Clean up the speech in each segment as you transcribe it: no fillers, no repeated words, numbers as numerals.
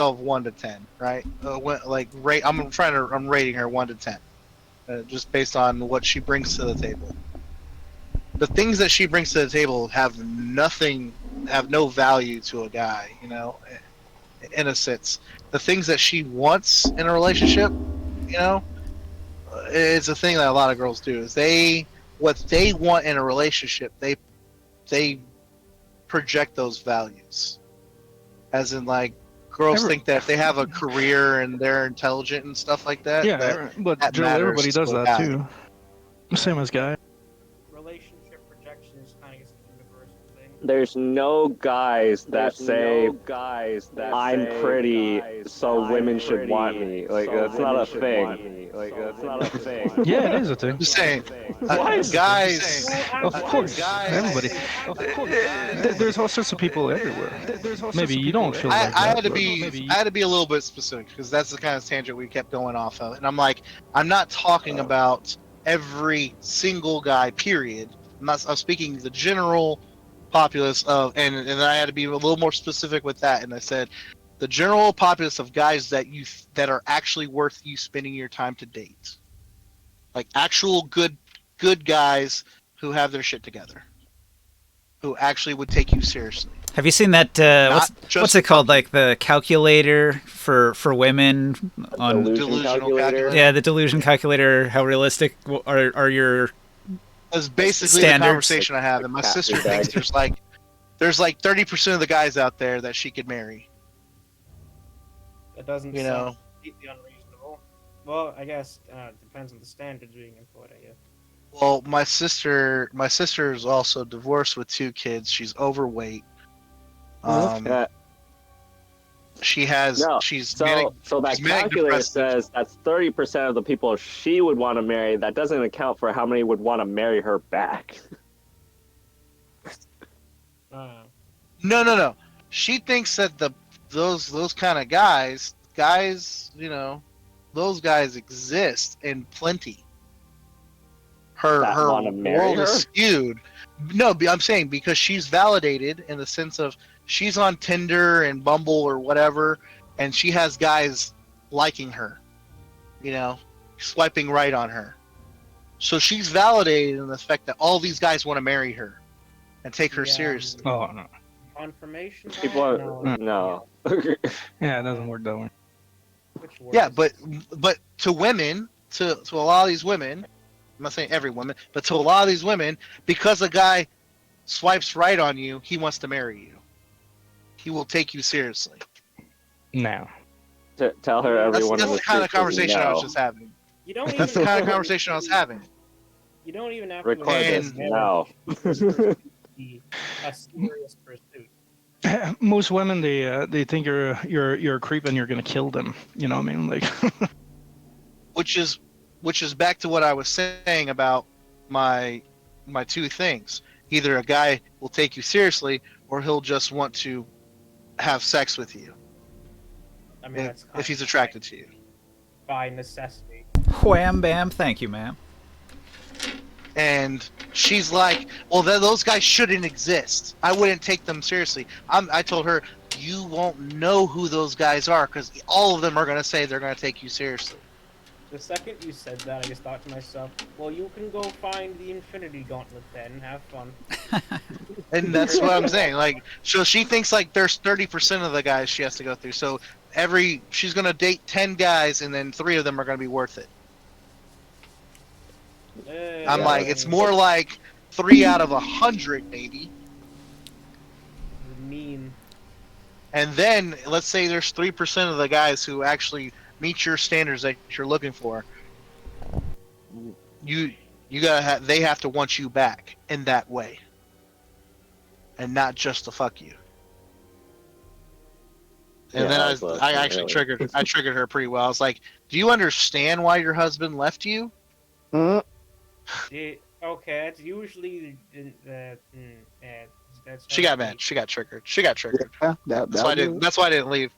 of 1 to 10, right? I'm rating her 1 to 10, just based on what she brings to the table. The things that she brings to the table have no value to a guy, in a sense. The things that she wants in a relationship, it's a thing that a lot of girls do. What they want in a relationship, they project those values. As in, like, girls think that if they have a career and they're intelligent and stuff like that, but Joe, matters everybody does to a that guy. too. Same as guy. Relationship projection is kind of a universal thing. There's no guys that say I'm pretty, so women should want me. Like, that's not a thing. Yeah, it is a thing. I'm just saying, Guys, of course, guys, everybody. There's all sorts of people everywhere. Maybe you don't feel like I that. had to be a little bit specific because that's the kind of tangent we kept going off of, and I'm like, I'm not talking about every single guy. Period. I'm speaking the general populace of, and I had to be a little more specific with that, and I said the general populace of guys that are actually worth you spending your time to date, like actual good guys who have their shit together, who actually would take you seriously. Have you seen that? What's it called? Like the calculator for women on Delusional calculator. Yeah, the delusion calculator. How realistic are your That's basically standards? the conversation I have, and my sister thinks there's like 30% of the guys out there that she could marry. That doesn't sound completely unreasonable. Well, I guess it depends on the standards being employed, I guess. Well, my sister is also divorced with 2 kids. She's overweight. She's so that calculator says that's 30% of the people she would want to marry. That doesn't account for how many would want to marry her back. No. She thinks that those kind of guys, those guys exist in plenty. Her world is skewed. No, I'm saying because she's validated in the sense of she's on Tinder and Bumble or whatever, and she has guys liking her, swiping right on her. So she's validated in the fact that all these guys want to marry her and take her seriously. Oh no. Confirmation? People are no. Yeah, it doesn't work that way. Yeah, but to women, to a lot of these women, I'm not saying every woman, but to a lot of these women, because a guy swipes right on you, he wants to marry you. He will take you seriously. No. Tell her everyone. That's the kind of conversation I was just having. That's the kind of conversation I was having. You don't even have record this now. A serious pursuit. Most women, they think you're a creep and you're gonna kill them. You know what I mean? Like. Which is back to what I was saying about my 2 things. Either a guy will take you seriously, or he'll just want to have sex with you. I mean, if he's attracted to you. By necessity. Wham bam, thank you, ma'am. And she's like, well, those guys shouldn't exist. I wouldn't take them seriously. I told her, you won't know who those guys are because all of them are going to say they're going to take you seriously. The second you said that, I just thought to myself, well, you can go find the Infinity Gauntlet then, have fun. And that's what I'm saying. Like, so she thinks like there's 30% of the guys she has to go through. So she's going to date 10 guys and then 3 of them are going to be worth it. I'm like, it's more like 3 out of 100 maybe. Mean. And then let's say there's 3% of the guys who actually meet your standards that you're looking for. You gotta they have to want you back in that way, and not just to fuck you. And then I actually triggered her pretty well. I was like, "Do you understand why your husband left you?" Okay, that's usually that's she got mad. She got triggered. Yeah, that's why I didn't leave.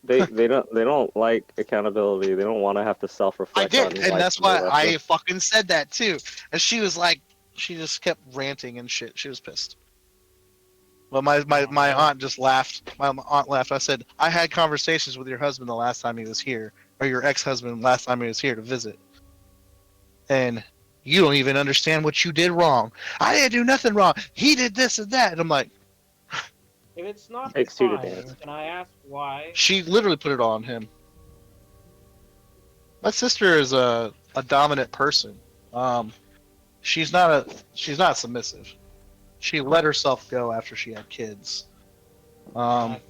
They don't like accountability. They don't want to have to self-reflect. I did, and that's why I fucking said that too. And she was like, she just kept ranting and shit. She was pissed. Well, my aunt just laughed. My aunt laughed. I said, I had conversations with your husband the last time he was here, or your ex-husband last time he was here to visit. And you don't even understand what you did wrong. I didn't do nothing wrong. He did this and that. And I'm like, If it's not Takes two to crying, dance. can I ask why? she literally put it all on him. My sister is a dominant person. She's not submissive. She let herself go after she had kids. Could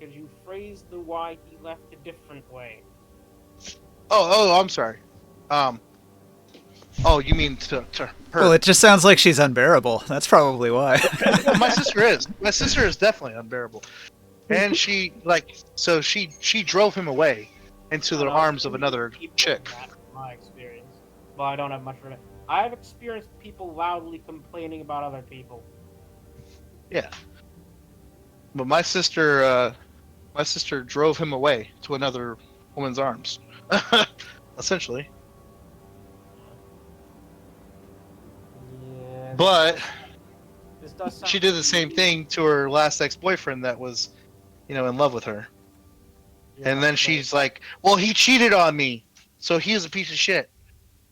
you phrase the why he left a different way? I'm sorry. You mean to her? Well, it just sounds like she's unbearable. That's probably why. My sister is. My sister is definitely unbearable, and she drove him away into the arms of another chick. That's my experience. Well, I don't have much for it. I've experienced people loudly complaining about other people. Yeah, but my sister drove him away to another woman's arms, essentially. Yeah, But this does sound she did the same thing to her last ex-boyfriend that was, in love with her. Yeah, And then she's like, well, he cheated on me, so he was a piece of shit.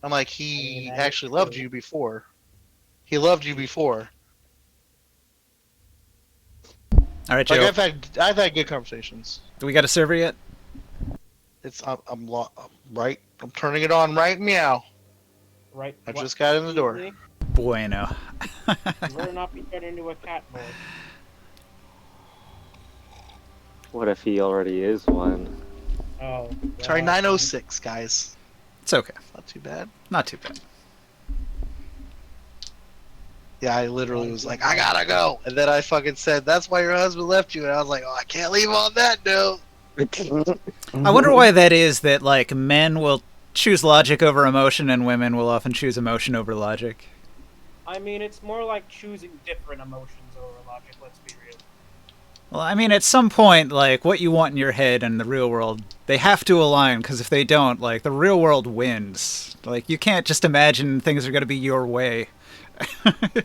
I'm like, he actually loved you before. He loved you before. All right, Joe. Like I've had good conversations. Do we got a server yet? I'm right. I'm turning it on right meow. right. I just got in the door. Bueno. You better not be turned into a cat boy. What if he already is one? Oh. Sorry, 906, guys. It's okay. Not too bad. Not too bad. Yeah, I literally was like, I gotta go. And then I fucking said, that's why your husband left you. And I was like, oh, I can't leave on that note. I wonder why that is, that like men will choose logic over emotion and women will often choose emotion over logic. I mean, it's more like choosing different emotions over logic, let's be real. Well, I mean, at some point, like, what you want in your head and the real world, they have to align, because if they don't, like, the real world wins. Like, you can't just imagine things are going to be your way. I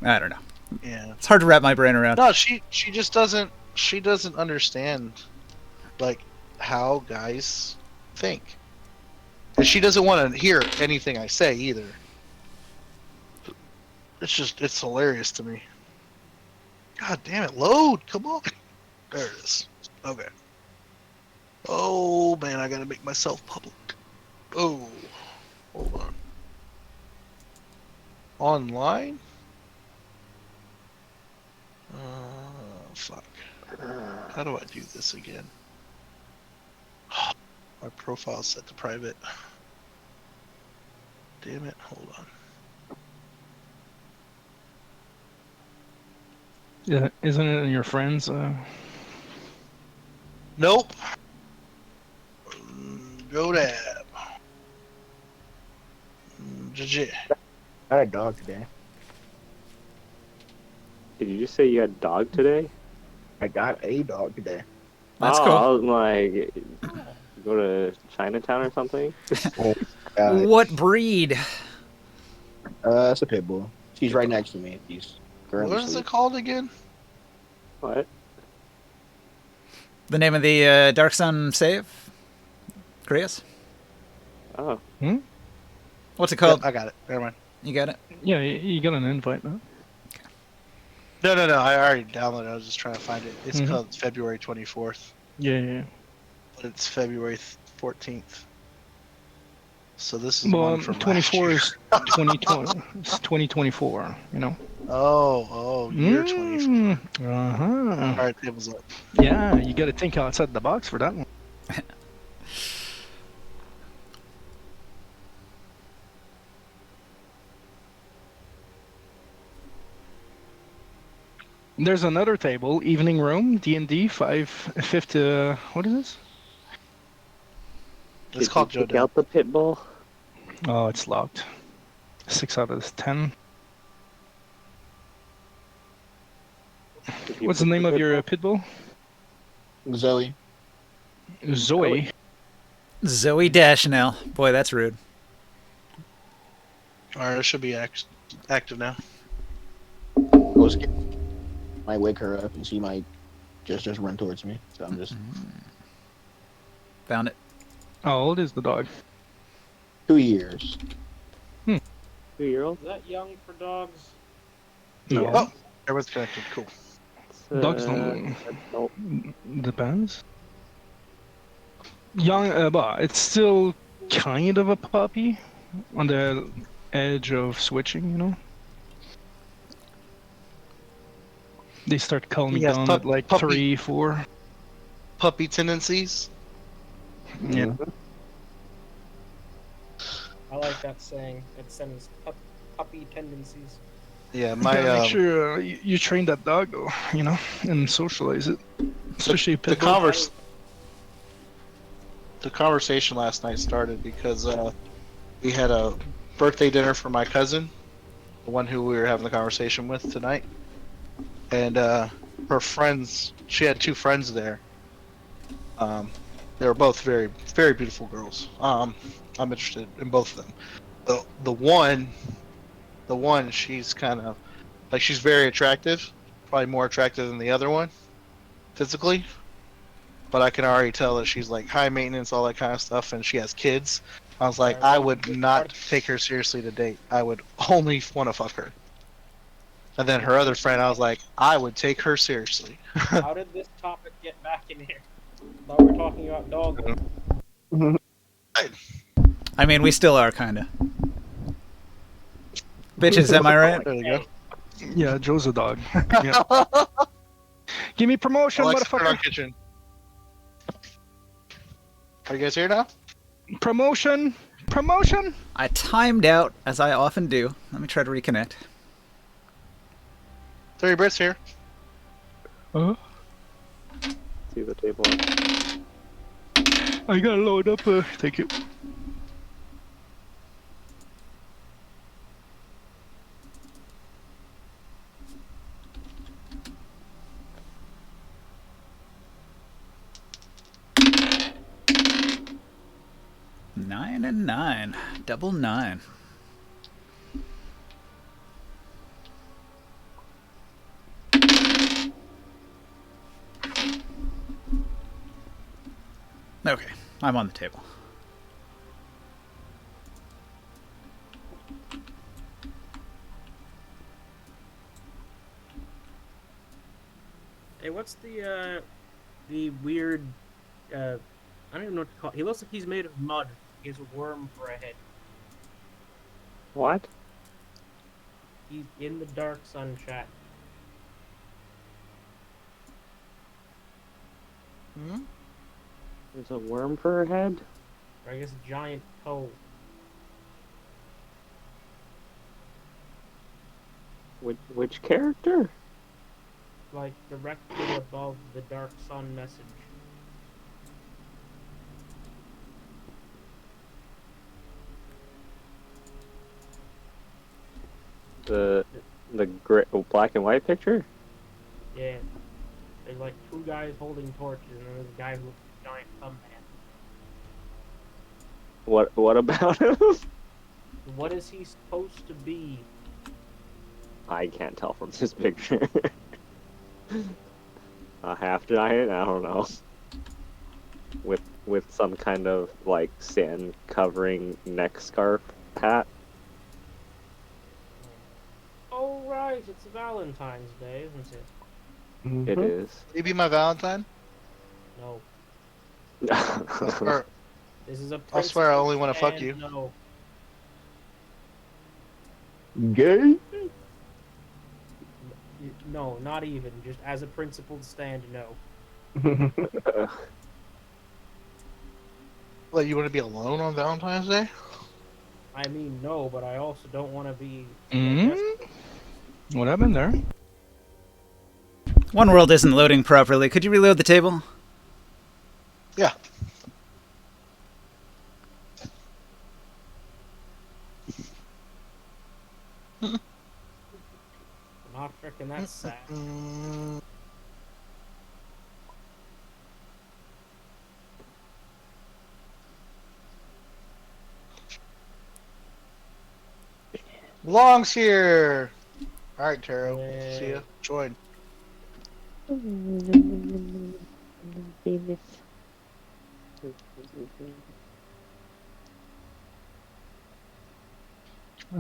don't know. Yeah. It's hard to wrap my brain around. No, she just doesn't understand, like, how guys think. And she doesn't want to hear anything I say either. It's hilarious to me. God damn it, load! Come on! There it is. Okay. Oh, man, I gotta make myself public. Oh. Hold on. Online? Fuck. How do I do this again? My profile's set to private. Damn it, hold on. Yeah, isn't it in your friends? Nope. Go tab. GG. I had a dog today. Did you just say you had a dog today? I got a dog today. That's I cool. was like, go to Chinatown or something? What breed? It's a pit bull. She's right next to me. She's currently What is asleep. it called again? What? The name of the Dark Sun save? Chris? Oh. What's it called? Yep, I got it. Never mind. You got it? Yeah, you got an invite, no? No. I already downloaded it. I was just trying to find it. It's called February 24th. Yeah. But it's February 14th. So this is Well, one from 24 last is 2020. It's 2024, you know? year. Oh, year 24. Uh-huh. All right, tables up. Yeah, you got to think outside the box for that one. There's another table, evening room, D&D, 5th, what is this? It's called Joe Take out the pit bull. Oh, it's locked. 6 out of 10. What's the name of your pit bull? Zoe. Zoe. Zoe Deschanel. Boy, that's rude. All right, it should be active now. Well, little scared. Might wake her up and she might just run towards me. So I'm just Found it. How old is the dog? 2 years. 2-year-old? Is that young for dogs? No. Yeah. Oh, everyone's connected. Cool. Dogs don't. Nope. Depends. Young, but it's still kind of a puppy on the edge of switching, you know? They start calming Yes, down at like puppy 3, 4. puppy tendencies. Yeah. I like that saying. That sentence. Puppy tendencies. Yeah, You gotta make my sure you train that dog, though, you know, and socialize it. Especially the pit bull. the conversation last night started because we had a birthday dinner for my cousin, the one who we were having the conversation with tonight, and her friends. She had 2 friends there. They were both very, very beautiful girls. I'm interested in both of them. The one, she's kind of like she's very attractive, probably more attractive than the other one, physically. But I can already tell that she's like high maintenance, all that kind of stuff, and she has kids. I was like, I would not take her seriously to date. I would only want to fuck her. And then her other friend, I was like, I would take her seriously. How did this topic get back in here? Thought we were talking about dogs. I mean, we still are, kinda. Bitches, am I right? There you go. Yeah, Joe's a dog. Yeah. Give me promotion, Alexa, turn on motherfucker! kitchen. Are you guys here now? Promotion! Promotion! I timed out, as I often do. Let me try to reconnect. 30 Brits here. See the table. I gotta load up, thank you. Nine and 9. Double 9. Okay, I'm on the table. Hey, what's the weird, I don't even know what to call it. He looks like he's made of mud. He has a worm for a head. What? He's in the dark sun chat. Hmm? There's a worm for her head? Or I guess a giant toe. Which character? Like, directly above the dark sun message. The black and white picture? Yeah. There's like 2 guys holding torches, and then there's a guy who looks like a giant thumb man. What about him? What is he supposed to be? I can't tell from this picture. A half giant? I don't know. With some kind of like sand covering neck scarf hat. Oh right, it's Valentine's Day, isn't it? It is. Will you be my Valentine? No. Or This is a I swear I only want to fuck principled you. stand, No. Gay? No, not even. Just as a principled stand, no. What, you want to be alone on Valentine's Day? I mean, no, but I also don't want to be... What happened there? One world isn't loading properly. Could you reload the table? Yeah. I'm not freaking that's sad. Longs here. All right, Taro. See ya. Join. I'm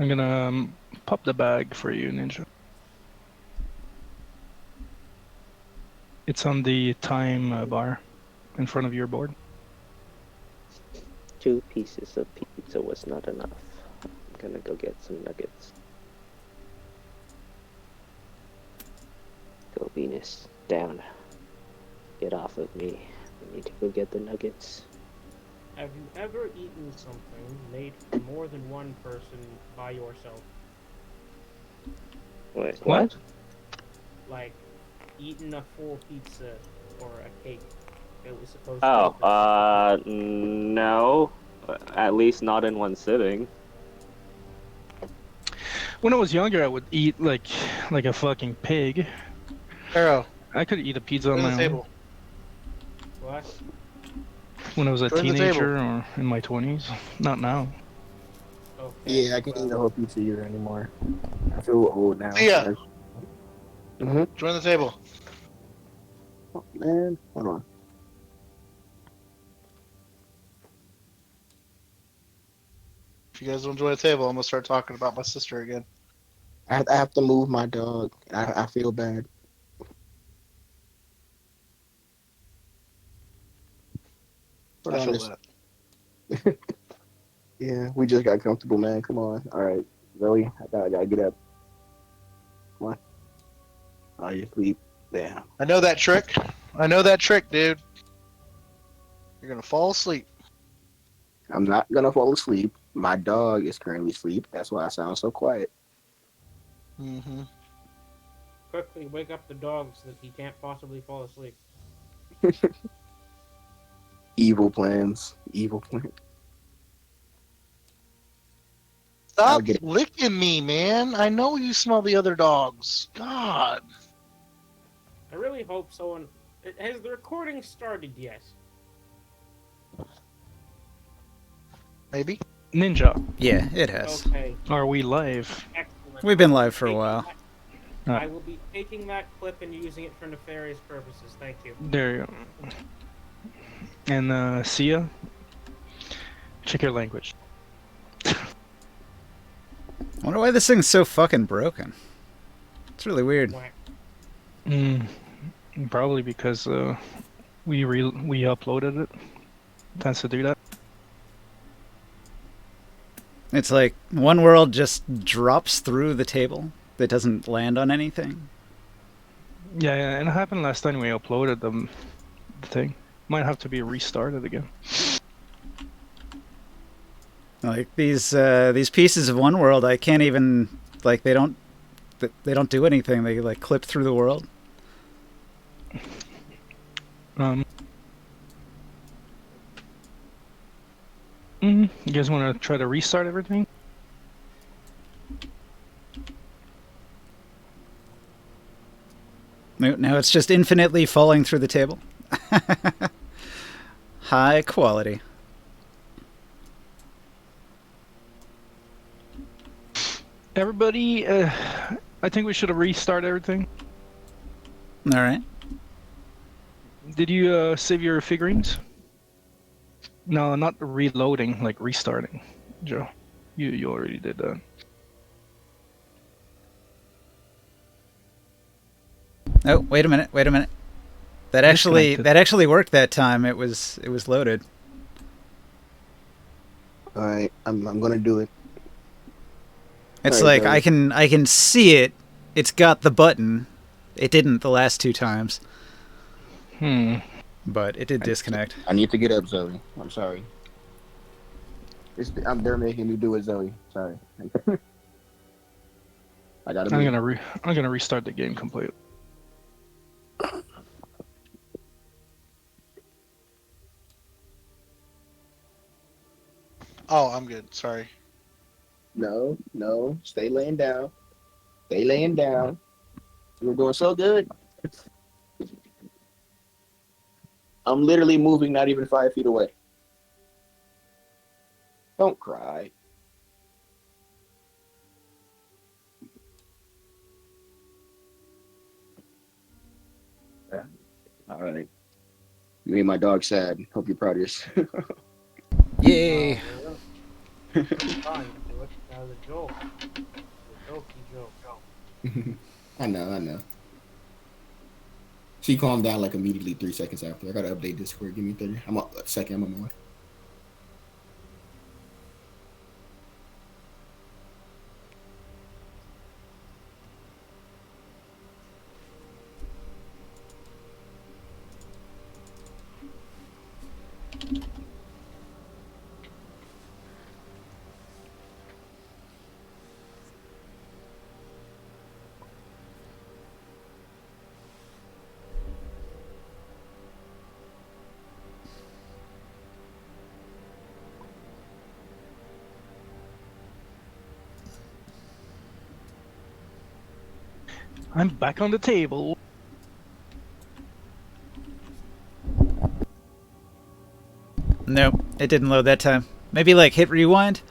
gonna pop the bag for you, Ninja. It's on the time bar in front of your board. 2 pieces of pizza was not enough. I'm gonna go get some nuggets. Go, Venus. Down. Get off of me. I need to go get the nuggets. Have you ever eaten something made for more than one person by yourself? Wait, what? Like, eaten a full pizza or a cake that was supposed to be no. At least not in one sitting. When I was younger, I would eat like a fucking pig. Taro. I could eat a pizza on Join my the own. table. What? When I was a Join the teenager or in my 20s. Not now. Okay. Yeah, I can't eat a whole pizza either anymore. I feel old now. Yeah. Mm-hmm. Join the table. Oh, man, hold on. If you guys don't join the table, I'm gonna start talking about my sister again. I have to move my dog. I feel bad. I feel that. Yeah, we just got comfortable, man. Come on. All right, Zoe, I gotta get up. Come on. Oh, you sleep. Damn. I know that trick. I know that trick, dude. You're gonna fall asleep. I'm not gonna fall asleep. My dog is currently asleep. That's why I sound so quiet. Mm-hmm. Quickly wake up the dog so that he can't possibly fall asleep. Evil plans. Evil plans. Stop licking me, man. I know you smell the other dogs. God. I really hope someone... Has the recording started yet? Maybe. Ninja, Yeah, it has. Okay, are we live? excellent. We've been live for a while. I will be taking that clip and using it for nefarious purposes. Thank you. There you go. And Sia, check your language. I wonder why this thing's so fucking broken. It's really weird. Whack. Probably because we uploaded it. Tends to do that. It's like one world just drops through the table. That doesn't land on anything. Yeah, and it happened last time we uploaded the thing. Might have to be restarted again. Like these pieces of one world, I can't even like they don't do anything. They like clip through the world. You guys want to try to restart everything? Now it's just infinitely falling through the table. High quality. Everybody, I think we should have restarted everything. All right. Did you save your figurines? No, not reloading, like restarting, Joe. You already did that. Oh, wait a minute. That actually worked that time. It was loaded. All right, I'm gonna do it. It's All right, like Zoe. I can see it. It's got the button. It didn't the last 2 times. But it did disconnect. I need to get up, Zoe. I'm sorry. They're making me do it, Zoe. Sorry. I gotta. I'm gonna restart the game completely. Oh, I'm good. Sorry. No. Stay laying down. Stay laying down. You're doing so good. I'm literally moving not even 5 feet away. Don't cry. All right. You made my dog sad. Hope you're proud of yourself. Yay! Oh, really? Fine, do it. That was a joke. A jokey joke. I know. She calmed down like immediately 3 seconds after. I gotta update Discord. Give me 30. I'm a second. I'm on my way. I'm back on the table. Nope, it didn't load that time. Maybe like hit rewind?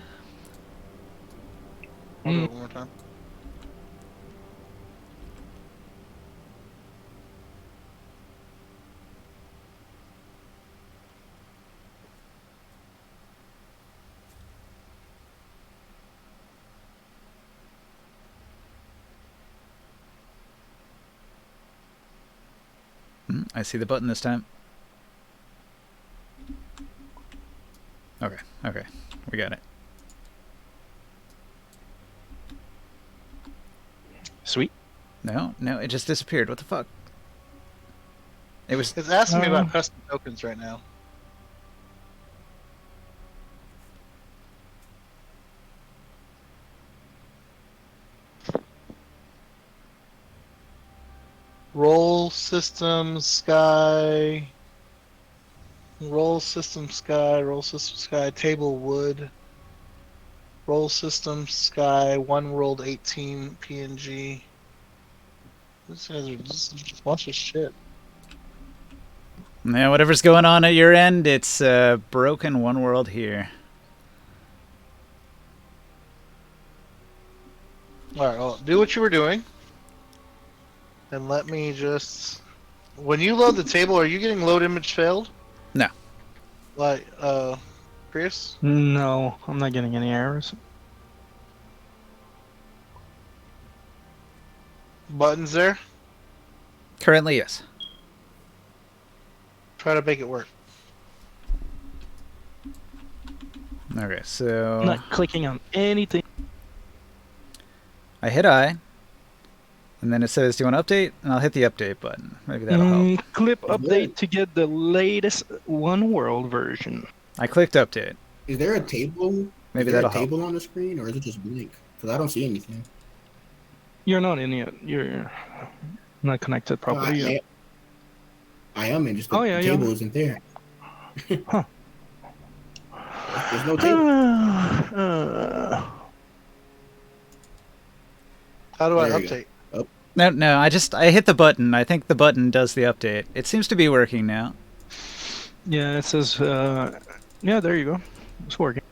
I'll do it one more time. I see the button this time. Okay, we got it. Sweet. No, it just disappeared. What the fuck? It was. It's asking me about custom tokens right now. Roll system sky. Roll system sky, table wood. Roll system sky, one world 18 PNG. This guys are just a bunch of shit. Yeah, whatever's going on at your end, it's broken one world here. Alright, well, do what you were doing. And let me just... When you load the table, are you getting load image failed? No. Like, Chris? No, I'm not getting any errors. Buttons there? Currently, yes. Try to make it work. Okay, so I'm not clicking on anything. I hit I, and then it says, "Do you want to update?" And I'll hit the update button. Maybe that'll help. Clip update to get the latest One World version. I clicked update. Is there a table? Maybe is there that'll a table on the screen, or is it just blank? Because I don't see anything. You're not in yet. You're not connected properly yet. I am in, just the yeah, table isn't there. Huh. There's no table. How do I There you update? No, I hit the button. I think the button does the update. It seems to be working now. Yeah, it says, yeah, there you go. It's working.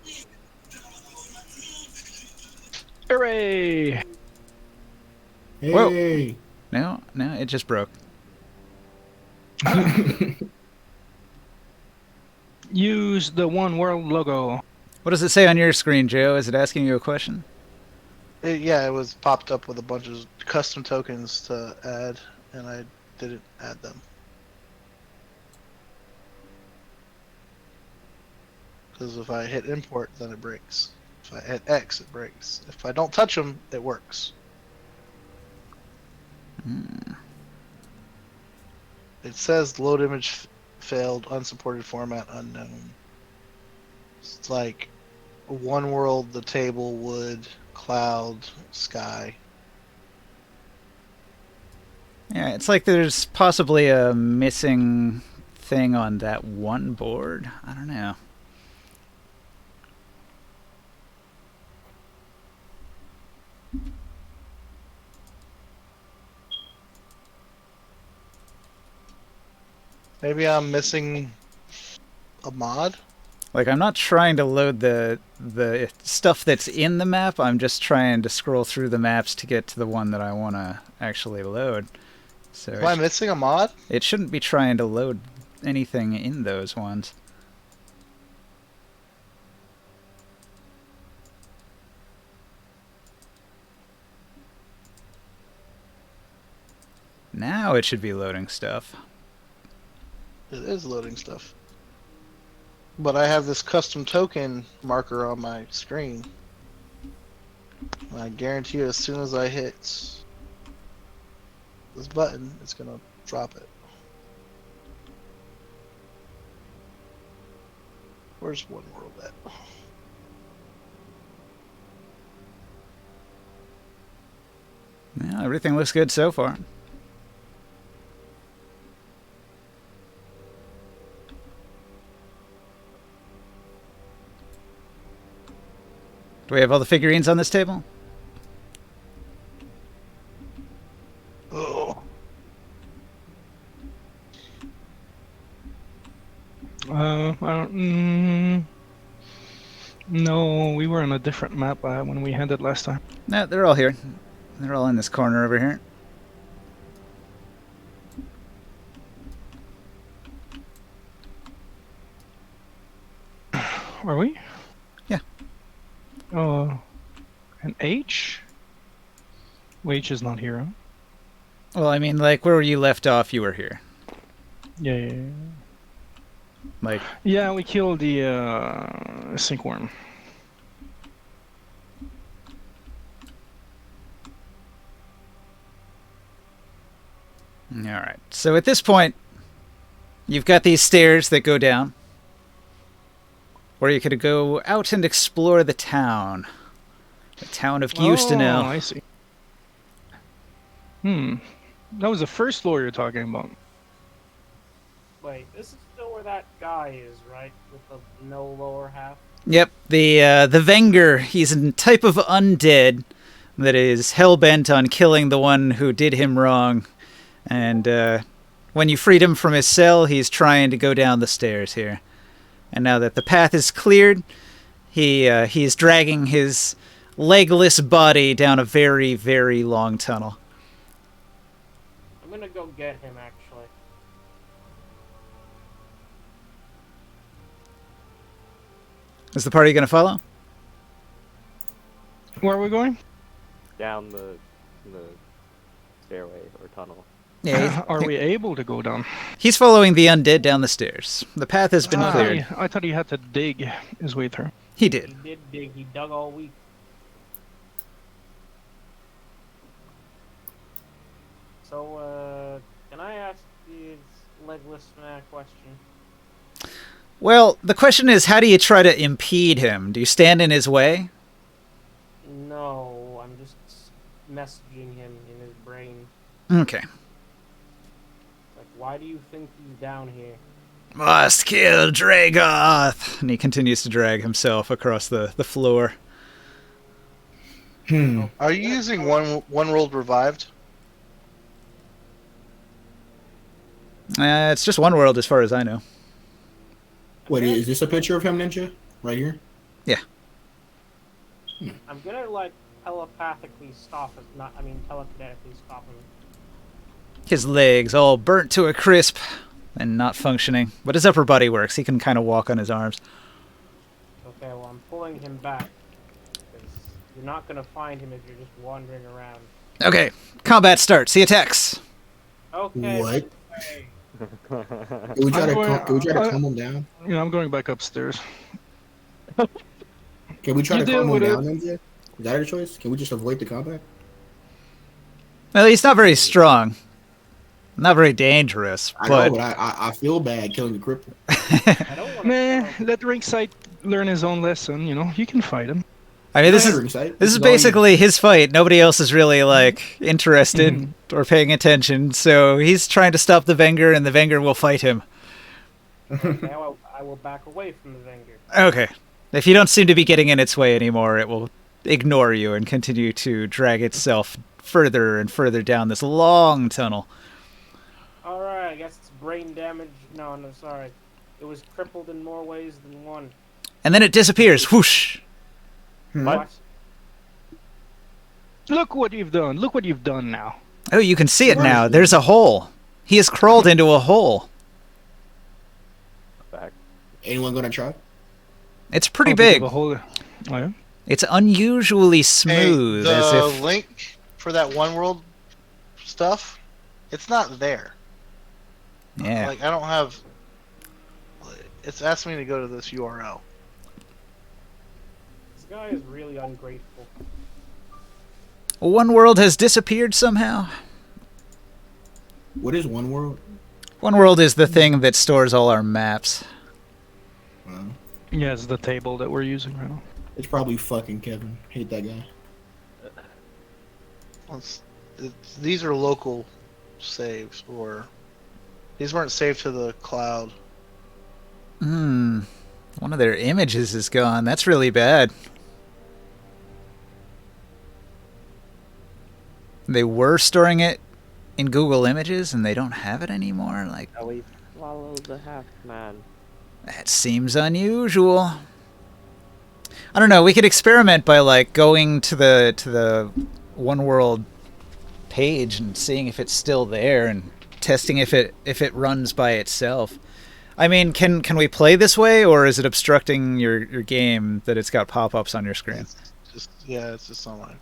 Hooray! Hey. Whoa. No, it just broke. Use the One World logo. What does it say on your screen, Joe? Is it asking you a question? Yeah, it was popped up with a bunch of custom tokens to add, and I didn't add them. Because if I hit import, then it breaks. If I hit X, it breaks. If I don't touch them, it works. It says load image failed, unsupported format unknown. It's like one world, the table, wood, cloud, sky. Yeah, it's like there's possibly a missing thing on that one board. I don't know. Maybe I'm missing a mod? Like, I'm not trying to load the stuff that's in the map. I'm just trying to scroll through the maps to get to the one that I want to actually load. So Am I missing a mod? it shouldn't be trying to load anything in those ones. Now it should be loading stuff. It is loading stuff. But I have this custom token marker on my screen. And I guarantee you, as soon as I hit this button, it's gonna drop it. Where's One World at? Yeah, everything looks good so far. Do we have all the figurines on this table? Oh. I don't. No, we were on a different map when we had it last time. No, they're all here. They're all in this corner over here. Are we? Yeah. Oh, and H? Well, H is not here, huh? Well, I mean, like, where you left off, you were here. Yeah. Like, yeah, we killed the sinkworm. alright. So at this point, you've got these stairs that go down. Or you could go out and explore the town. The town of Giustenal. Oh, I see. That was the first floor you're talking about. Wait, this is still where that guy is, right? With the no lower half? Yep, the Wenger, he's a type of undead that is hell-bent on killing the one who did him wrong. And when you freed him from his cell, he's trying to go down the stairs here. And now that the path is cleared, he's dragging his legless body down a very, very long tunnel. I'm gonna go get him, actually. Is the party going to follow? Where are we going? Down the stairway or tunnel. Yeah, Are we able to go down? he's following the undead down the stairs. The path has been cleared. I thought he had to dig his way through. He did. He did dig. He dug all week. So, can I ask this legless man a question? Well, the question is, how do you try to impede him? Do you stand in his way? No, I'm just messaging him in his brain. Okay. Like, why do you think he's down here? Must kill Dragoth! And he continues to drag himself across the floor. Are you using One World Revived? It's just one world as far as I know. Wait, is this a picture of him, Ninja? Right here? Yeah. I'm gonna, like, telepathically stop him. Telekinetically stop him. His legs all burnt to a crisp and not functioning. But his upper body works. He can kind of walk on his arms. Okay, well, I'm pulling him back. Because you're not gonna find him if you're just wandering around. Okay, combat starts. He attacks. Okay. What? Okay. Can we try to calm him down? Yeah, I'm going back upstairs. Can we try You to deal calm him with it. down, Ninja? Is that a choice? Can we just avoid the combat? Well, he's not very strong. Not very dangerous, I but... know, but I feel bad killing the cripple. I don't want Meh, let Ringside learn his own lesson, you know? You can fight him. I mean, this is basically his fight. Nobody else is really, like, interested or paying attention, so he's trying to stop the Wenger, and the Wenger will fight him. Now I will back away from the Wenger. Okay. If you don't seem to be getting in its way anymore, it will ignore you and continue to drag itself further and further down this long tunnel. Alright, I guess it's brain damage. No, sorry. It was crippled in more ways than one. And then it disappears. Whoosh! What? Look what you've done. Look what you've done now. Oh, you can see it now. There's a hole. He has crawled into a hole. Back. Anyone gonna try? It's pretty Oh, big big. of a hole. Oh, yeah? It's unusually smooth, Hey, as the if... link for that one world stuff, it's not there. Yeah. Like, I don't have... It's asking me to go to this URL. This guy is really ungrateful. One world has disappeared somehow. What is one world? One world is the thing that stores all our maps. Well, Yeah, it's the table that we're using right now. it's probably fucking Kevin. Hate that guy. These are local saves, or... These weren't saved to the cloud. One of their images is gone. That's really bad. They were storing it in Google Images, and they don't have it anymore. Like, Oh, we follow the half man. that seems unusual. I don't know. We could experiment by like going to the One World page and seeing if it's still there, and testing if it runs by itself. I mean, can we play this way, or is it obstructing your game that it's got pop-ups on your screen? It's just online.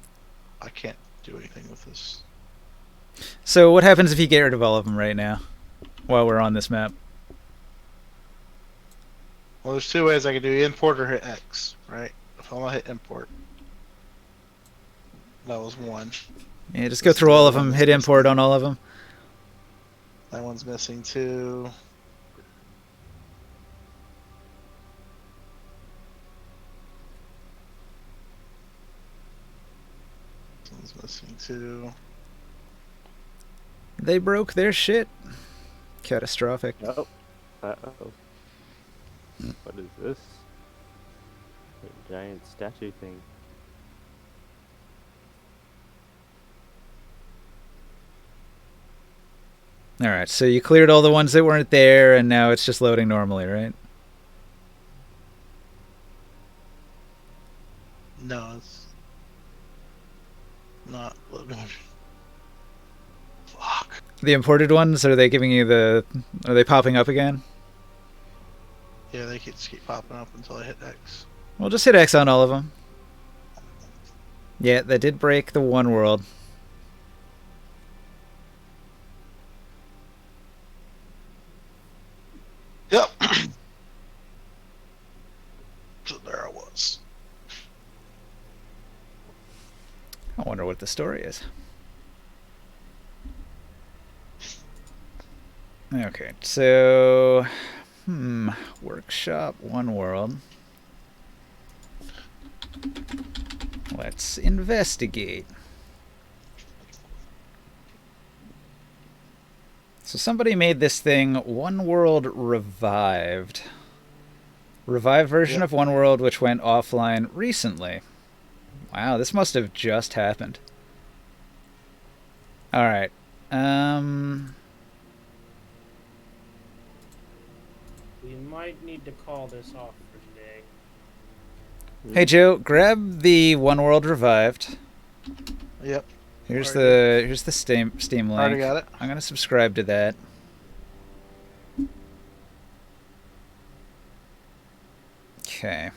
I can't do anything with this. So what happens if you get rid of all of them right now, while we're on this map? Well, there's two ways I can do import or hit X, right? If I'm gonna hit import, that was one. Yeah, just go through all of them, hit import on all of them. That one's missing too. This one's missing too. They broke their shit. Catastrophic. Oh. Uh-oh. What is this? A giant statue thing. Alright, so you cleared all the ones that weren't there, and now it's just loading normally, right? No, it's not loading. Fuck. The imported ones, are they giving you the... Are they popping up again? Yeah, they just keep popping up until I hit X. Well, just hit X on all of them. Yeah, that did break the One World. Yep. So there I was. I wonder what the story is. Okay, so... Workshop One World. Let's investigate. So somebody made this thing One World Revived. Revived version of One World which went offline recently. Wow, this must have just happened. Alright. We might need to call this off for today. Hey Joe, grab the One World Revived. Yep. Here's Already. the Steam link. Already got it. I'm gonna subscribe to that. Okay.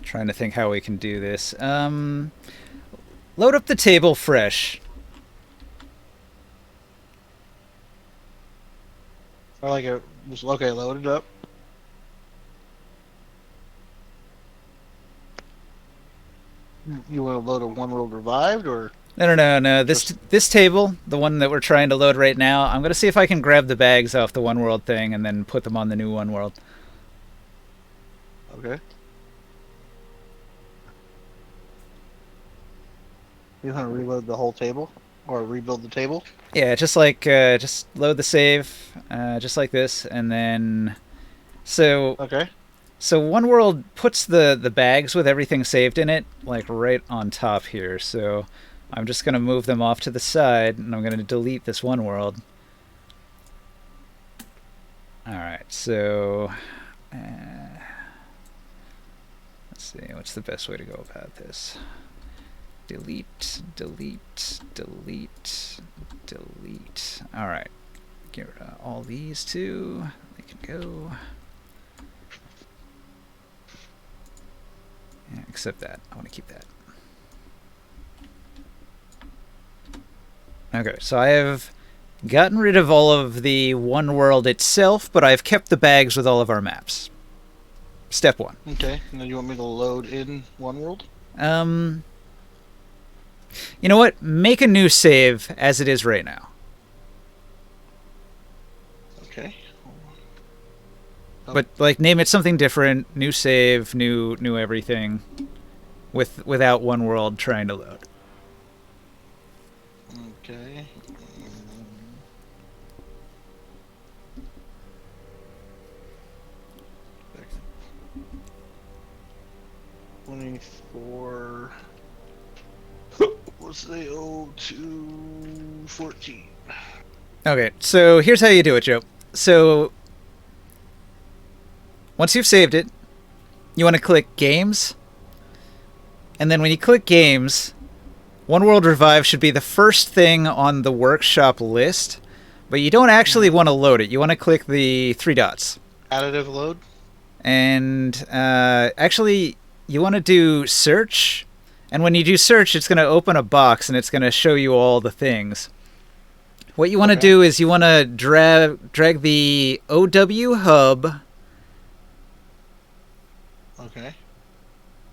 Trying to think how we can do this. Load up the table fresh. I like it. Just okay, load it up. You want to load a One World Revived, or No. This table, the one that we're trying to load right now, I'm gonna see if I can grab the bags off the One World thing and then put them on the new One World. okay? You want to reload the whole table, or rebuild the table? Yeah, just load the save, just like this, and then Okay. So One World puts the bags with everything saved in it, like right on top here. So I'm just going to move them off to the side, and I'm going to delete this One World. Alright, so... let's see, what's the best way to go about this? Delete, delete, delete, delete. All right. Get rid of all these two. They can go. Yeah, except that. I want to keep that. Okay, so I have gotten rid of all of the one world itself, but I've kept the bags with all of our maps. Step 1. Okay, and then you want me to load in one world? You know what? Make a new save as it is right now. Okay. But like name it something different, new save, new everything, without one world trying to load. Okay. 24. What's the 0214? Okay, so here's how you do it, Joe. So once you've saved it, you want to click Games, and then when you click Games, One World Revive should be the first thing on the workshop list, but you don't actually want to load it. You want to click the 3 dots. Additive load? And actually, you want to do search, and when you do search, it's going to open a box, and it's going to show you all the things. What you want to do is you want to drag the OW hub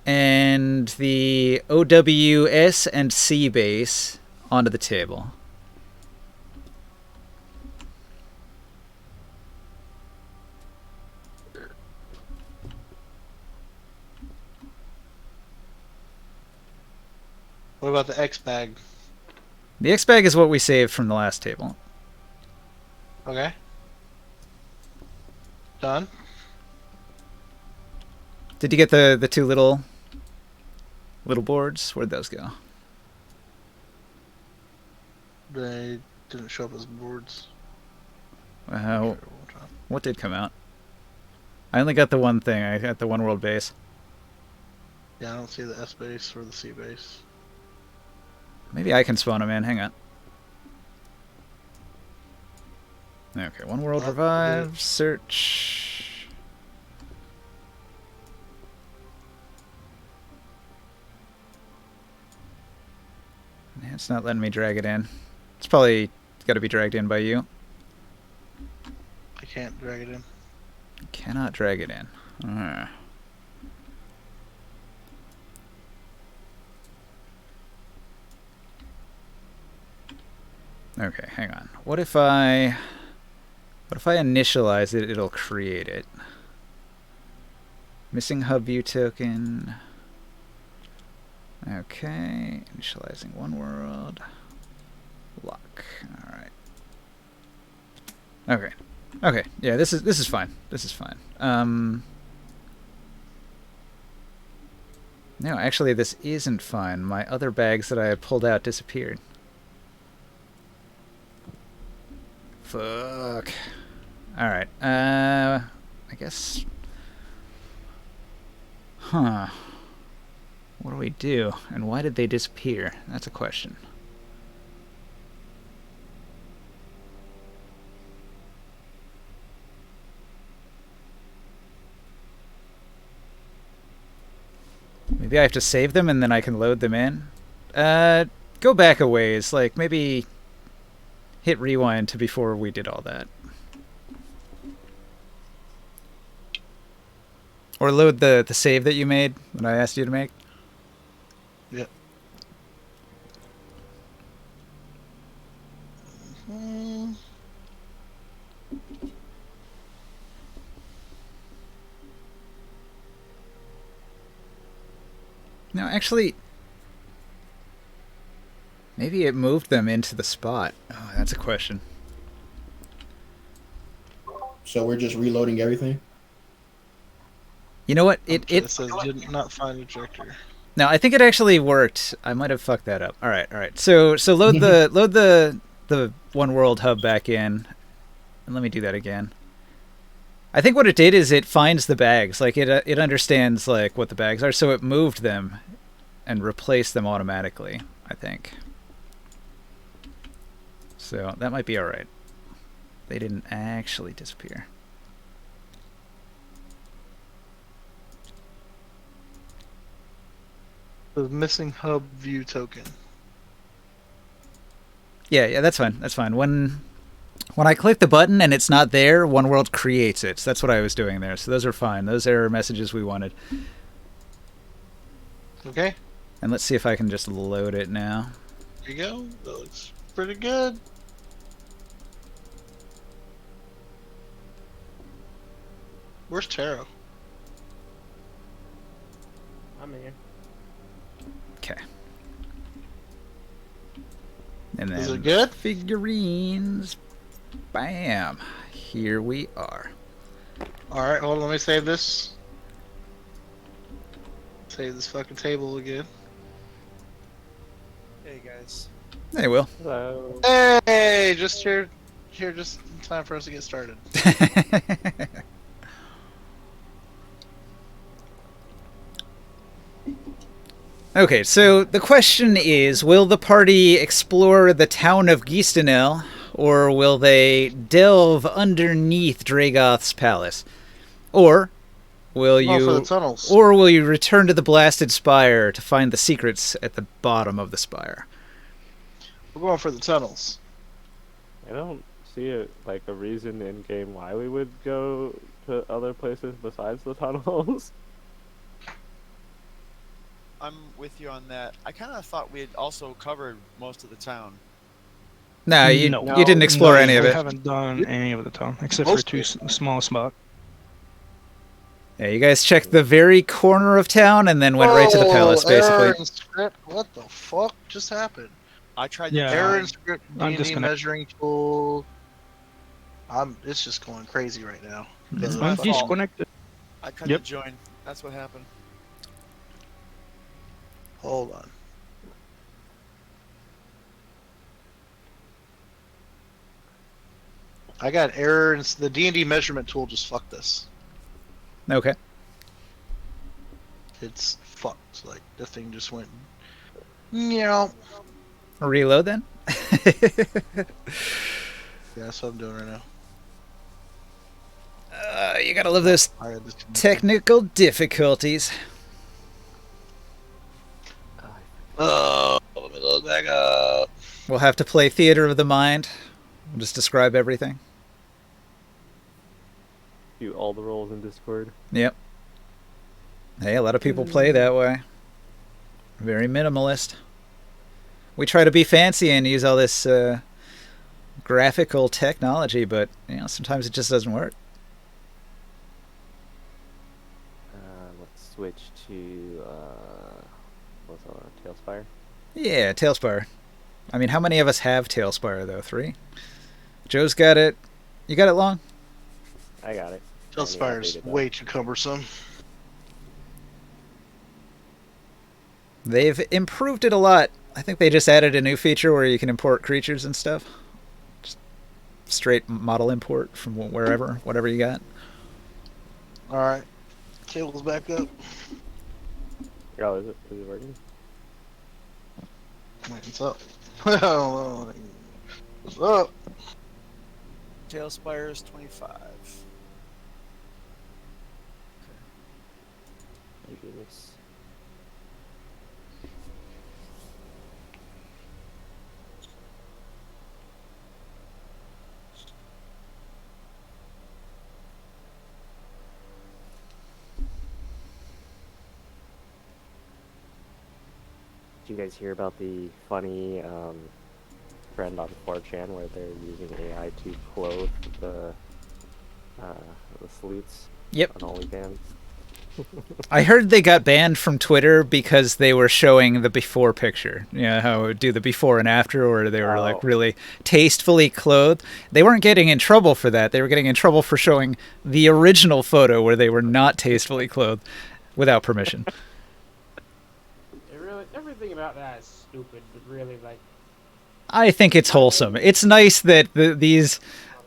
and the OWS and C base onto the table. What about the X bag? The X bag is what we saved from the last table. Okay. Done. Did you get the 2 little boards? Where'd those go? They didn't show up as boards. What did come out? I only got the one thing. I got the one world base. Yeah, I don't see the S base or the C base. Maybe I can spawn them in. Hang on. Okay, one world revive, search. Yeah, it's not letting me drag it in. It's probably got to be dragged in by you. I can't drag it in. Cannot drag it in. Okay, hang on. What if I initialize it, it'll create it. Missing hub view token. Okay, initializing one world. Lock. All right. Okay. Okay. Yeah, this is fine. This is fine. No, actually this isn't fine. My other bags that I had pulled out disappeared. Fuck. Alright, I guess... Huh. What do we do? And why did they disappear? That's a question. Maybe I have to save them and then I can load them in? Go back a ways, like maybe hit rewind to before we did all that. Or load the save that you made that I asked you to make. Yep. No, actually, maybe it moved them into the spot. Oh, that's a question. So we're just reloading everything? You know what? It says did not find ejector. No, I think it actually worked. I might have fucked that up. All right, all right. So load the one world hub back in, and let me do that again. I think what it did is it finds the bags. Like it understands like what the bags are, so it moved them. and replace them automatically, I think. So that might be alright. They didn't actually disappear. The missing hub view token. Yeah, that's fine. That's fine. When I click the button and it's not there, One World creates it. So that's what I was doing there. So those are fine. Those error messages we wanted. Okay. And let's see if I can just load it now. There you go. That looks pretty good. Where's Taro? I'm here. Okay. And then Is it good? figurines. Bam. Here we are. Alright, hold on, let me save this. Save this fucking table again. Hey guys. Hey, Will. Hello. Hey, just here just in time for us to get started. Okay, so the question is, will the party explore the town of Giustenal, or will they delve underneath Dragoth's palace? Or will I'm going for the you tunnels. or will you return to the blasted spire to find the secrets at the bottom of the spire? We're going for the tunnels. I don't see it like a reason in game why we would go to other places besides the tunnels. I'm with you on that. I kind of thought we had also covered most of the town. No, you No. didn't explore any of We it. haven't done any of the town except Most for two small spots. Yeah, you guys checked the very corner of town and then went right to the palace, basically. Error in script. What the fuck just happened? I tried Yeah. the Error town. in script. I'm D&D disconnected. measuring tool. It's just going crazy right now. It's The my I'm fucking- fault. disconnected. I couldn't Yep. join. That's what happened. Hold on. I got error. The D&D measurement tool just fucked this. Okay. It's fucked. Like the thing just went. Yeah. Reload then? Yeah, that's what I'm doing right now. You gotta love those I had this technical difficulties. Oh, let me load back up. We'll have to play Theater of the Mind. We'll just describe everything. Do all the roles in Discord. Yep. Hey, a lot of people play that way. Very minimalist. We try to be fancy and use all this graphical technology, but sometimes it just doesn't work. Let's switch to what's on Tailspire. Yeah, Tailspire. I mean, how many of us have Tailspire though? 3. Joe's got it. You got it, Long? I got it. Tailspire's way too cumbersome. They've improved it a lot. I think they just added a new feature where you can import creatures and stuff. Just straight model import from wherever, whatever you got. Alright. Cable's back up. Oh, is it working? Wait, what's up? What's up? Tailspire is 25. Oh, goodness. Did you guys hear about the funny trend on 4chan where they're using AI to clothe the salutes Yep. on OnlyFans? I heard they got banned from Twitter because they were showing the before picture. How it would do the before and after, or they were like really tastefully clothed. They weren't getting in trouble for that. They were getting in trouble for showing the original photo where they were not tastefully clothed without permission. Everything about that is stupid, but really, like. I think it's wholesome. It's nice that these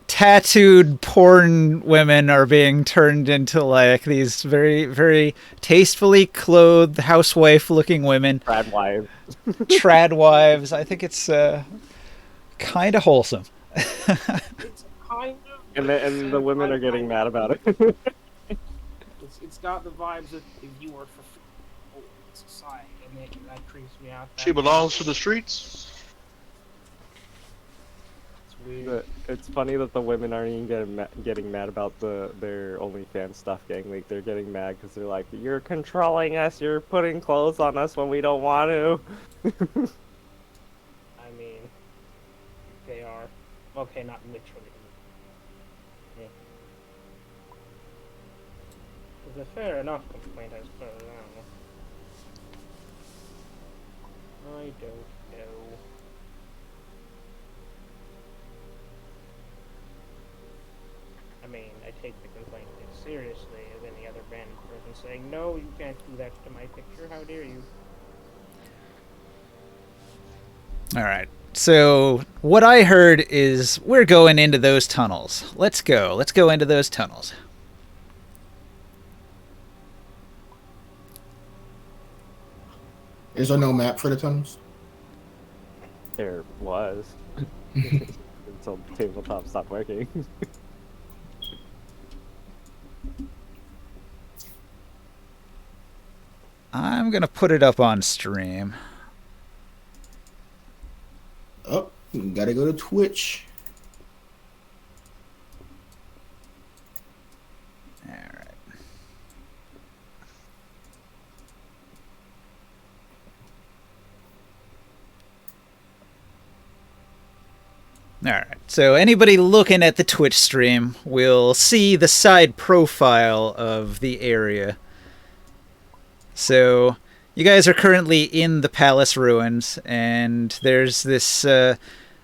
tattooed porn women are being turned into like these very, very tastefully clothed housewife-looking women. Trad wife. Trad wives. I think it's kind of wholesome. It's kind of. And the women are getting mad about it. It's got the vibes of if you work for society, and that creeps me out. She belongs to the streets. It's weird. It's funny that the women aren't even getting mad about their OnlyFans stuff getting leaked. They're getting mad because they're like, "You're controlling us. You're putting clothes on us when we don't want to." I mean, they are. Okay, not literally. Yeah. It's a fair enough complaint, I suppose. I don't know. I don't know. I mean, I take the complaint as seriously as any other random person saying, "No, you can't do that to my picture. How dare you?" All right. So what I heard is we're going into those tunnels. Let's go. Let's go into those tunnels. Is there no map for the tunnels? There was until tabletop stopped working. I'm going to put it up on stream. Oh, gotta go to Twitch. All right. All right. So anybody looking at the Twitch stream will see the side profile of the area. So you guys are currently in the palace ruins, and there's this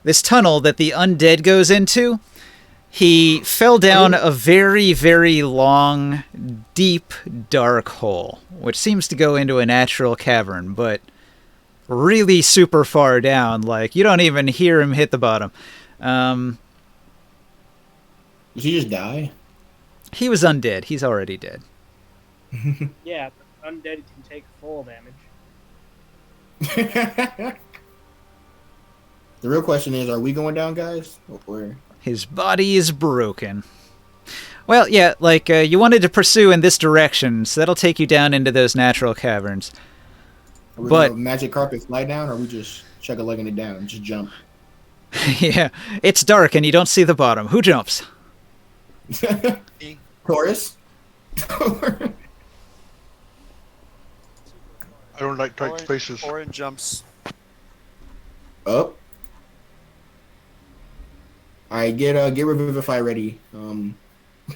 this tunnel that the undead goes into. He fell down a very, very long, deep, dark hole, which seems to go into a natural cavern, but really super far down. Like, you don't even hear him hit the bottom. Did he just die? He was undead. He's already dead. Yeah, but undead can take full damage. The real question is, are we going down, guys? Or His body is broken. Well, yeah, like, you wanted to pursue in this direction, so that'll take you down into those natural caverns. are we But- gonna magic carpet slide down, or are we just chug-a-legging it down and just jump? Yeah, it's dark and you don't see the bottom. Who jumps? Taurus? I don't like tight spaces. Orin jumps. Up. Alright, get Revivify ready. I'm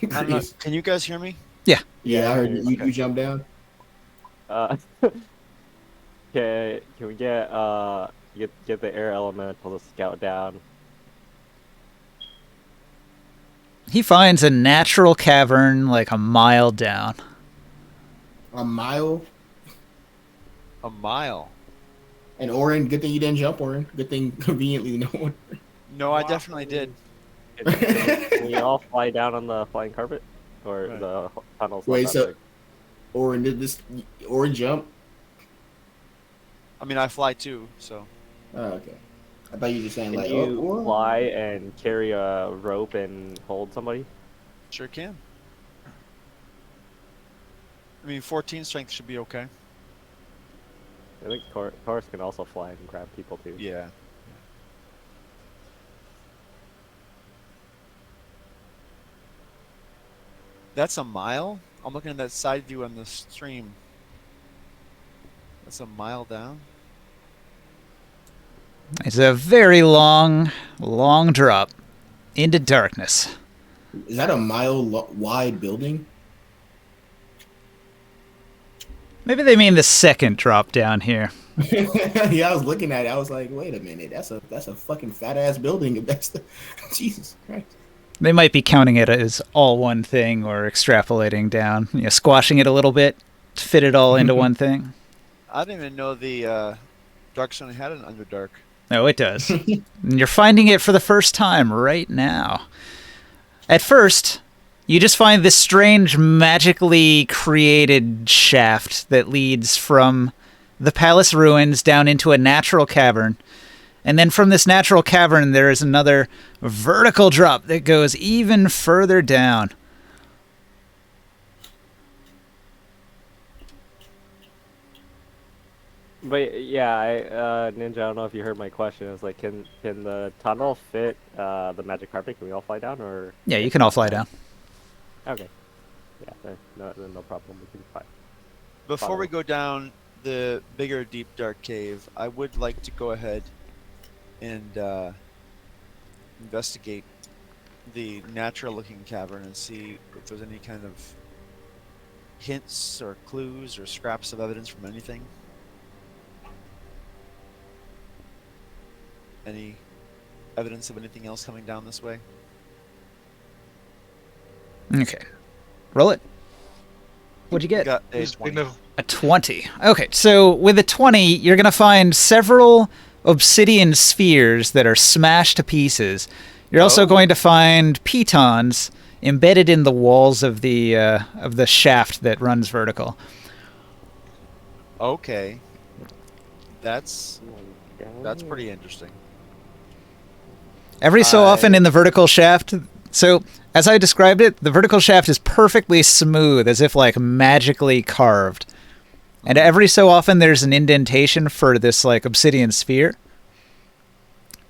not, can you guys hear me? yeah, I heard you jump down. Can we get the air elemental to scout down? He finds a natural cavern like a mile down. A mile. A mile. And Orin, good thing you didn't jump, Orin. Good thing conveniently no one. No, I definitely did. Can we all fly down on the flying carpet? Or Right. the tunnels? Wait, not that so big? Orin Orin jump? I mean, I fly too, so. Oh, okay. I thought you were just saying Can like, you oh, fly and carry a rope and hold somebody? Sure can. I mean, 14 strength should be okay. I think Taurus can also fly and grab people too. Yeah. That's a mile? I'm looking at that side view on the stream. That's a mile down? It's a very long, long drop into darkness. is that a mile wide building? Maybe they mean the second drop down here. Yeah, I was looking at it. I was like, wait a minute, that's a fucking fat ass building. If that's the Jesus Christ. They might be counting it as all one thing or extrapolating down, you know, squashing it a little bit to fit it all into one thing. I didn't even know the Darkstone had an Underdark. No, it does. And you're finding it for the first time right now. At first, you just find this strange, magically created shaft that leads from the palace ruins down into a natural cavern. And then from this natural cavern, there is another vertical drop that goes even further down. But yeah, Ninja, I don't know if you heard my question. It's like, can the tunnel fit the magic carpet? Can we all fly down, or? Yeah, you if can all not, fly then- down. Okay. Yeah, then no problem. We can fly. Before Follow. we go down the bigger, deep, dark cave, I would like to go ahead and investigate the natural-looking cavern and see if there's any kind of hints or clues or scraps of evidence from anything. Any evidence of anything else coming down this way? Okay. Roll it. What'd you get? Got a Who's 20. been a- A 20. Okay, so with a 20, you're going to find several obsidian spheres that are smashed to pieces. You're also going to find pitons embedded in the walls of the shaft that runs vertical. Okay. That's pretty interesting. Every so often in the vertical shaft, so as I described it, the vertical shaft is perfectly smooth, as if like magically carved. And every so often there's an indentation for this like obsidian sphere.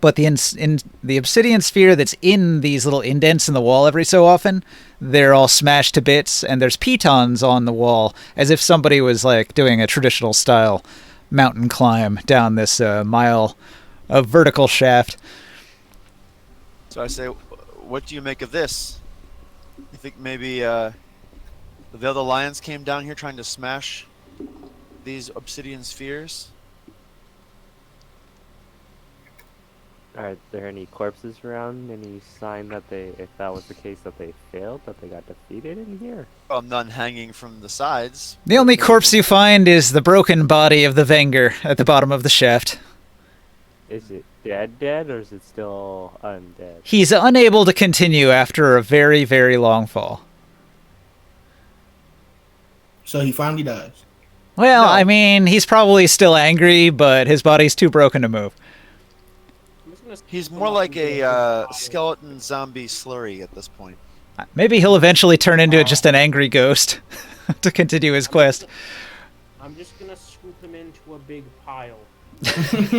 But the the obsidian sphere that's in these little indents in the wall every so often, they're all smashed to bits, and there's pitons on the wall, as if somebody was like doing a traditional style mountain climb down this mile of vertical shaft. So I say, what do you make of this? You think maybe the other lions came down here trying to smash these obsidian spheres? Are there any corpses around? Any sign that if that was the case, that they failed, that they got defeated in here? Well, none hanging from the sides. The only Maybe corpse one- you find is the broken body of the Wenger at the bottom of the shaft. Is it dead, or is it still undead? He's unable to continue after a very, very long fall. So he finally dies. Well, No. I mean, he's probably still angry, but his body's too broken to move. I'm just gonna He's scoop more him up like and get a his body. skeleton zombie slurry at this point. Maybe he'll eventually turn into just an angry ghost to continue his quest. I'm just gonna scoop him into a big pile.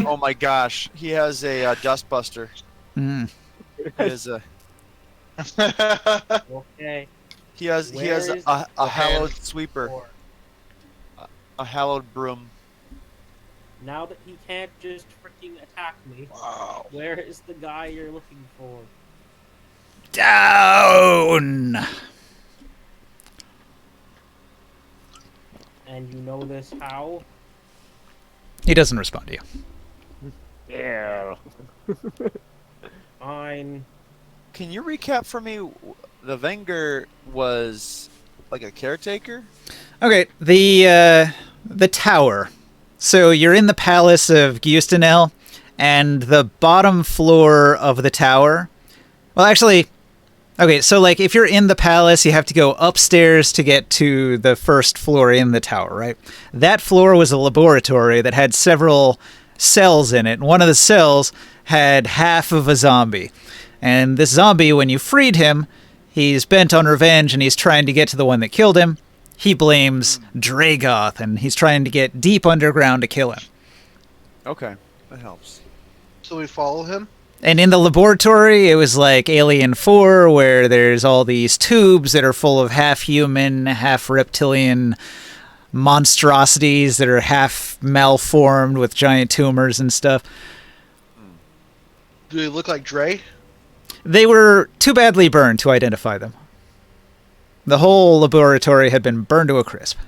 Oh my gosh, he has a dustbuster. Mm. He has a Okay. he has Where is a the hallowed hand sweeper, Or a hallowed broom. now that he can't just freaking attack me, Wow. where is the guy you're looking for? Down! And you know this how? He doesn't respond to you. Yeah. Fine. Can you recap for me? The Wenger was like a caretaker. Okay, the tower. So you're in the palace of Giustenal, and the bottom floor of the tower. Well, actually, okay. So like, if you're in the palace, you have to go upstairs to get to the first floor in the tower, right? That floor was a laboratory that had several cells in it. One of the cells had half of a zombie, and this zombie, when you freed him, he's bent on revenge, and he's trying to get to the one that killed him. He blames Dragoth, and he's trying to get deep underground to kill him. Okay, that helps. So we follow him. And in the laboratory, it was like Alien 4, where there's all these tubes that are full of half-human, half-reptilian monstrosities that are half malformed with giant tumors and stuff. Do they look like Dre? They were too badly burned to identify them. The whole laboratory had been burned to a crisp.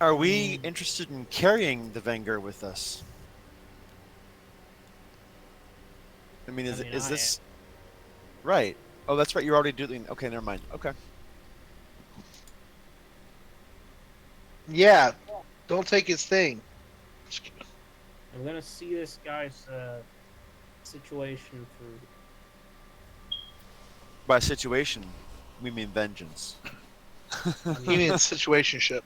Are we interested in carrying the Wenger with us? I mean, is I mean, is I this right? Oh, that's right. You're already doing. Okay, never mind. Okay. Yeah. Don't take his thing. I'm gonna see this guy's situation through. By situation, we mean vengeance. You mean situationship.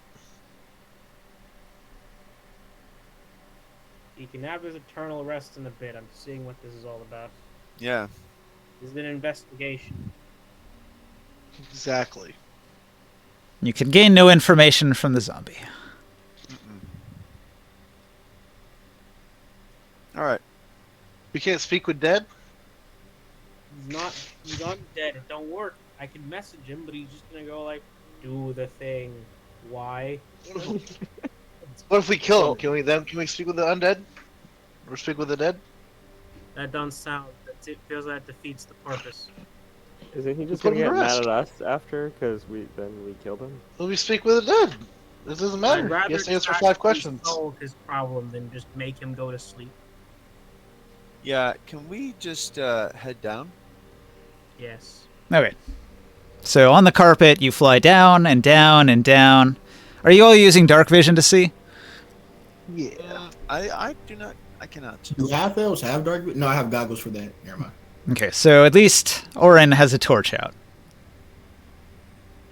He can have his eternal rest in a bit. I'm seeing what this is all about. Yeah. This is an investigation. Exactly. You can gain no information from the zombie. All right. We can't speak with dead? He's not dead. It don't work. I can message him, but he's just gonna go like, do the thing. Why? What if we kill him? Can we speak with the undead? Or speak with the dead? That don't sound. It feels like that defeats the purpose. Isn't he just Put gonna him to get mad rest. at us after? Because we killed him? Well, we speak with the dead. It doesn't matter. I'd rather He has to answer try 5 to questions. solve his problem than just make him go to sleep. Yeah. Can we just head down? Yes. Okay. So on the carpet, you fly down and down and down. Are you all using dark vision to see? Yeah. I do not. I cannot. Do half elves have dark vision? No, I have goggles for that. Never mind. Okay, so at least Oren has a torch out.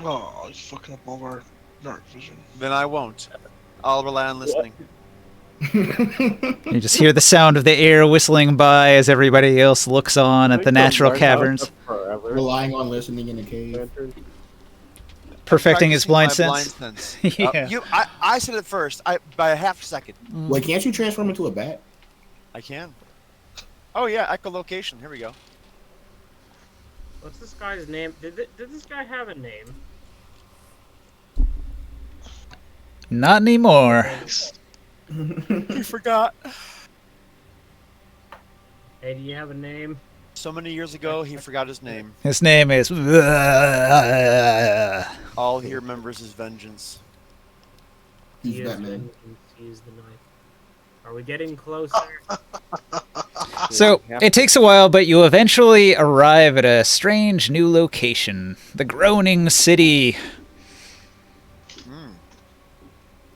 Oh, he's fucking up all of our dark vision. Then I won't. I'll rely on listening. You just hear the sound of the air whistling by as everybody else looks on at the natural caverns, Forever. Relying on listening in the cave. Lantern. perfecting his blind Practicing sense. my blind sense. Yeah. I said it first. By a half a second. Wait, can't you transform into a bat? I can. Oh yeah, echolocation. Here we go. What's this guy's name? Did this guy have a name? Not anymore. He forgot. Hey, do you have a name? So many years ago, he forgot his name. His name is. All he remembers is vengeance. He's He is Batman. vengeance, he is the knife. Are we getting closer? So it takes a while, but you eventually arrive at a strange new location, the Groaning City.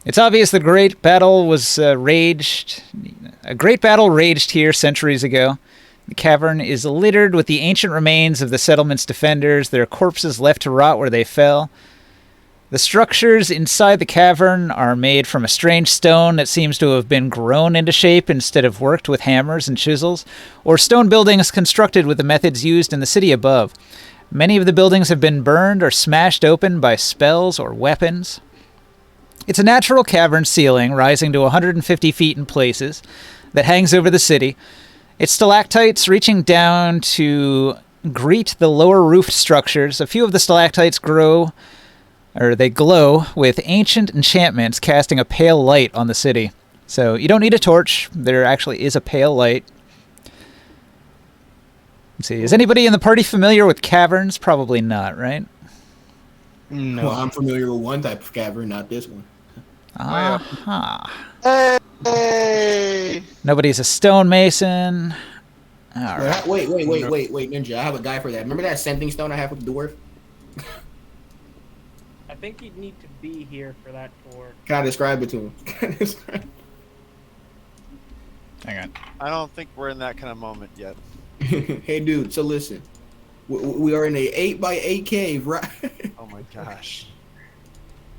It's obvious the great battle was raged. A great battle raged here centuries ago. The cavern is littered with the ancient remains of the settlement's defenders, their corpses left to rot where they fell. The structures inside the cavern are made from a strange stone that seems to have been grown into shape instead of worked with hammers and chisels, or stone buildings constructed with the methods used in the city above. Many of the buildings have been burned or smashed open by spells or weapons. It's a natural cavern ceiling rising to 150 feet in places that hangs over the city. Its stalactites reaching down to greet the lower roofed structures. A few of the stalactites glow with ancient enchantments casting a pale light on the city. So you don't need a torch. There actually is a pale light. Let's see. Is anybody in the party familiar with caverns? Probably not, right? No. Well, I'm familiar with one type of cavern, not this one. Aha. Hey! Nobody's a stonemason. All right. Wait, Ninja. I have a guy for that. Remember that scenting stone I have with the dwarf? I think you'd need to be here for that tour. Can I describe it to him? Hang on. I don't think we're in that kind of moment yet. Hey, dude. So listen, we are in a 8x8 cave, right? Oh my gosh.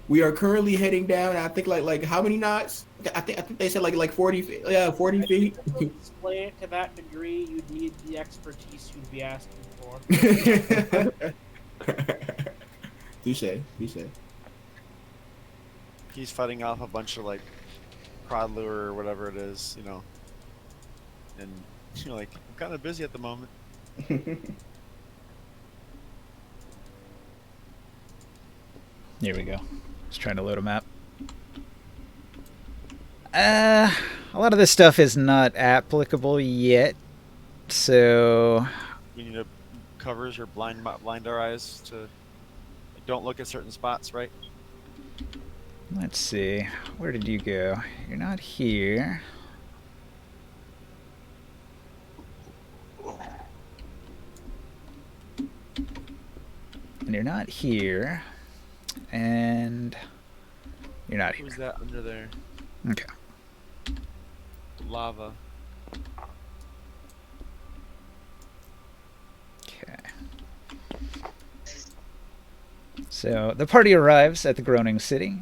We are currently heading down. I think like how many knots? I think they said like 40 feet. Yeah, 40 feet. To explain it to that degree, you'd need the expertise you'd be asking for. Touche. He's fighting off a bunch of like prod lure or whatever it is, you know. And you're like, I'm kind of busy at the moment. Here we go. Just trying to load a map. A lot of this stuff is not applicable yet, so We need to covers or blind our eyes to don't look at certain spots, right? let's see. Where did you go? You're not here. And you're not here. And you're not here. Who's that under there? Okay. Lava. Okay. So the party arrives at the groaning city.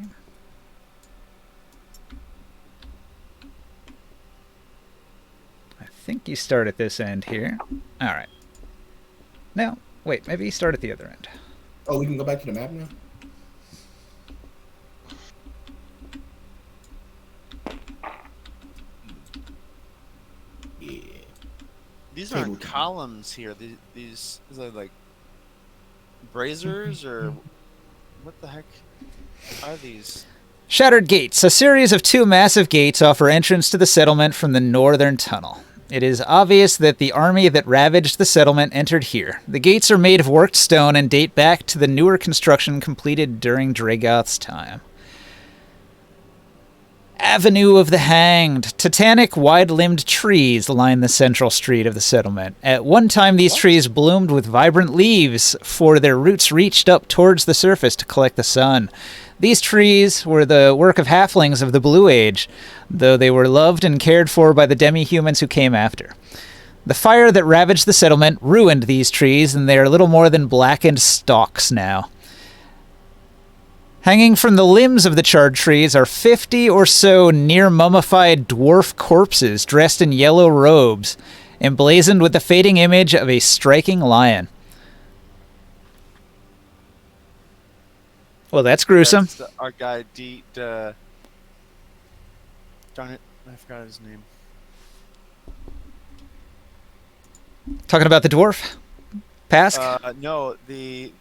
I think you start at this end here. All right. No, wait, maybe you start at the other end. Oh, we can go back to the map now? Yeah. These aren't columns here. These are like braziers or what the heck are these? Shattered Gates. A series of 2 massive gates offer entrance to the settlement from the northern tunnel. It is obvious that the army that ravaged the settlement entered here. The gates are made of worked stone and date back to the newer construction completed during Dragoth's time. Avenue of the Hanged. Titanic, wide-limbed trees line the central street of the settlement. At one time, these trees bloomed with vibrant leaves, for their roots reached up towards the surface to collect the sun. These trees were the work of halflings of the Blue Age, though they were loved and cared for by the demi-humans who came after. The fire that ravaged the settlement ruined these trees, and they are little more than blackened stalks now. Hanging from the limbs of the charred trees are 50 or so near-mummified dwarf corpses dressed in yellow robes, emblazoned with the fading image of a striking lion. Well, that's gruesome. That's our guy, darn it, I forgot his name. Talking about the dwarf? Pask? No, the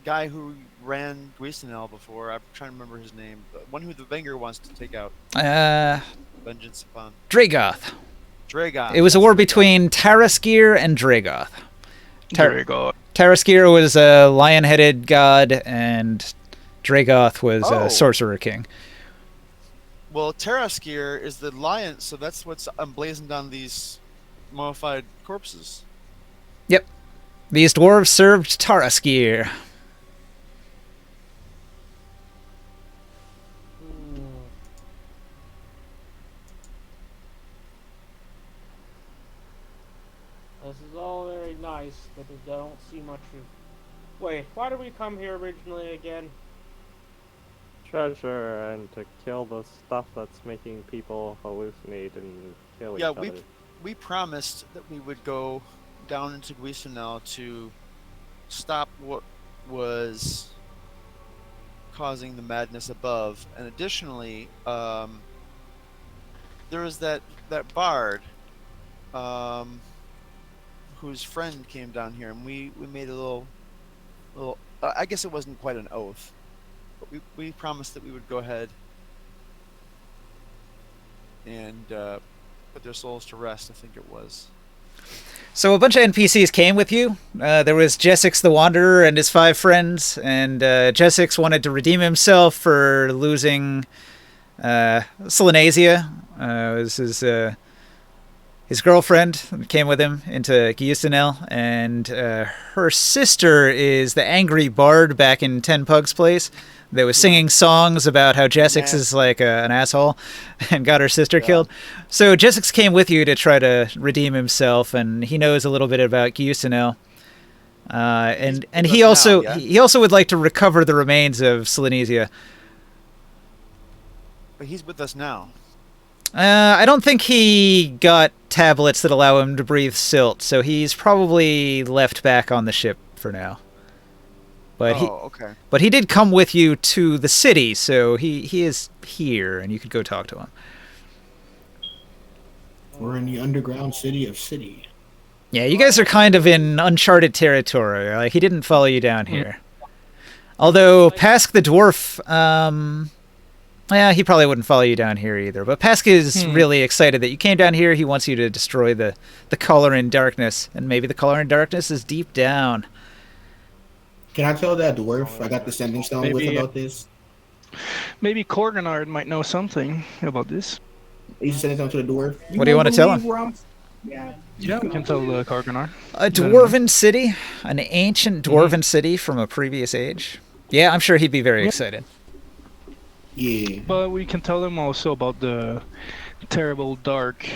guy who ran Giustenal before. I'm trying to remember his name. The one who the Venger wants to take out. Vengeance upon. Dragoth. Dragoth. It was a war between Taraskir and Dragoth. Dragoth. Taraskir was a lion-headed god, and Dragoth was a sorcerer king. Well, Taraskir is the lion, so that's what's emblazoned on these mummified corpses. Yep. These dwarves served Taraskir. This is all very nice, but I don't see much of... Wait, why did we come here originally again? Treasure and to kill the stuff that's making people hallucinate and kill each other. We promised that we would go down into Giustenal to stop what was causing the madness above, and additionally, there was that bard, whose friend came down here, and we made a little. I guess it wasn't quite an oath, but we promised that we would go ahead and put their souls to rest. I think it was. So a bunch of NPCs came with you. There was Jessix the Wanderer and his 5 friends, and Jessix wanted to redeem himself for losing Selenasia. Was his girlfriend came with him into Giustenal, and her sister is the angry bard back in Ten Pug's place that was singing songs about how Jessix is like an asshole and got her sister killed. So Jessix came with you to try to redeem himself, and he knows a little bit about Giustenal. And he also would like to recover the remains of Selenesia. But he's with us now. I don't think he got tablets that allow him to breathe silt, so he's probably left back on the ship for now. But But he did come with you to the city, so he is here, and you could go talk to him. We're in the underground city of City. Yeah, you guys are kind of in uncharted territory. Like, he didn't follow you down here. Although Pask the dwarf, yeah, he probably wouldn't follow you down here either. But Pask is really excited that you came down here. He wants you to destroy the color in darkness, and maybe the color in darkness is deep down. Can I tell that dwarf I got the sending stone with about this? Maybe Korganard might know something about this. You send it down to the dwarf. What do you want to tell him? Yeah, we can tell Korganard. A dwarven city, an ancient dwarven city from a previous age. Yeah, I'm sure he'd be very excited. Yeah. But we can tell him also about the terrible, dark,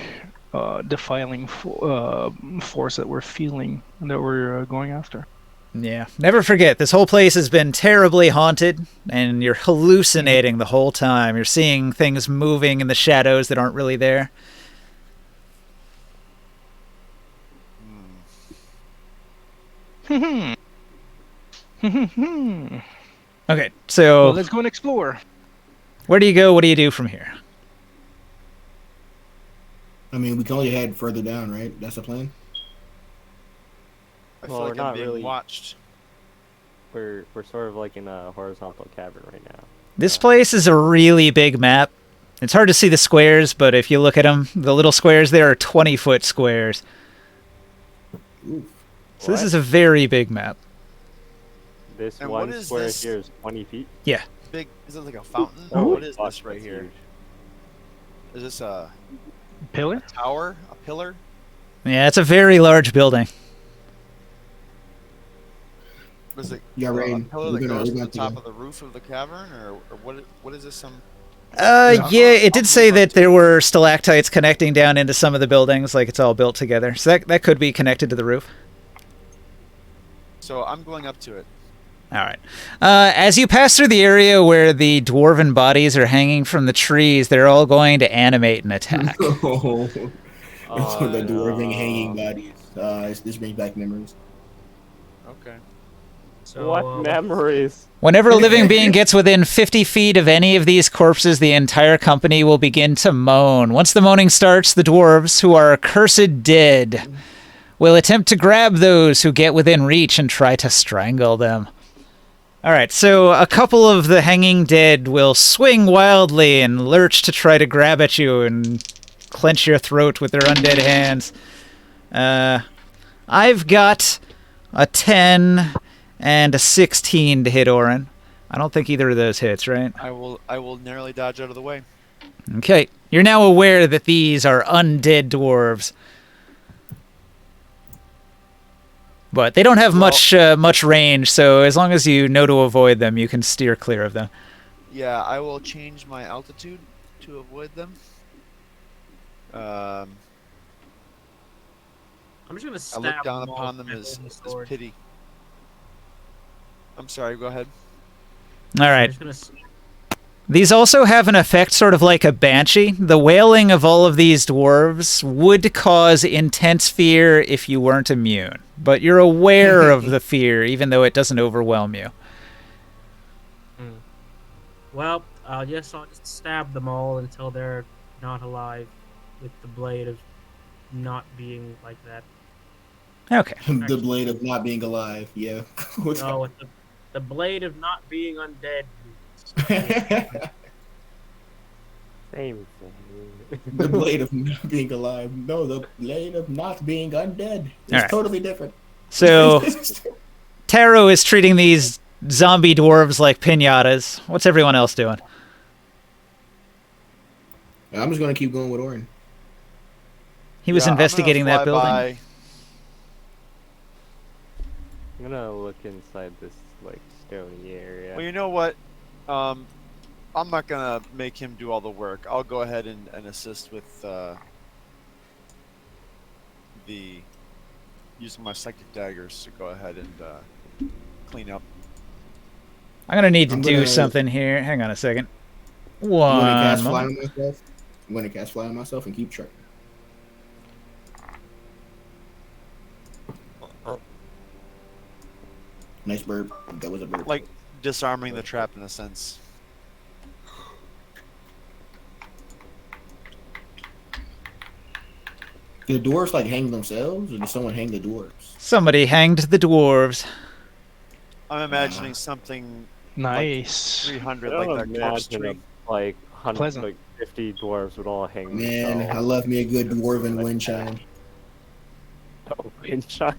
defiling force that we're feeling and that we're going after. Yeah. Never forget, this whole place has been terribly haunted, and you're hallucinating the whole time. You're seeing things moving in the shadows that aren't really there. Hmm. Okay, so Well, let's go and explore. where do you go? What do you do from here? I mean, we can only head further down, right? That's the plan. I Well, feel we're like not I'm being really- watched. We're sort of like in a horizontal cavern right now. This place is a really big map. It's hard to see the squares, but if you look at them, the little squares there are 20-foot squares. Oof. So this What? is a very big map. This And one what is square this? here is 20 feet. Big? Is it like a fountain? Oh, What is fuck, this right that's here? huge. Is this a Pillar? tower? A pillar? Yeah, it's a very large building. Was it Yeah, a Rain, pillar we're that gonna- goes we're to the gonna top of the roof of the cavern, or what is this? Some Yeah, it did I'll say move up that to there were stalactites connecting down into some of the buildings, like it's all built together. So that could be connected to the roof. So I'm going up to it. All right. As you pass through the area where the dwarven bodies are hanging from the trees, they're all going to animate and attack. Oh, Oh, the dwarven no. hanging bodies. This brings back memories. Okay. So, What memories? Whenever a living being gets within 50 feet of any of these corpses, the entire company will begin to moan. Once the moaning starts, the dwarves, who are cursed dead, will attempt to grab those who get within reach and try to strangle them. All right, so a couple of the hanging dead will swing wildly and lurch to try to grab at you and clench your throat with their undead hands. I've got a 10 and a 16 to hit Orin. I don't think either of those hits, right? I will narrowly dodge out of the way. Okay, you're now aware that these are undead dwarves. But they don't have much range, so as long as you know to avoid them, you can steer clear of them. Yeah, I will change my altitude to avoid them. I'm just gonna I stab look down them all upon them with my as sword. pity. I'm sorry, go ahead. All I'm right. just gonna These also have an effect sort of like a banshee. The wailing of all of these dwarves would cause intense fear if you weren't immune. But you're aware of the fear, even though it doesn't overwhelm you. Well, I'll just stab them all until they're not alive, with the blade of not being like that. Okay. The blade of not being alive. Yeah. No, with the blade of not being undead. Same thing. The blade of not being alive. No, the blade of not being undead. It's Alright. totally different. So, Taro is treating these zombie dwarves like pinatas. What's everyone else doing? I'm just gonna keep going with Orin. He was Yeah, I'm gonna investigating that fly building. by- I'm gonna look inside this like stony area. Well, you know what? I'm not gonna make him do all the work. I'll go ahead and assist with the using my psychic daggers to go ahead and clean up. I'm going to need to I'm do gonna- something here. Hang on a second. I'm gonna cast One fly moment. on myself. I'm gonna cast fly on myself and keep track. Nice burp. That was a burp. Like disarming the trap in a sense. Do the dwarves like hang themselves, or did someone hang the dwarves? Somebody hanged the dwarves. I'm imagining something Nice. 300 I like don't that corpse imagine tree. like 100, Pleasant. like 50 dwarves would all hang Man, I themselves. love me a good dwarven wind chime. Oh, wind chime.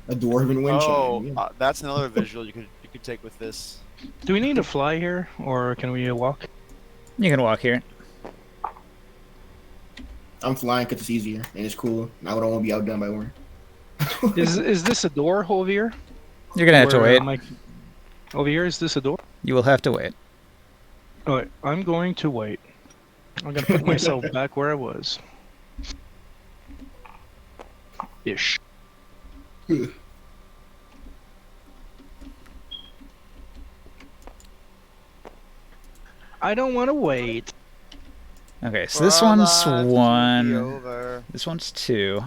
A dwarven wind Oh, chime. Yeah. that's another visual you could take with this. Do we need to fly here, or can we walk? You can walk here. I'm flying because it's easier and it's cool. I don't want to be outdone by Orin. Is this a door over here? You're going to have to Or wait. am I- Over here, is this a door? You will have to wait. Alright, I'm going to wait. I'm gonna put myself back where I was. Ish. I don't want to wait. Okay, so For this our one's lives to be 1. over. This one's 2.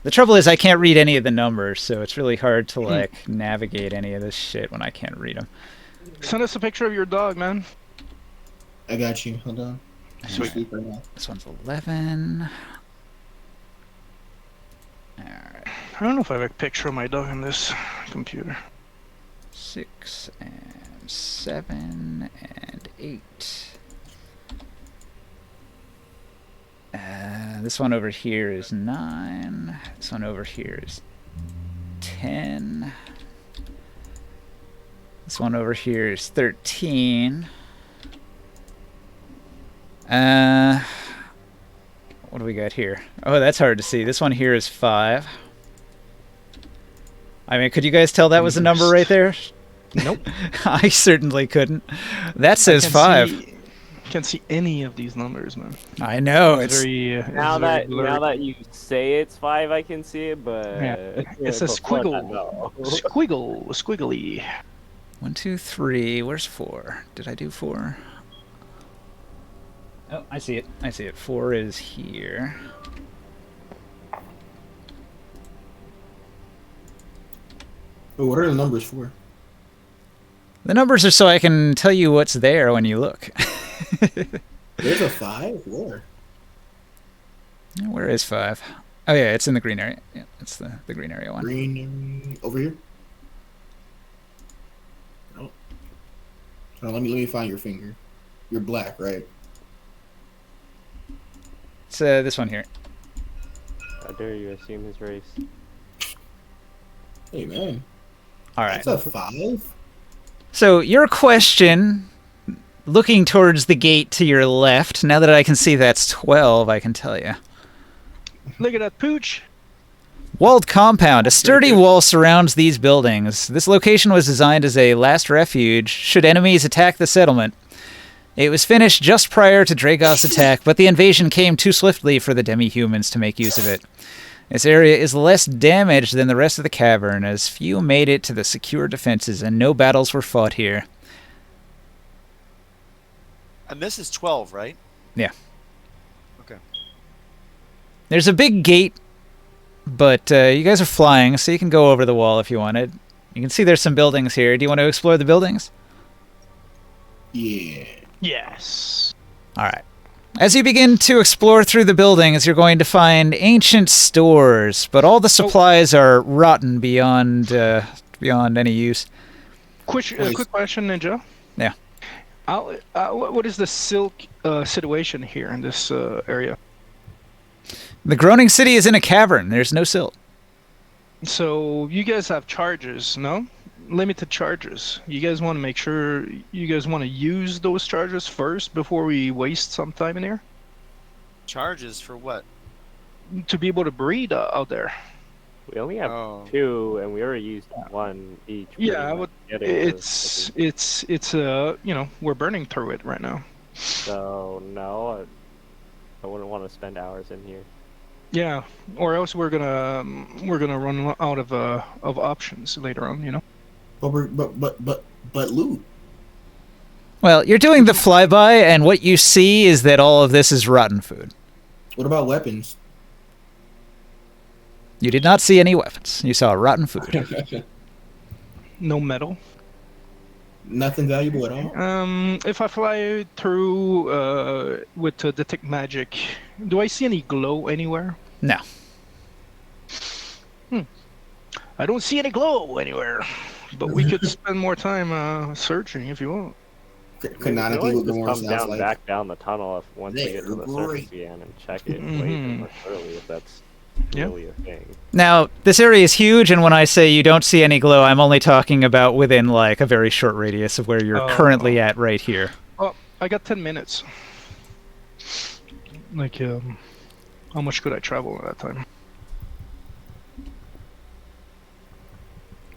The trouble is I can't read any of the numbers, so it's really hard to like navigate any of this shit when I can't read them. Send us a picture of your dog, man. I got you. Hold on. Sweet. Sleep right now. This one's 11. Alright. I don't know if I have a picture of my dog on this computer. 6 and 7 and 8. This one over here is 9. This one over here is 10. This one over here is 13. What do we got here? Oh, that's hard to see. This one here is 5. I mean, could you guys tell that was a number right there? Nope. I certainly couldn't. That says 5. Can't see any of these numbers, man. I know. It's very Now very that blurry. you say it's 5, I can see it, but Yeah, it's a before that, squiggle. no. Squiggly. 1, 2, 3. Where's 4? Did I do 4? Oh, I see it. I see it. 4 is here. But what are the numbers for? The numbers are so I can tell you what's there when you look. There's a 5? Where? Where is 5? Oh yeah, it's in the green area. Yeah, it's the green area one. Green over here. Oh. Oh, let me find your finger. You're black, right? It's this one here. How dare you assume his race? Hey man, All right. that's a 5. So your question, looking towards the gate to your left, now that I can see that's 12, I can tell you. Look at that pooch. Walled compound. A sturdy wall surrounds these buildings. This location was designed as a last refuge should enemies attack the settlement. It was finished just prior to Dragoth's attack, but the invasion came too swiftly for the demi-humans to make use of it. This area is less damaged than the rest of the cavern, as few made it to the secure defenses and no battles were fought here. And this is 12, right? Yeah. Okay. There's a big gate, but you guys are flying, so you can go over the wall if you wanted. You can see there's some buildings here. Do you want to explore the buildings? Yeah. Yes. All right. As you begin to explore through the buildings, you're going to find ancient stores, but all the supplies are rotten beyond any use. Quick question, Ninja. Yeah. What is the silk situation here in this area? The groaning city is in a cavern. There's no silt. So you guys have charges, no? Limited charges. You guys want to make sure you guys want to use those charges first before we waste some time in here Charges for what? to be able to breed out there. We only have Oh. 2, and we already used 1 each. pretty Yeah, much getting it's you know, we're burning through it right now. So no, I wouldn't want to spend hours in here. Yeah, or else we're gonna run out of options later on. You know. But loot. Well, you're doing the flyby, and what you see is that all of this is rotten food. What about weapons? You did not see any weapons. You saw rotten food. No metal. Nothing valuable at all. If I fly through with detect magic, do I see any glow anywhere? No. I don't see any glow anywhere. But we could spend more time searching if you want. Canonically, what the just more come sounds down like. back down the tunnel if once we get to the They're surface great. again and check it way Mhm. more thoroughly if that's Yeah. really a thing. Now, this area is huge, and when I say you don't see any glow, I'm only talking about within, like, a very short radius of where you're Oh. currently at right here. Oh, I got 10 minutes. Like, how much could I travel at that time?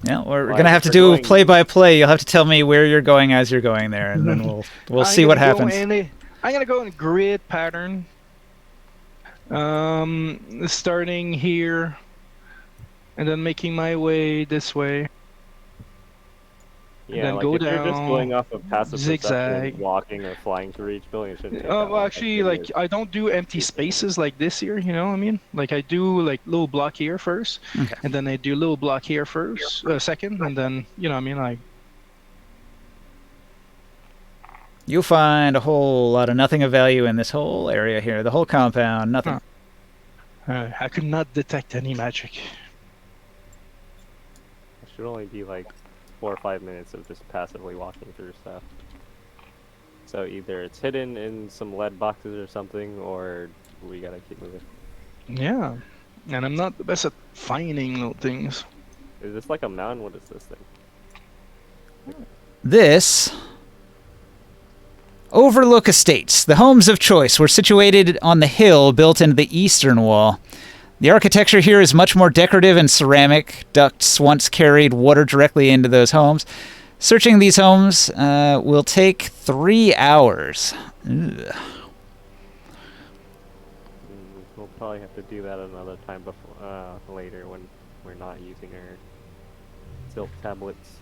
Yeah, we're Well, gonna have to we're do going- play-by-play. You'll have to tell me where you're going as you're going there, and then we'll see what happens. I'm gonna go in grid pattern. Starting here, and then making my way this way. Yeah, then like go if you're just going down, off of passive perception zigzag. and walking or flying through each building, it shouldn't take that Well, long. actually, like I don't do empty spaces like this here. You know what I mean? Like I do like little block here first, Okay. and then I do little block here first, second, and then you know what I mean, like. You'll find a whole lot of nothing of value in this whole area here. The whole compound, nothing. I could not detect any magic. It should only be like 4 or 5 minutes of just passively walking through stuff. So either it's hidden in some lead boxes or something, or we gotta keep moving. Yeah, and I'm not the best at finding little things. Is this like a mountain? What is this thing? This Overlook Estates. The homes of choice were situated on the hill built into the eastern wall. The architecture here is much more decorative and ceramic. Ducts once carried water directly into those homes. Searching these homes will take 3 hours. Ugh. We'll probably have to do that another time before, later when we're not using our silt tablets.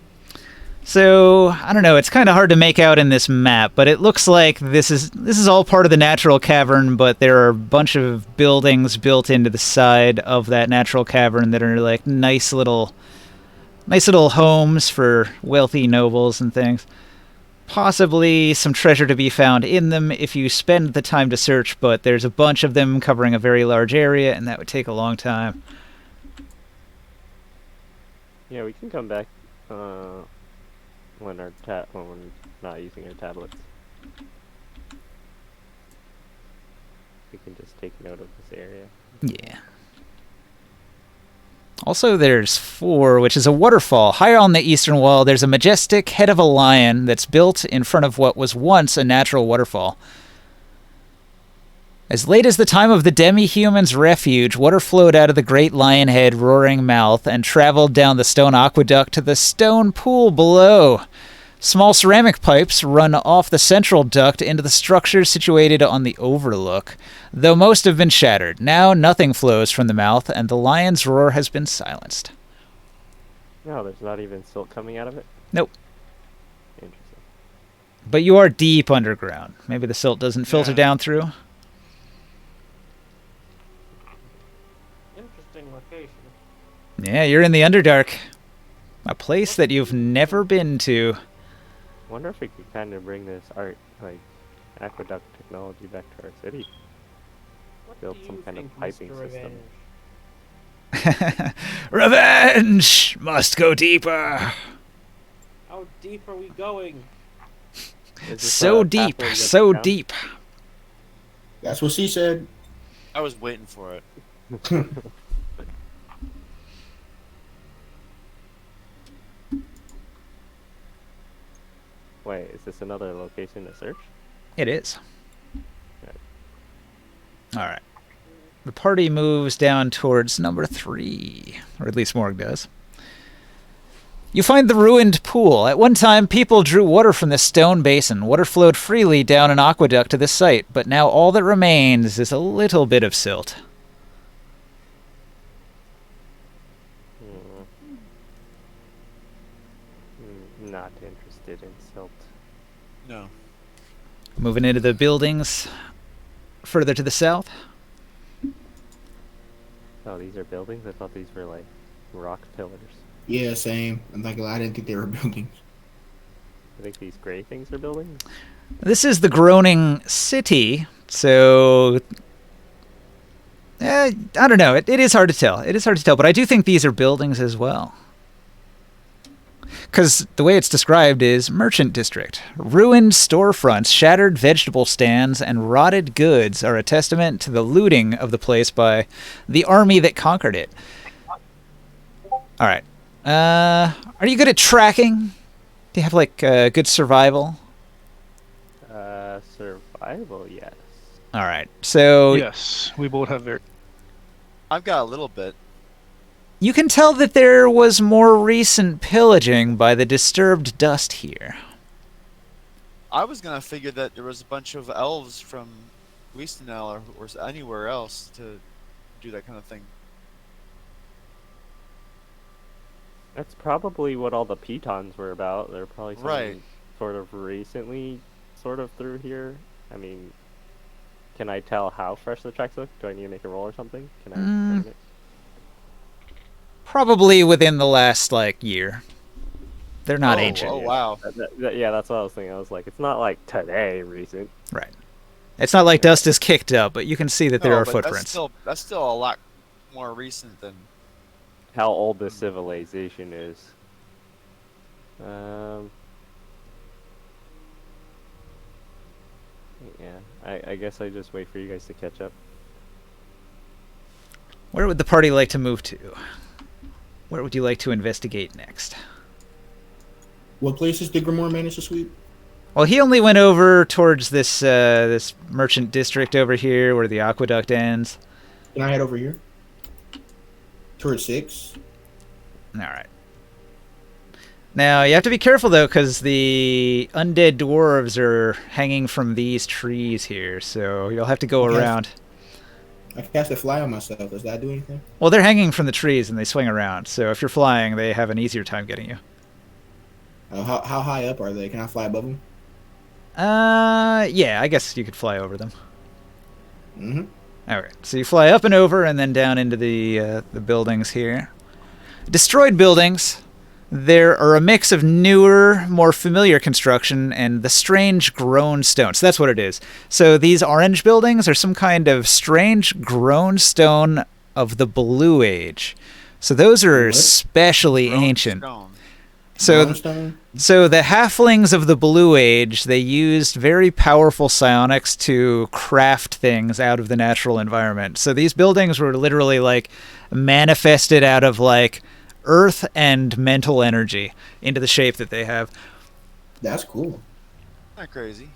So, I don't know, it's kind of hard to make out in this map, but it looks like this is all part of the natural cavern, but there are a bunch of buildings built into the side of that natural cavern that are like nice little homes for wealthy nobles and things. Possibly some treasure to be found in them if you spend the time to search, but there's a bunch of them covering a very large area, and that would take a long time. Yeah, we can come back when we're not using our tablets. We can just take note of this area. Yeah. Also, there's 4, which is a waterfall. Higher on the eastern wall, there's a majestic head of a lion that's built in front of what was once a natural waterfall. As late as the time of the demi-human's refuge, water flowed out of the great lion head roaring mouth and traveled down the stone aqueduct to the stone pool below. Small ceramic pipes run off the central duct into the structures situated on the overlook, though most have been shattered. Now nothing flows from the mouth, and the lion's roar has been silenced. No, there's not even silt coming out of it? Nope. Interesting. But you are deep underground. Maybe the silt doesn't filter down through. Interesting location. Yeah, you're in the Underdark. A place that you've never been to. Wonder if we could kind of bring this art, like aqueduct technology, back to our city. What Build do some you kind of think, piping Mr. system. Revenge? Revenge must go deeper. How deep are we going? Is this So a deep, pathway to so town? deep. That's what she said. I was waiting for it. Wait, is this another location to search? It is. Okay. All right. The party moves down towards number 3, or at least Morg does. You find the ruined pool. At one time, people drew water from this stone basin. Water flowed freely down an aqueduct to this site, but now all that remains is a little bit of silt. Not interested in silt. No. Moving into the buildings further to the south. Oh, these are buildings? I thought these were like rock pillars. Yeah, same. I'm like, I didn't think they were buildings. I think these gray things are buildings. This is the groaning city, so I don't know. It is hard to tell. It is hard to tell, but I do think these are buildings as well. Because the way it's described is merchant district. Ruined storefronts, shattered vegetable stands, and rotted goods are a testament to the looting of the place by the army that conquered it. All right. Are you good at tracking? Do you have like good survival? Survival, yes. All right. So Yes, we both have very. I've got a little bit. you can tell that there was more recent pillaging by the disturbed dust here. I was gonna figure that there was a bunch of elves from Giustenal or anywhere else to do that kind of thing. That's probably what all the pitons were about. They're probably Right. something sort of recently sort of through here. I mean, can I tell how fresh the tracks look? Do I need to make a roll or something? Can I determine it? Probably within the last like year. They're not Oh, ancient. oh wow. Yeah, that's what I was thinking. I was like, it's not like today recent. Right. It's not like dust is kicked up, but you can see that there No, are but footprints. that's still a lot more recent than. How old this civilization is. Yeah, I guess I just wait for you guys to catch up. Where would the party like to move to? Where would you like to investigate next? What places did Grimoire manage to sweep? Well, he only went over towards this this merchant district over here where the aqueduct ends. Can I head over here? Towards 6. All right. Now, you have to be careful, though, because the undead dwarves are hanging from these trees here, so you'll have to go Okay. around. I cast a fly on myself. Does that do anything? Well, they're hanging from the trees, and they swing around, so if you're flying, they have an easier time getting you. How high up are they? Can I fly above them? Yeah, I guess you could fly over them. Mm-hmm. All right, so you fly up and over, and then down into the buildings here. Destroyed buildings. There are a mix of newer, more familiar construction and the strange grown stone. So that's what it is. So these orange buildings are some kind of strange grown stone of the Blue Age. So those are What? especially Grown ancient. stone. So Brownstone? so the halflings of the Blue Age, they used very powerful psionics to craft things out of the natural environment. So these buildings were literally like manifested out of like earth and mental energy into the shape that they have. That's cool. Not crazy.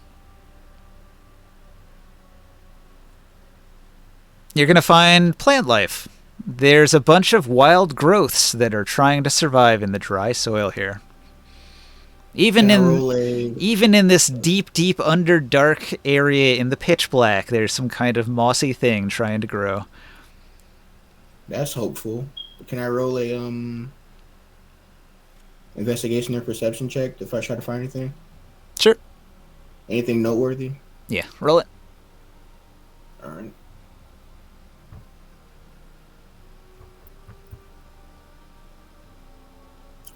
You're going to find plant life. There's a bunch of wild growths that are trying to survive in the dry soil here. Even Can I in roll a... even in this deep, deep underdark area in the pitch black, there's some kind of mossy thing trying to grow. That's hopeful. Can I roll a investigation or perception check if I try to find anything? Sure. Anything noteworthy? Yeah, roll it. All right.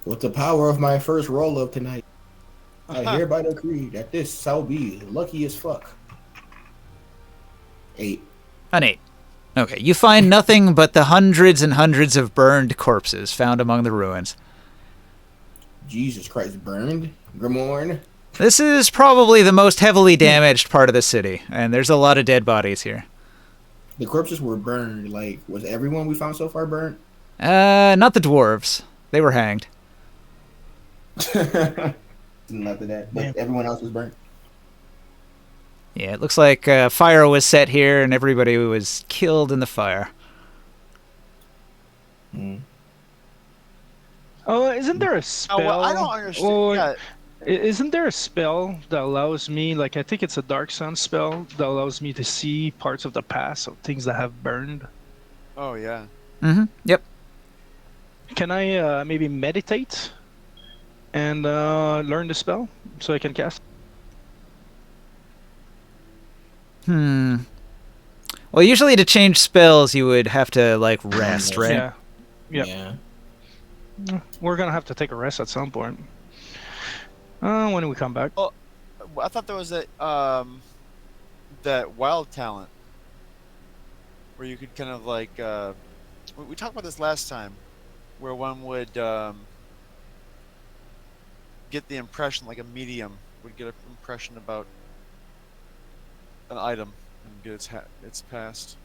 With the power of my first roll of tonight, I hereby decree that this shall be lucky as fuck. 8. An 8. Okay, you find nothing but the hundreds and hundreds of burned corpses found among the ruins. Jesus Christ, burned? Grimoire? This is probably the most heavily damaged part of the city, and there's a lot of dead bodies here. The corpses were burned. Like, was everyone we found so far burned? Not the dwarves. They were hanged. Not that, but everyone else was burnt. Yeah, it looks like fire was set here, and everybody was killed in the fire. Mm. Oh, isn't there a spell? Oh, well, I don't understand. Or Yeah, isn't there a spell that allows me, like, I think it's a Dark Sun spell that allows me to see parts of the past of things that have burned? oh yeah. Mm-hmm. Yep. Can I maybe meditate and learn the spell so I can cast? Well, usually to change spells, you would have to, like, rest, right? Yeah. Yep. Yeah. We're gonna have to take a rest at some point. When do we come back? Well, I thought there was that wild talent where you could kind of like we talked about this last time, where one would get the impression, like a medium would get an impression about an item and get its past.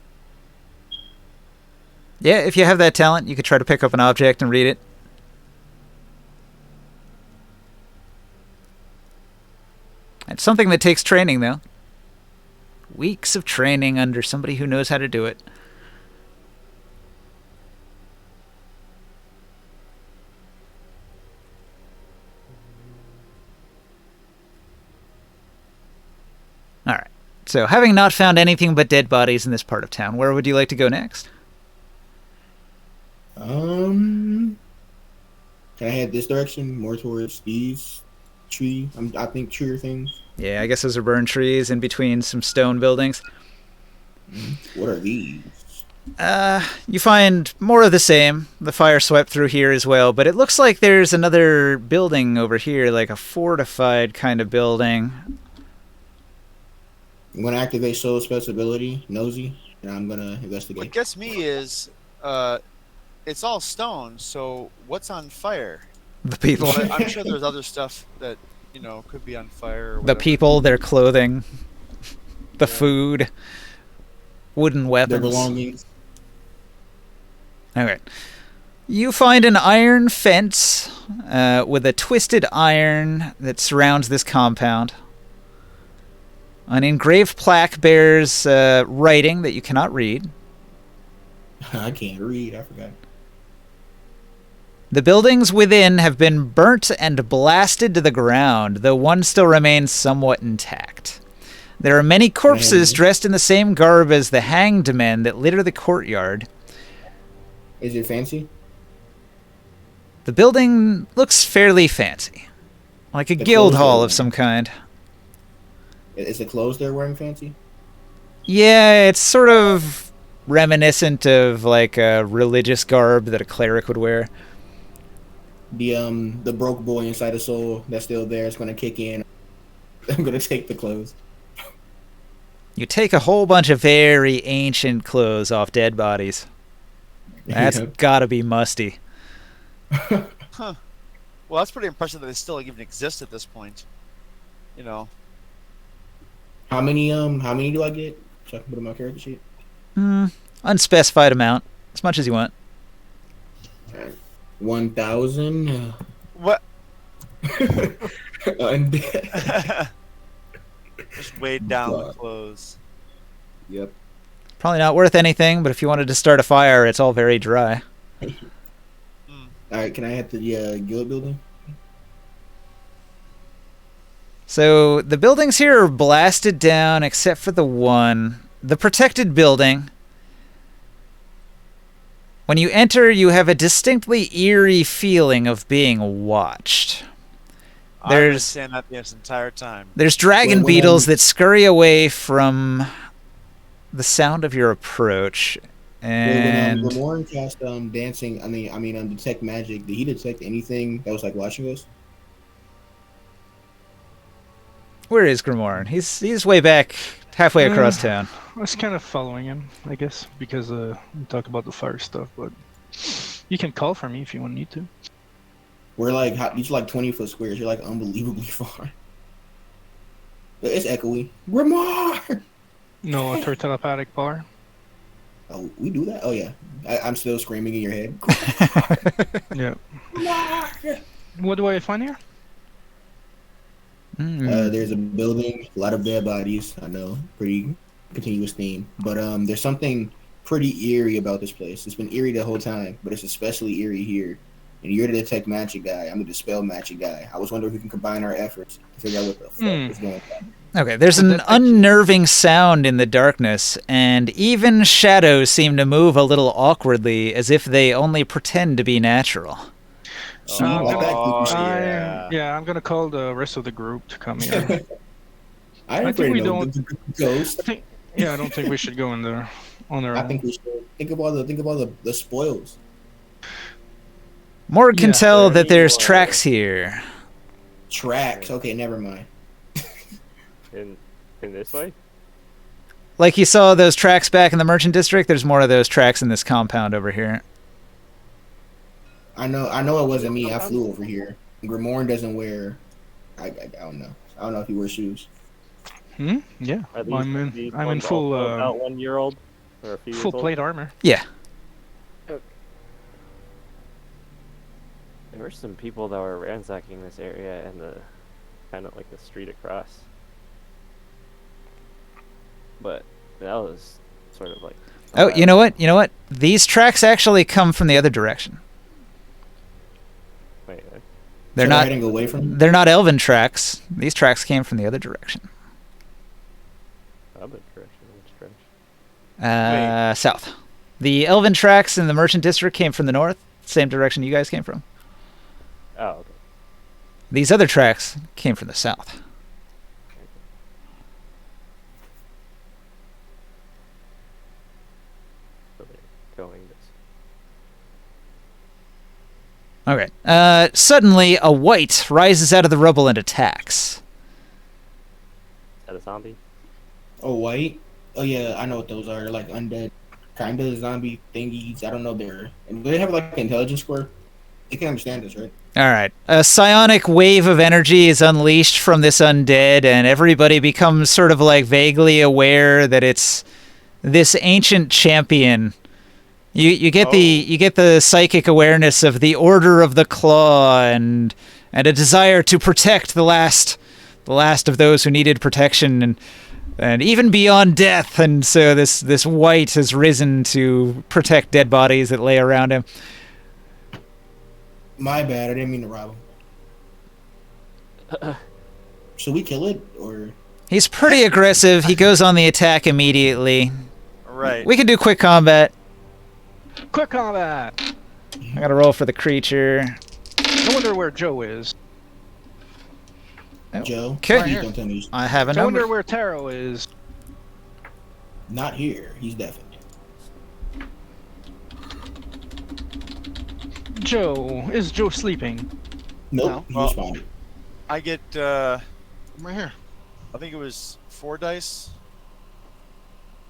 Yeah, if you have that talent, you could try to pick up an object and read it. It's something that takes training, though. Weeks of training under somebody who knows how to do it. Alright, so having not found anything but dead bodies in this part of town, where would you like to go next? Can I head this direction, more towards these tree? I think tree things. Yeah, I guess those are burned trees in between some stone buildings. What are these? You find more of the same. The fire swept through here as well, but it looks like there's another building over here, like a fortified kind of building. I'm gonna activate soul special ability, nosy, and I'm gonna What investigate. gets me is, it's all stone. So what's on fire? The people. But I'm sure there's other stuff that could be on fire. Or The whatever. people, their clothing, the Yeah. food, wooden Their weapons. belongings. Okay. You find an iron fence with a twisted iron that surrounds this compound. An engraved plaque bears writing that you cannot read. I can't read. I forgot. The buildings within have been burnt and blasted to the ground, though one still remains somewhat intact. There are many corpses dressed in the same garb as the hanged men that litter the courtyard. Is it fancy? The building looks fairly fancy, like a The guild clothes hall are- of some kind. Is the clothes they're wearing fancy? Yeah, it's sort of reminiscent of like a religious garb that a cleric would wear. The broke boy inside the soul that's still there is gonna kick in. I'm gonna take the clothes. You take a whole bunch of very ancient clothes off dead bodies. That's Yep. gotta be musty. Huh. Well, that's pretty impressive that they still even exist at this point. How many do I get? So I can put in my character sheet. Unspecified amount, as much as you want. 1,000. What? Undead. Just weighed down the God. clothes. Yep. Probably not worth anything, but if you wanted to start a fire, it's all very dry. All right. Can I hit the guild building? So the buildings here are blasted down except for the one. The protected building. When you enter, you have a distinctly eerie feeling of being watched. I've been There's saying that this entire time. there's dragon When beetles I'm- that scurry away from the sound of your approach. And When Lamorne cast dancing, detect magic. Did he detect anything that was like watching us? where is Grimoire? He's way back, halfway across town. I was kind of following him, I guess, because we talk about the fire stuff, but you can call for me if you want need to. We're like these are like 20-foot squares. You're like unbelievably far. But it's echoey. Grimoire. No, through telepathic power. Oh, we do that? Oh yeah. I'm still screaming in your head. Yeah. What do I find here? There's a building, a lot of dead bodies. I know, pretty continuous theme. But there's something pretty eerie about this place. It's been eerie the whole time, but it's especially eerie here. And you're the detect magic guy. I'm the dispel magic guy. I was wondering if we can combine our efforts to figure out what the fuck is going on. Okay, there's an unnerving sound in the darkness, and even shadows seem to move a little awkwardly, as if they only pretend to be natural. See, I'm like gonna- that. I'm gonna call the rest of the group to come here. I I think already we know don't- the ghost. I don't think we should go in there on our I own. think we should think of all the spoils. Morg can Yeah. tell There that there's you are. tracks here. Tracks. Okay, never mind. In this way? Like you saw those tracks back in the merchant district, there's more of those tracks in this compound over here. I know it wasn't me. I flew over here. Grimoire doesn't wear. I don't know. I don't know if he wears shoes. Yeah. Are I'm in. these I'm in ones full also about 1 year old or a few years full old? plate armor. Yeah. There were some people that were ransacking this area and the kind of like the street across. But that was sort of like. Oh, you know what? You know what? These tracks actually come from the other direction. Wait, They're So not. heading away from. They're not elven tracks. These tracks came from the other direction. other direction. Which direction? South. The elven tracks in the merchant district came from the north. Same direction you guys came from. Oh, okay. These other tracks came from the south. So they're going this. Okay. Suddenly, a white rises out of the rubble and attacks. Is that a zombie? Oh, white. Oh yeah, I know what those are. They're like undead, kind of zombie thingies. I don't know their. And they have like an intelligence score. They can understand us, right? All right. A psionic wave of energy is unleashed from this undead, and everybody becomes sort of like vaguely aware that it's this ancient champion. You get the psychic awareness of the Order of the Claw and a desire to protect the last of those who needed protection and even beyond death. And so this white has risen to protect dead bodies that lay around him. My bad. I didn't mean to rob him. Should we kill it or? He's pretty aggressive. He goes on the attack immediately. Right. We can do quick combat. Quick combat. I gotta roll for the creature. I wonder where Joe is. Joe. Okay. Please don't tell me I have a I wonder number. where Taro is. not here. He's definitely. Joe. Is Joe sleeping? Nope. No. He Well- responded. I get. I'm right here. I think it was 4 dice.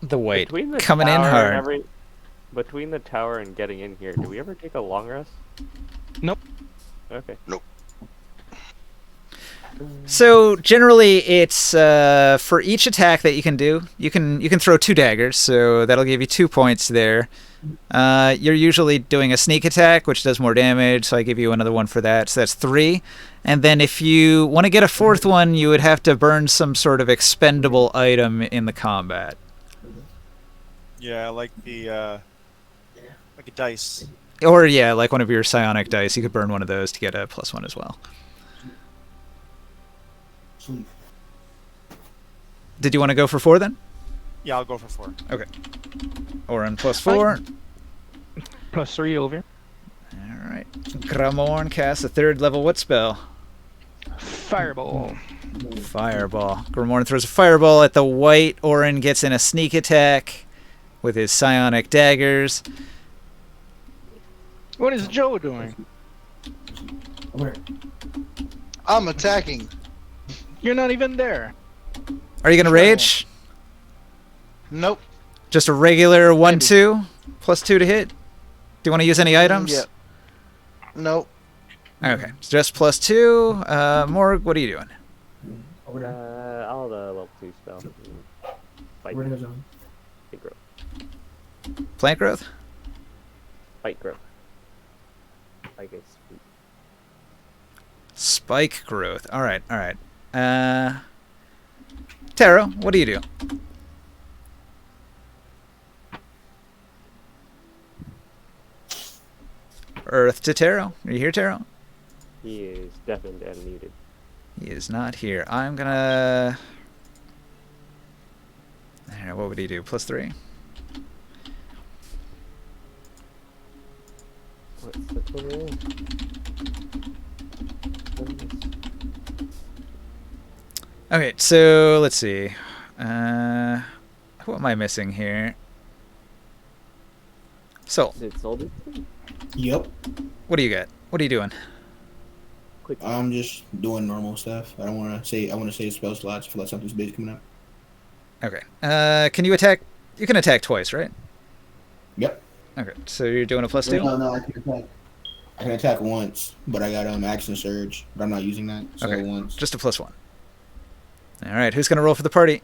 The white Between the coming in tower and hard. Between the tower and getting in here, do we ever take a long rest? Nope. Okay. So generally, it's for each attack that you can do, you can throw 2 daggers, so that'll give you 2 points there. You're usually doing a sneak attack, which does more damage, so I give you another one for that, so that's 3. And then if you want to get a 4th one, you would have to burn some sort of expendable item in the combat. Yeah, like the like a dice. Or yeah, like one of your psionic dice, you could burn one of those to get a +1 as well. Sleep. Did you want to go for 4 then? Yeah, I'll go for 4. Or on +4? +3 over. All right. Gramorn casts a 3rd level what spell? Fireball. Fireball. Gramorn throws a fireball at the white. Orin gets in a sneak attack with his psionic daggers. What is Joe doing? Where? I'm attacking. You're not even there. Are you going to rage? Nope. Just a regular 1/2 Maybe. +2 to hit? Do you want to use any items? Yeah. Nope. Okay. It's just +2. Morg, what are you doing? Over there. I'll the level 2 spell. Fight. Where does it go? Fight growth. Plant growth? Fight growth. I guess. Spike growth. All right. Taro, what do you do? Earth to Taro. Are you here, Taro? He is deafened and muted. He is not here. I'm gonna... I don't know, what would he do? +3? What's the total? Okay, so let's see. What am I missing here? So, Is it soldier? Yep. what do you got? What are you doing? Quick. I'm just doing normal stuff. I don't want to say. I want to say spell slots. I feel like something's big coming up. Okay. Can you attack? You can attack twice, right? Yep. Okay, so you're doing a +2? No, I can attack. I can attack once, but I got action surge, but I'm not using that. So Okay. once. Just a +1. All right, who's gonna roll for the party?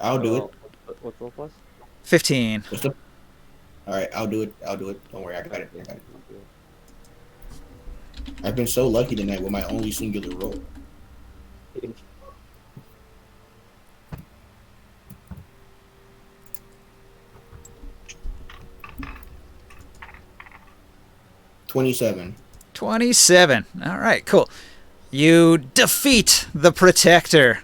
I'll do it. What's the plus? 15. What's the? All right, I'll do it. Don't worry, I got it. I've been so lucky tonight with my only singular roll. $27. 27. All right, cool. You defeat the Protector.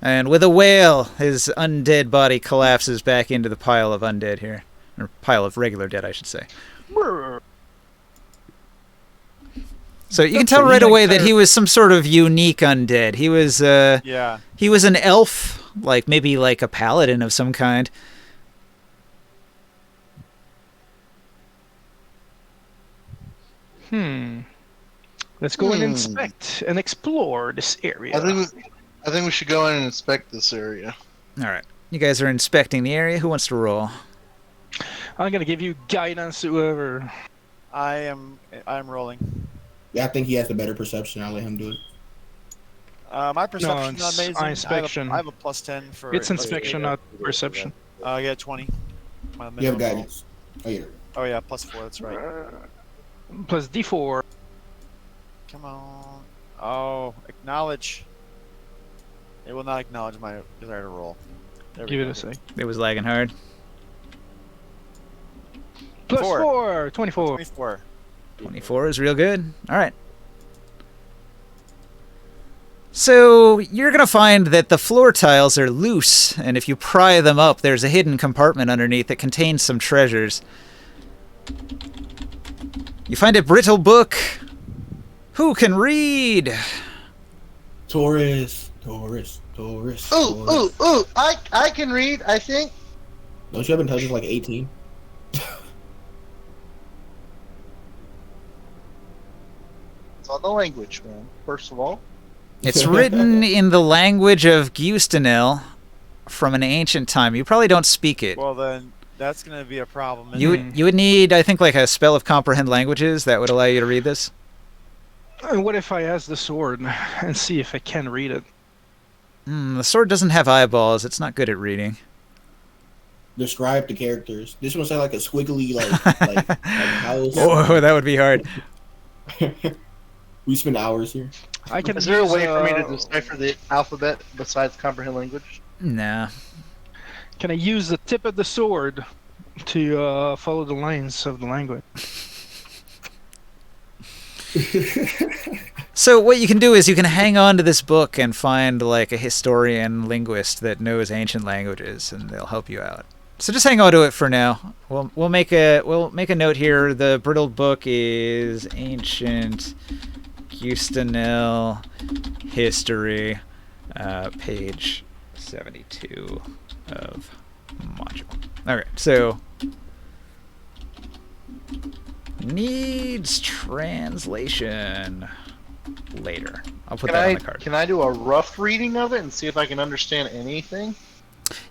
And with a wail, his undead body collapses back into the pile of undead here. Or pile of regular dead, I should say. So you can tell right away that he was some sort of unique undead. He was Yeah. he was an elf, like maybe like a paladin of some kind. Let's go and inspect and explore this area. I think we should go in and inspect this area. All right. You guys are inspecting the area. Who wants to roll? I'm gonna give you guidance, whoever. I'm rolling. Yeah, I think he has the better perception. I'll let him do it. My perception's not it's amazing. inspection. I have a +10 for. It's inspection, not perception. Yeah, 20. My You have minimum roll. guidance. Oh yeah. Oh yeah, +4. That's right. Plus D4. Come on. Oh, acknowledge. It will not acknowledge my desire to roll. There we Give it go. a sec. It was lagging hard. Plus 4. 4, 24. 24. 24 is real good. All right. So you're going to find that the floor tiles are loose, and if you pry them up, there's a hidden compartment underneath that contains some treasures. You find a brittle book. Who can read? Taurus. Ooh! I can read. I think. Don't you have intelligence like 18? It's on the language, man. First of all. It's written in the language of Giustenal from an ancient time. You probably don't speak it. Well then, that's gonna be a problem. You would need, I think, like a spell of comprehend languages that would allow you to read this. And what if I ask the sword and see if I can read it? The sword doesn't have eyeballs. It's not good at reading. Describe the characters. This one sound like a squiggly like house. Oh, that would be hard. We spend hours here. I can. Is there a use, way for me to decipher the alphabet besides comprehend language? Nah. Can I use the tip of the sword to follow the lines of the language? So what you can do is you can hang on to this book and find like a historian linguist that knows ancient languages, and they'll help you out. So just hang on to it for now. We'll make a note here. The brittle book is ancient Giustenal history, page 72 of module. Okay, so needs translation later. I'll put that on the card. Can I do a rough reading of it and see if I can understand anything?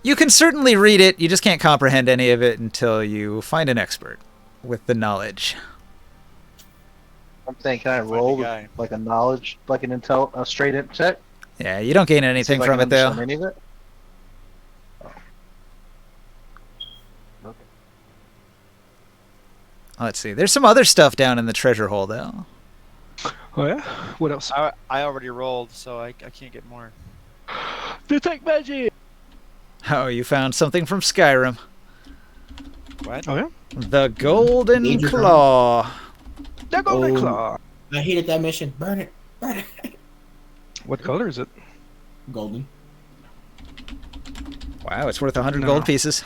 You can certainly read it. You just can't comprehend any of it until you find an expert with the knowledge. I'm saying, can I roll guy. like a knowledge, like a straight int check? Yeah, you don't gain See anything if I from can it though. understand any of it? Okay. Let's see. There's some other stuff down in the treasure hole though. Oh yeah. What else? I already rolled, so I can't get more. Detect magic. Oh, you found something from Skyrim. What? Oh yeah. The Golden Danger Claw. The golden Oh. claw. I hated that mission. Burn it. Burn it. What color is it? Golden. Wow, it's worth 100 No. gold pieces.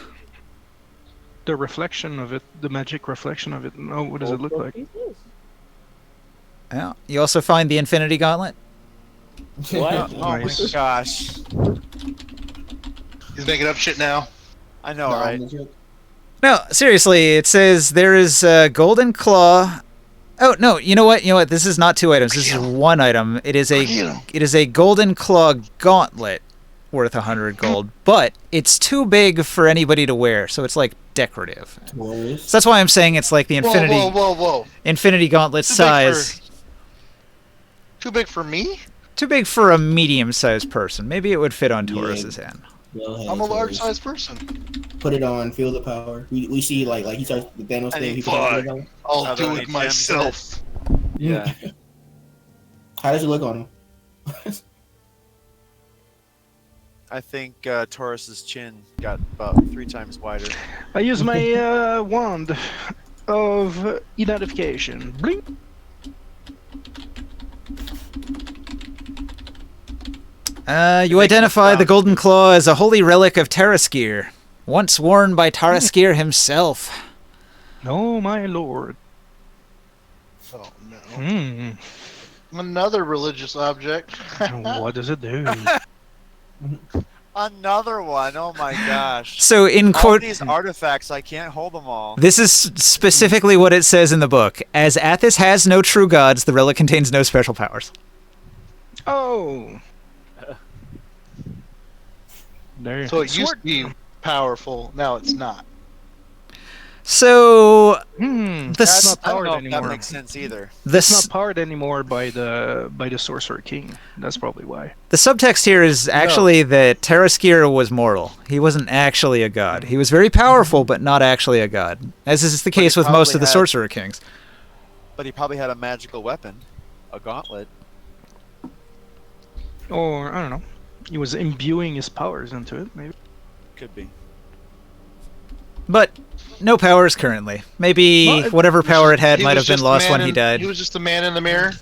The reflection of it, the magic reflection of it. Oh, what does it look like? Yeah. You also find the Infinity Gauntlet. What? Oh Nice. my gosh. He's making up shit now. I know, right? No, seriously, it says there is a Golden Claw. Oh no! You know what? This is not 2 items. This is 1 item. It is a Golden Claw Gauntlet worth 100 gold, but it's too big for anybody to wear, so it's like decorative. So that's why I'm saying it's like the Whoa. Infinity Gauntlet Too big size. Too big for me? Too big for a medium-sized person. Maybe it would fit on Yeah. Taurus's hand. I'm a large-sized person. Put it on. Feel the power. We see like he starts the Thanos I thing. need He puts it on. I'll Are do there it any myself. Yeah. How does it look on him? I think Taurus's chin got about 3 times wider. I use my wand of identification. Blink. You identify the Golden Claw as a holy relic of Taraskir, once worn by Taraskir himself. No, my lord. Oh no. Hmm. Another religious object. What does it do? Another one. Oh my gosh. So in All quote, these artifacts, I can't hold them all. this is specifically what it says in the book. As Athos has no true gods, the relic contains no special powers. Oh. There. So it used to be powerful. Now it's not. So That's This- not I don't powered know if that anymore. makes sense either. It's this not powered anymore by the Sorcerer King. That's probably why. the subtext here is actually that Taraskir was mortal. He wasn't actually a god. He was very powerful, but not actually a god, as is the case with most probably of the had- Sorcerer Kings. But he probably had a magical weapon, a gauntlet. Or I don't know. He was imbuing his powers into it, maybe. Could be. But no powers currently. Maybe Well, whatever power it had He might was have been just a lost man when he in- died. He was just a man in the mirror.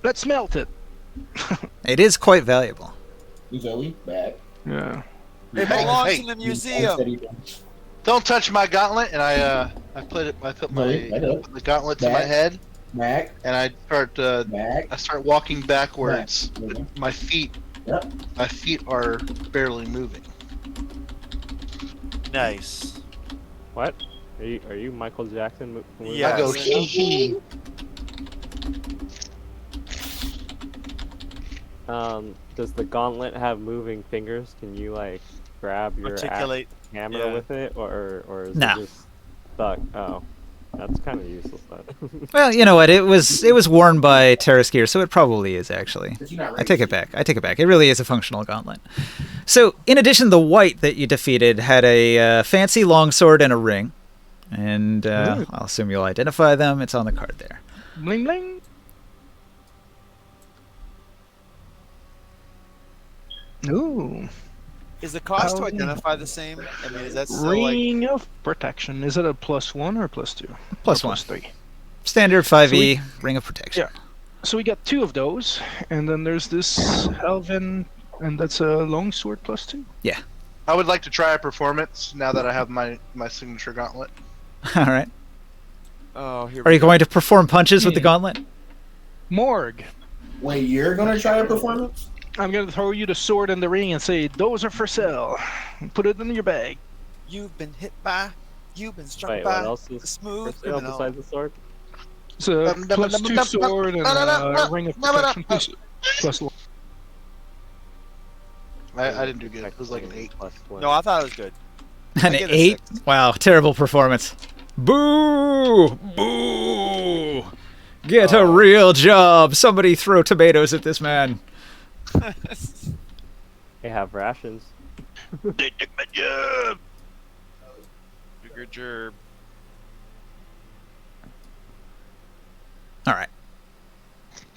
Let's melt it. It is quite valuable. Zoe, back. Yeah. It Hey, belongs hey. in the museum. Don't touch my gauntlet, and I put Right, right up. the gauntlet to my Back. head, Back, and I back. start walking backwards. Back. But my feet Yep. are barely moving. Nice. What? Are you Michael Jackson? Yeah. I go Yes. hee hee. Does the gauntlet have moving fingers? Can you like grab your Articulate. hammer yeah. with it, or is No. it just stuck? Oh, that's kind of useless. Then. Well, you know what? It was worn by Taraskir, so it probably is actually. But you're not I take it racist. back. I take it back. It really is a functional gauntlet. So, in addition, the white that you defeated had a fancy longsword and a ring. And Ooh. I'll assume you'll identify them. It's on the card there. Bling bling. Ooh. Is the cost to Oh. identify the same? I mean, is that still like? Ring of Protection. Is it a +1 or +2? Plus Or one. +3. Standard 5e, Ring of Protection. Yeah. So we got 2 of those, and then there's this Elven, and that's a longsword +2. I would like to try a performance now that I have my signature gauntlet. All right. Oh, here Are we you go. going to perform punches with the Yeah. gauntlet? Morg. Wait, you're gonna try a performance? I'm gonna throw you the sword and the ring and say, those are for sale. Put it in your bag. You've been hit by. You've been struck Wait, by. what else the is for smooth sale criminal. besides the sword? It's a +2 sword and a ring of protection +1. I didn't do good. It was like an 8. +1. No, I thought it was good. An I get a 8? 6. Wow, terrible performance. Boo! Boo! Get a Oh. real job. Somebody throw tomatoes at this man. They have rations. Bigger gerb. All right.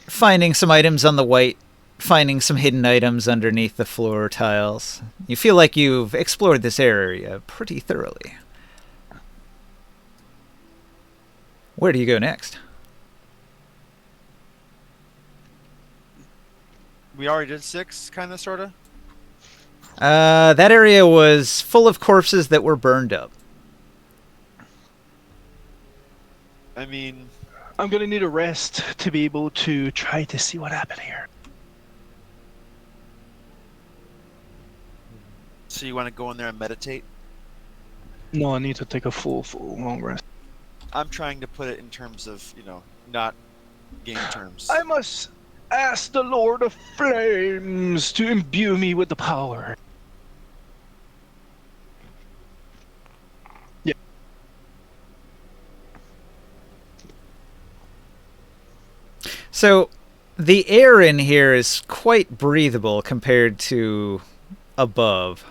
Finding some items on the white, finding some hidden items underneath the floor tiles. You feel like you've explored this area pretty thoroughly. Where do you go next? We already did 6, kind of, sort of. That area was full of corpses that were burned up. I mean, I'm gonna need a rest to be able to try to see what happened here. so you want to go in there and meditate? No, I need to take a full long rest. I'm trying to put it in terms of, not game terms. I must ask the Lord of Flames to imbue me with the power. Yeah. So, the air in here is quite breathable compared to above.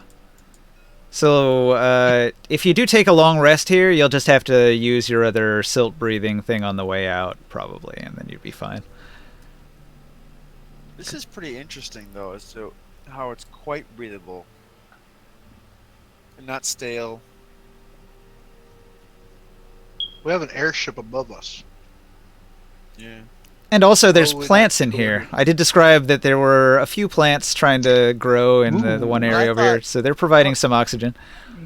So, if you do take a long rest here, you'll just have to use your other silt breathing thing on the way out, probably, and then you'd be fine. This is pretty interesting, though, as to how it's quite breathable and not stale. We have an airship above us. Yeah. And also, there's Probably plants not in here. delivered. I did describe that there were a few plants trying to grow in the one I area over here, thought- so they're providing some oxygen.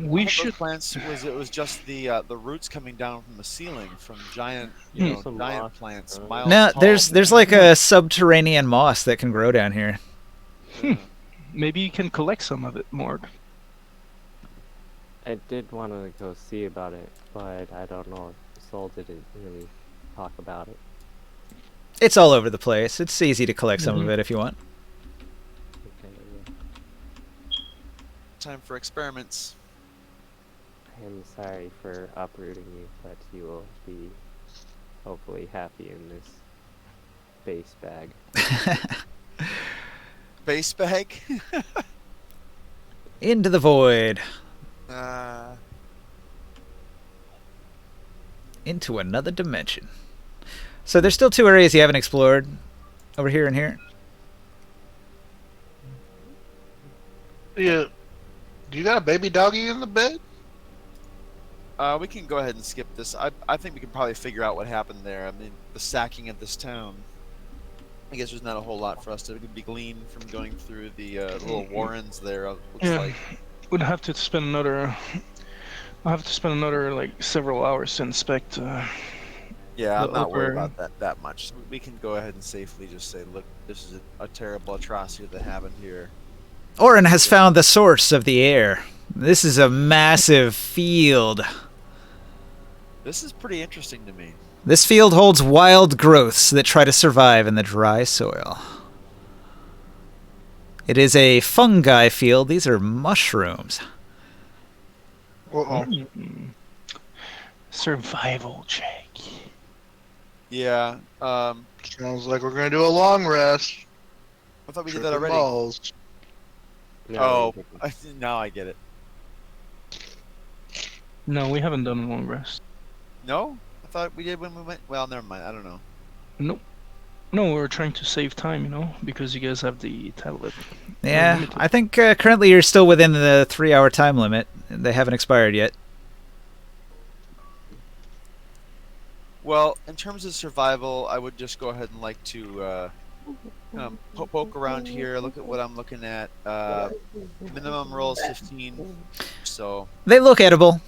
We All should. those plants was just the roots coming down from the ceiling from giant Some giant moss plants growing. miles No, tall. there's like a subterranean moss that can grow down here. Yeah. Maybe you can collect some of it, Morg. I did want to go see about it, but I don't know. Soul didn't really talk about it. It's all over the place. It's easy to collect some of Mhm. it if you want. Okay, Time for experiments. I'm sorry for uprooting you, but you will be hopefully happy in this base bag. Base bag. Into the void. Into another dimension. So there's still 2 areas you haven't explored. Over here and here. Yeah. Do you got a baby doggy in the bed? We can go ahead and skip this. I think we can probably figure out what happened there. I mean, the sacking of this town. I guess there's not a whole lot for us to be gleaned from going through the little warrens there. Looks Yeah. like. We'd have to spend another. I'll have to spend another like several hours to inspect. Yeah, I'm the not worried upper- about that much. We can go ahead and safely just say, look, this is a terrible atrocity that happened here. Orin has found the source of the air. This is a massive field. This is pretty interesting to me. This field holds wild growths that try to survive in the dry soil. It is a fungi field. These are mushrooms. Uh-oh. Survival check. Yeah. Sounds like we're gonna do a long rest. I thought we did that Tripping already. balls. No, Oh, we didn't. now I get it. No, we haven't done a long rest. No, I thought we did when we went. Well, never mind. I don't know. Nope. No, we were trying to save time, you know, because you guys have the tablet. Yeah, limited. I think currently you're still within the 3-hour time limit. They haven't expired yet. Well, in terms of survival, I would just go ahead and like to poke around here. Look at what I'm looking at. Minimum roll is 15. So They look edible.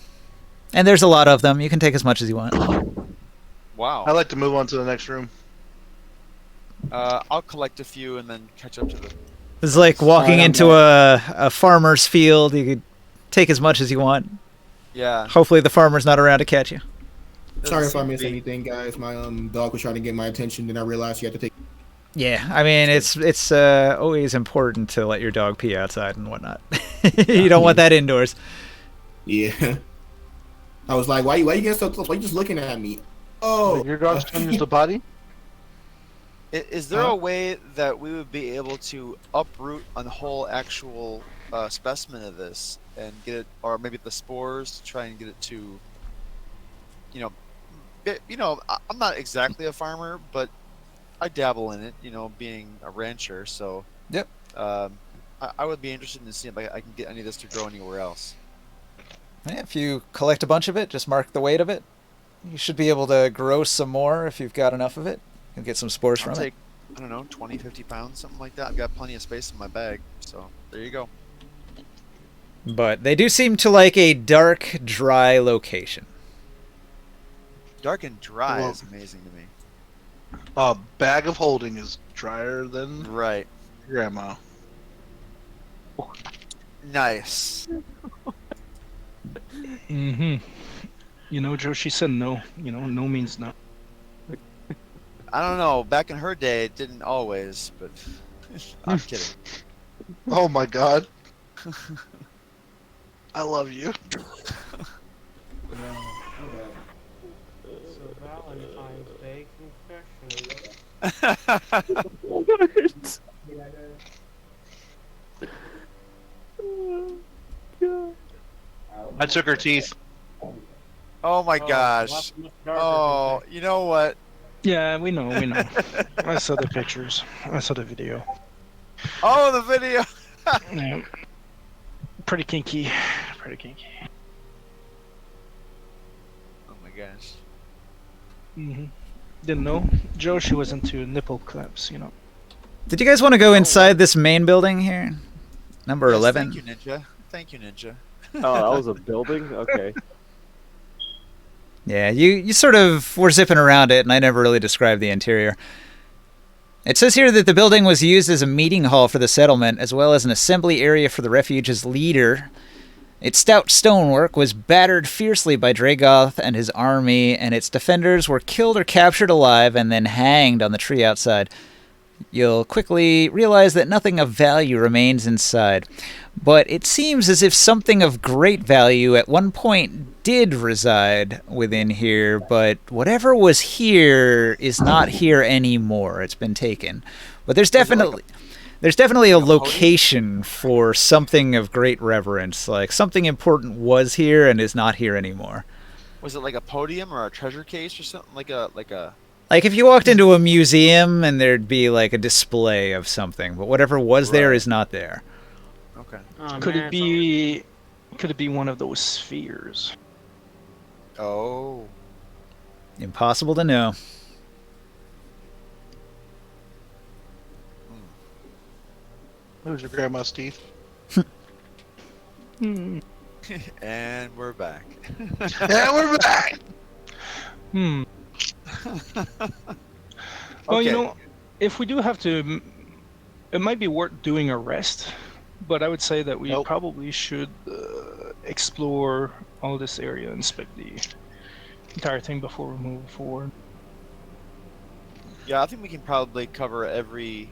And there's a lot of them. You can take as much as you want. wow. I'd like to move on to the next room. I'll collect a few and then catch up to the. It's like walking I'm into a farmer's field. You could take as much as you want. Yeah. Hopefully the farmer's not around to catch you. Sorry if I Doesn't missed seem to be- anything, guys. My dog was trying to get my attention, then I realized you had to take. Yeah, I mean, it's always important to let your dog pee outside and whatnot. You don't want that indoors. Yeah. I was like, why you getting so close? Why you just looking at me? Oh, Your dog's trying to use the potty? Is there a way that we would be able to uproot a whole actual specimen of this and get it, or maybe the spores, to try and get it to, I'm not exactly a farmer, but I dabble in it, being a rancher. So Yep. I would be interested in seeing if I can get any of this to grow anywhere else. Yeah, if you collect a bunch of it, just mark the weight of it. You should be able to grow some more if you've got enough of it. And get some spores I'll from take, I don't know, 20, 50 pounds, something like that. I've got plenty of space in my bag, so there you go. it. But they do seem to like a dark, dry location. Dark and dry Well- is amazing to me. A bag of holding is drier than Right. grandma. Nice. Mm-hmm. You know, Joe, she said no. You know, no means no. I don't know. Back in her day, it didn't always, but I'm kidding. Oh my god. I love you. So Valentine's Day confession. I took her teeth. Oh my Oh, gosh. much darker Oh, you know what? Yeah, we know. I saw the pictures. I saw the video. Oh, the video. Yeah. Pretty kinky. Pretty kinky. Oh my gosh. Mm-hmm. Didn't know. Joe, she was into nipple clamps, you know. Did you guys want to go inside this main building here? Number Yes, 11? Thank you, Ninja. Thank you, Ninja. Oh, that was a building? Okay. Yeah, you sort of were zipping around it, and I never really described the interior. It says here that the building was used as a meeting hall for the settlement, as well as an assembly area for the refuge's leader. Its stout stonework was battered fiercely by Dragoth and his army, and its defenders were killed or captured alive and then hanged on the tree outside. You'll quickly realize that nothing of value remains inside. But it seems as if something of great value at one point did reside within here, but whatever was here is not here anymore. It's been taken. But there's definitely a location for something of great reverence. Like something important was here and is not here anymore. Was it like a podium or a treasure case or something? Like a Like if you walked into a museum and there'd be like a display of something, but whatever was there is not there. Okay. Oh, Could man, it be? Could it be one of those spheres? Oh. Impossible to know. Who's your grandma, Steve? Hmm. And we're back. Yeah, we're back. Hmm. Well, you Okay. know, if we do have to, it might be worth doing a rest. But I would say that we Nope. probably should explore all this area, inspect the entire thing before we move forward. Yeah, I think we can probably cover every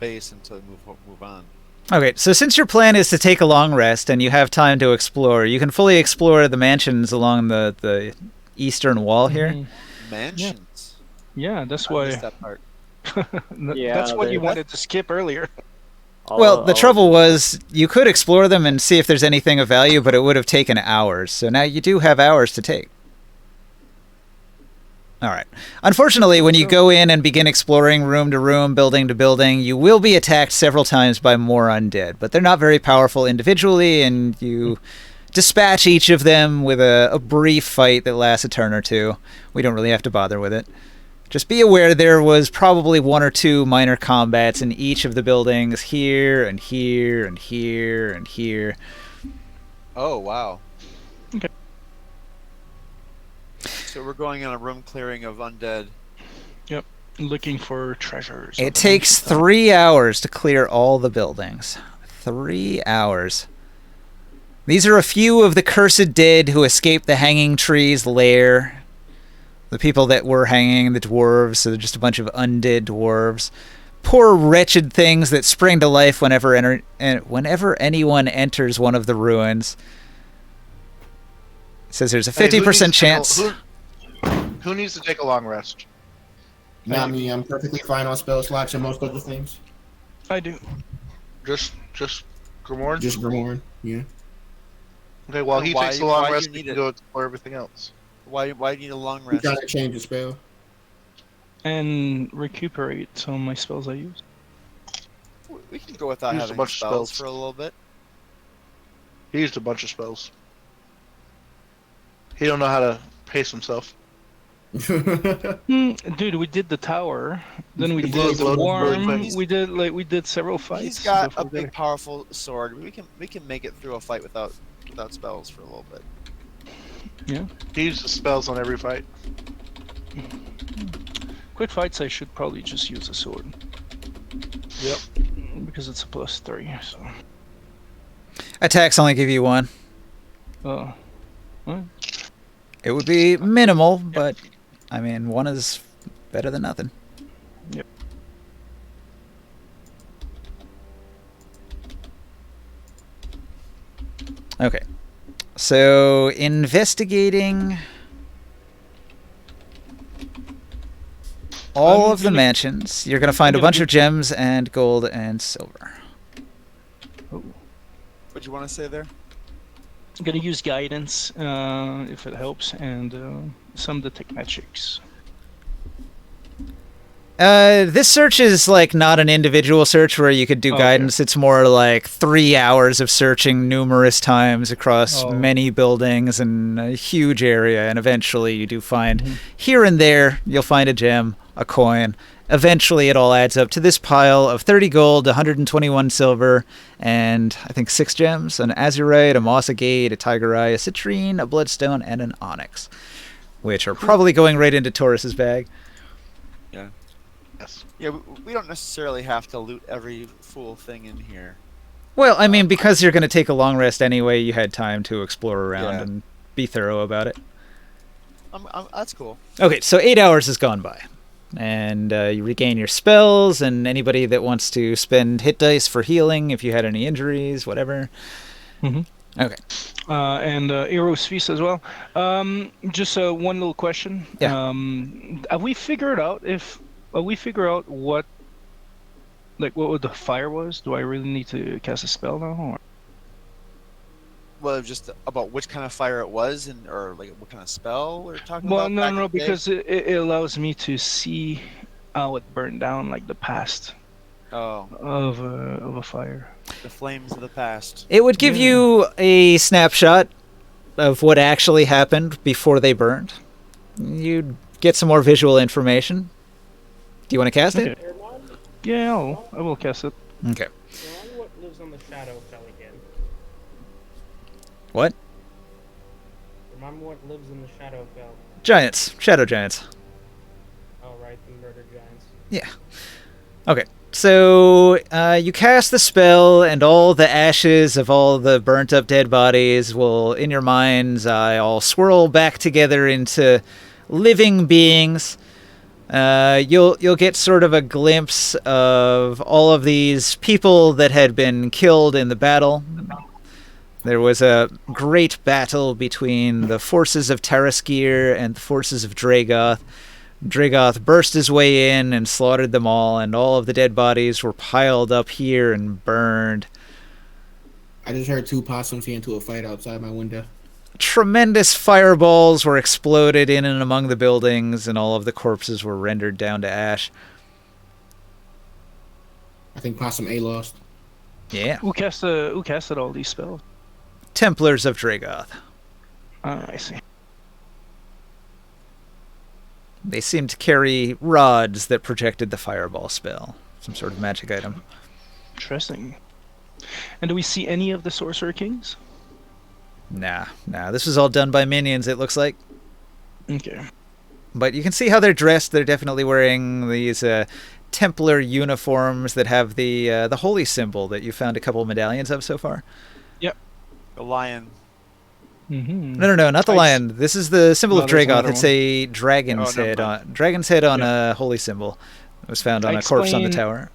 base until we move on. Okay, so since your plan is to take a long rest and you have time to explore, you can fully explore the mansions along the eastern wall here. Mhm. Mansions. Yeah, that's I why. missed that part. Yeah, That's what you they- wanted to skip earlier. Well, the trouble was you could explore them and see if there's anything of value, but it would have taken hours. So now you do have hours to take. All right. Unfortunately, when you go in and begin exploring room to room, building to building, you will be attacked several times by more undead, but they're not very powerful individually, and you dispatch each of them with a brief fight that lasts a turn or two. We don't really have to bother with it. Just be aware there was probably one or two minor combats in each of the buildings here and here and here and here. Oh, wow. Okay. So we're going on a room clearing of undead. Looking for treasures. It takes 3 hours to clear all the buildings. 3 hours. These are a few of the cursed dead who escaped the hanging tree's lair. The people that were hanging, the dwarves, so they're just a bunch of undead dwarves. Poor wretched things that spring to life whenever anyone enters one of the ruins. It says there's a 50% chance. Who needs to take a long rest? Not me. I'm perfectly fine on spell slots and most other things. I do. Just Grimorn? Just Grimorn. Yeah. Okay, while he Why- takes a long why do rest, you we need can it? go explore everything else. Why do you need a long I'm rest? trying to change the spell. And recuperate some of my spells I use. We can go without Use a having bunch of spells spells. for a little bit. He used a bunch of spells. He don't know how to pace himself. Dude, we did the tower. Then we He did blows the loads really worm. quick. We did several fights. He's got a before big, that. powerful sword. We can make it through a fight without spells for a little bit. He uses spells on every fight. Quick fights, I should probably just use a sword. Yep. Because it's a +3, so. Attacks only give you one. Uh, It would be minimal, but I mean, one is better than nothing. Yep. Okay. So, investigating all I'm of the gonna- mansions, you're going to find a I'm gonna bunch do- of gems and gold and silver. What do you want to say there? I'm gonna use guidance if it helps, and some detect magics. This search is like not an individual search where you could do Okay. guidance. It's more like 3 hours of searching numerous times across Oh. many buildings and a huge area, and eventually you do find Mhm. here and there you'll find a gem, a coin, eventually it all adds up to this pile of 30 gold, 121 silver, and I think 6 gems, an azurite, a moss agate, a tiger eye, a citrine, a bloodstone, and an onyx, which are probably going right into Taurus's bag. Yeah. Yes. Yeah, we don't necessarily have to loot every fool thing in here. Well, I mean, because you're going to take a long rest anyway, you had time to explore around Yeah. and be thorough about it. That's cool. Okay, so 8 hours has gone by. And you regain your spells, and anybody that wants to spend hit dice for healing, if you had any injuries, whatever. Mm-hmm. Okay. And Eros Feast as well. Just one little question. Yeah. Have we figured out what the fire was? Do I really need to cast a spell now? Or? Well, just about which kind of fire it was, or like what kind of spell we're talking Well, about. no, because it allows me to see how it burned down, like the past Oh, of a fire. the flames of the past. It would give you a snapshot of what actually happened before they burned. You'd get some more visual information. Do you want to cast it? Ermon? Yeah, I will cast it. Okay. Ermon, what lives on the shadow fell again? What? Remember what lives in the shadow fell? Giants. Shadow giants. Oh, right, the murder giants. Yeah. Okay. So you cast the spell, and all the ashes of all the burnt up dead bodies will, in your mind's eye, all swirl back together into living beings. You'll get sort of a glimpse of all of these people that had been killed in the battle. There was a great battle between the forces of Taraskir and the forces of Dragoth. Dragoth burst his way in and slaughtered them all, and all of the dead bodies were piled up here and burned. I just heard 2 possums get into a fight outside my window. Tremendous fireballs were exploded in and among the buildings, and all of the corpses were rendered down to ash. I think Possum A lost. Yeah. Who casted all these spells? Templars of Dragoth. I see. They seemed to carry rods that projected the fireball spell. Some sort of magic item. Interesting. And do we see any of the Sorcerer Kings? Nah. This was all done by minions, it looks like. Okay. But you can see how they're dressed. They're definitely wearing these Templar uniforms that have the holy symbol that you found a couple medallions of so far. The lion. Mm-hmm. No, not the lion. This is the symbol No, of there's Dragoth. another It's a dragon's never head mind. on a holy symbol. It was found on I a corpse on the explain- tower.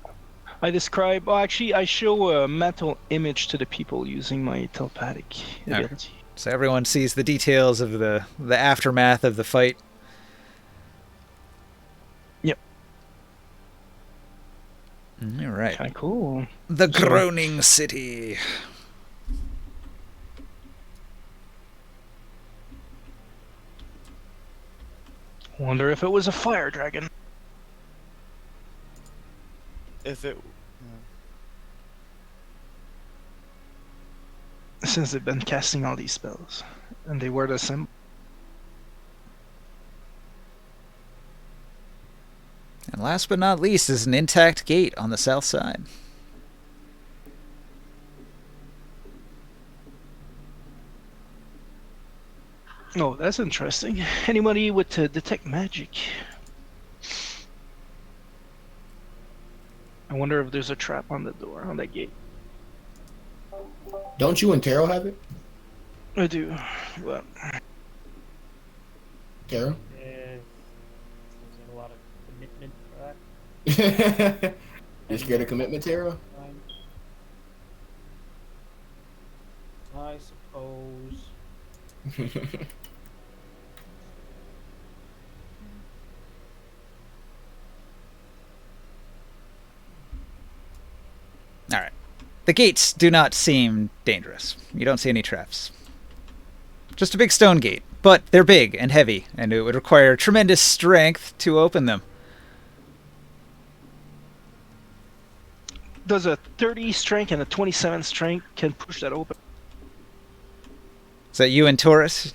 I describe. Well, actually, I show a mental image to the people using my telepathic Okay. ability. So everyone sees the details of the aftermath of the fight. Yep. All right. Kind of cool. The So- groaning city. Wonder if it was a fire dragon. If it. Since they've been casting all these spells, and they wear the symbol. And last but not least is an intact gate on the south side. Oh, that's interesting. Anybody with detect magic? I wonder if there's a trap on the door, on that gate. Don't you and Taro have it? I do. Well, Taro? Is a lot of commitment for that? You scared of commitment, Taro? I suppose. All right. The gates do not seem dangerous. You don't see any traps. Just a big stone gate, but they're big and heavy, and it would require tremendous strength to open them. does a 30 strength and a 27 strength can push that open? Is that you and Taurus?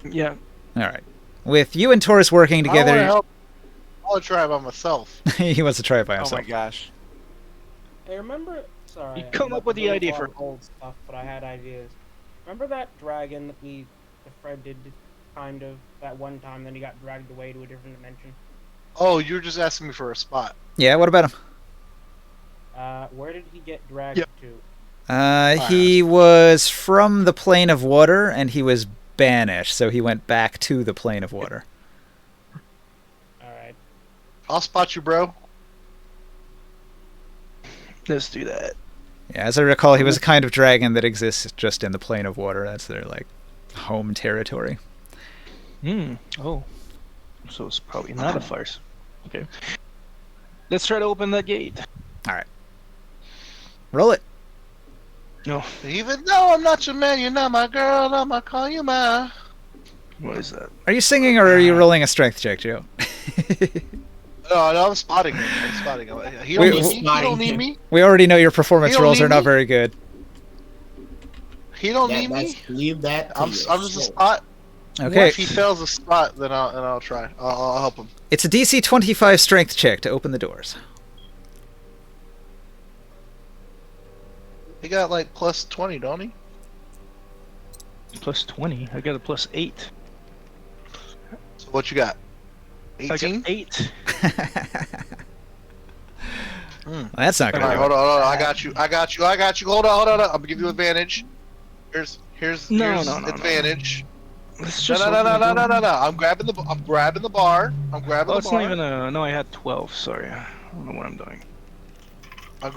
Yeah. All right. With you and Taurus working I want to together, help. I'll try it by myself. He wants to try it by Oh himself. my gosh. Hey, remember? Sorry, You come I'm up with the really idea far for- old stuff, but I had ideas. Remember that dragon that we befriended, kind of that one time? Then he got dragged away to a different dimension. Oh, you're just asking me for a spot. Yeah, what about him? Where did he get dragged Yep. to? He was from the plane of water, and he was banished, so he went back to the plane of water. All right. I'll spot you, bro. Let's do that. Yeah, as I recall, he was a kind of dragon that exists just in the plane of water. That's their, like, home territory. Oh. So it's probably not a farce. Okay. Let's try to open that gate. Roll it. No. Even though I'm not your man, you're not my girl, I'ma call you mine. What is that? Are you singing, or are you rolling a strength check, Joe? No, I'm spotting him. I'm spotting him. He Wait, don't need me. He spotting don't need him. me. We already know your performance You don't rolls need are not me? very good. He don't need me. Leave that. to I'm just a yourself. spot. Okay, If he fails a spot, then I'll try. I'll help him. it's a DC 25 strength check to open the doors. He got like plus 20, don't he? Plus 20. I got a plus 8. So what you got? I got 18. 8. Well, that's not All gonna right, do hold it. on. I got you. Hold on. I'm gonna give you advantage. Here's No. advantage. Let's No, just no, no, open no, the no, door. no. I'm grabbing the bar. I'm grabbing the bar. Oh, it's not even a... No, I had 12. Sorry. I don't know what I'm doing. I'm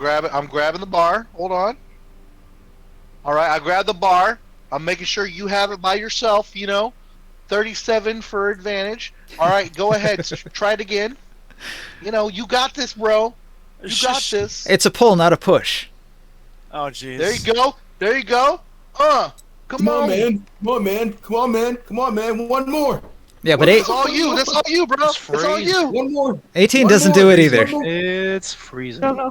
grabbing the bar. Hold on. All right, I grabbed the bar. I'm making sure you have it by yourself. 37 for advantage. All right, go ahead. Try it again. You got this, bro. You got this. It's a pull, not a push. Oh jeez. There you go. Come Come on, on, man. Come on, man. Come on, man. Come on, man. One more. Yeah, but That's all you. That's all you, bro. It's That's all you. One more. 18 One doesn't more. do it There's either. one more. It's freezing. Go.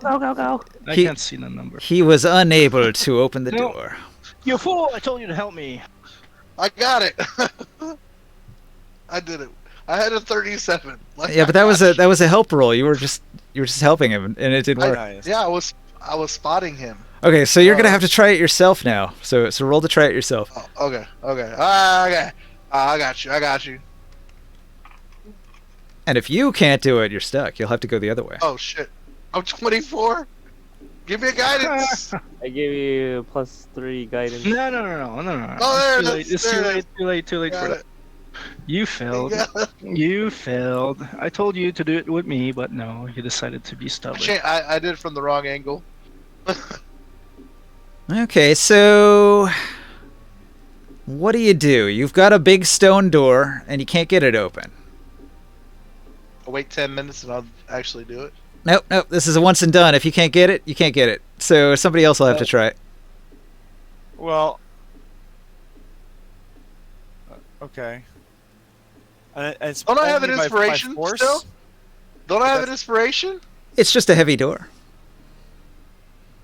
I He- can't see the number. He was unable to open the No. door. You fool! I told you to help me. I got it. I did it. I had a 37. Yeah, but that was a help roll. You were just helping him, and it didn't work. Nice. Yeah, I was spotting him. Okay, so you're gonna have to try it yourself now. So roll to try it yourself. Oh, okay. Okay. I got you. And if you can't do it, you're stuck. You'll have to go the other way. Oh shit. I'm 24. Give me a guidance. I gave you plus 3 guidance. No. Oh, there It's too it late. is. It's too late Got for it. that. You failed. Got it. You failed. I told you to do it with me, but no, you decided to be stubborn. I did it from the wrong angle. Okay, so what do? You've got a big stone door, and you can't get it open. I'll wait 10 minutes and I'll actually do it. Nope. This is a once and done. If you can't get it, you can't get it. So somebody else will have to try it. Well. Okay. It's Don't I have an only by inspiration force? still? Don't I have an inspiration? It's just a heavy door.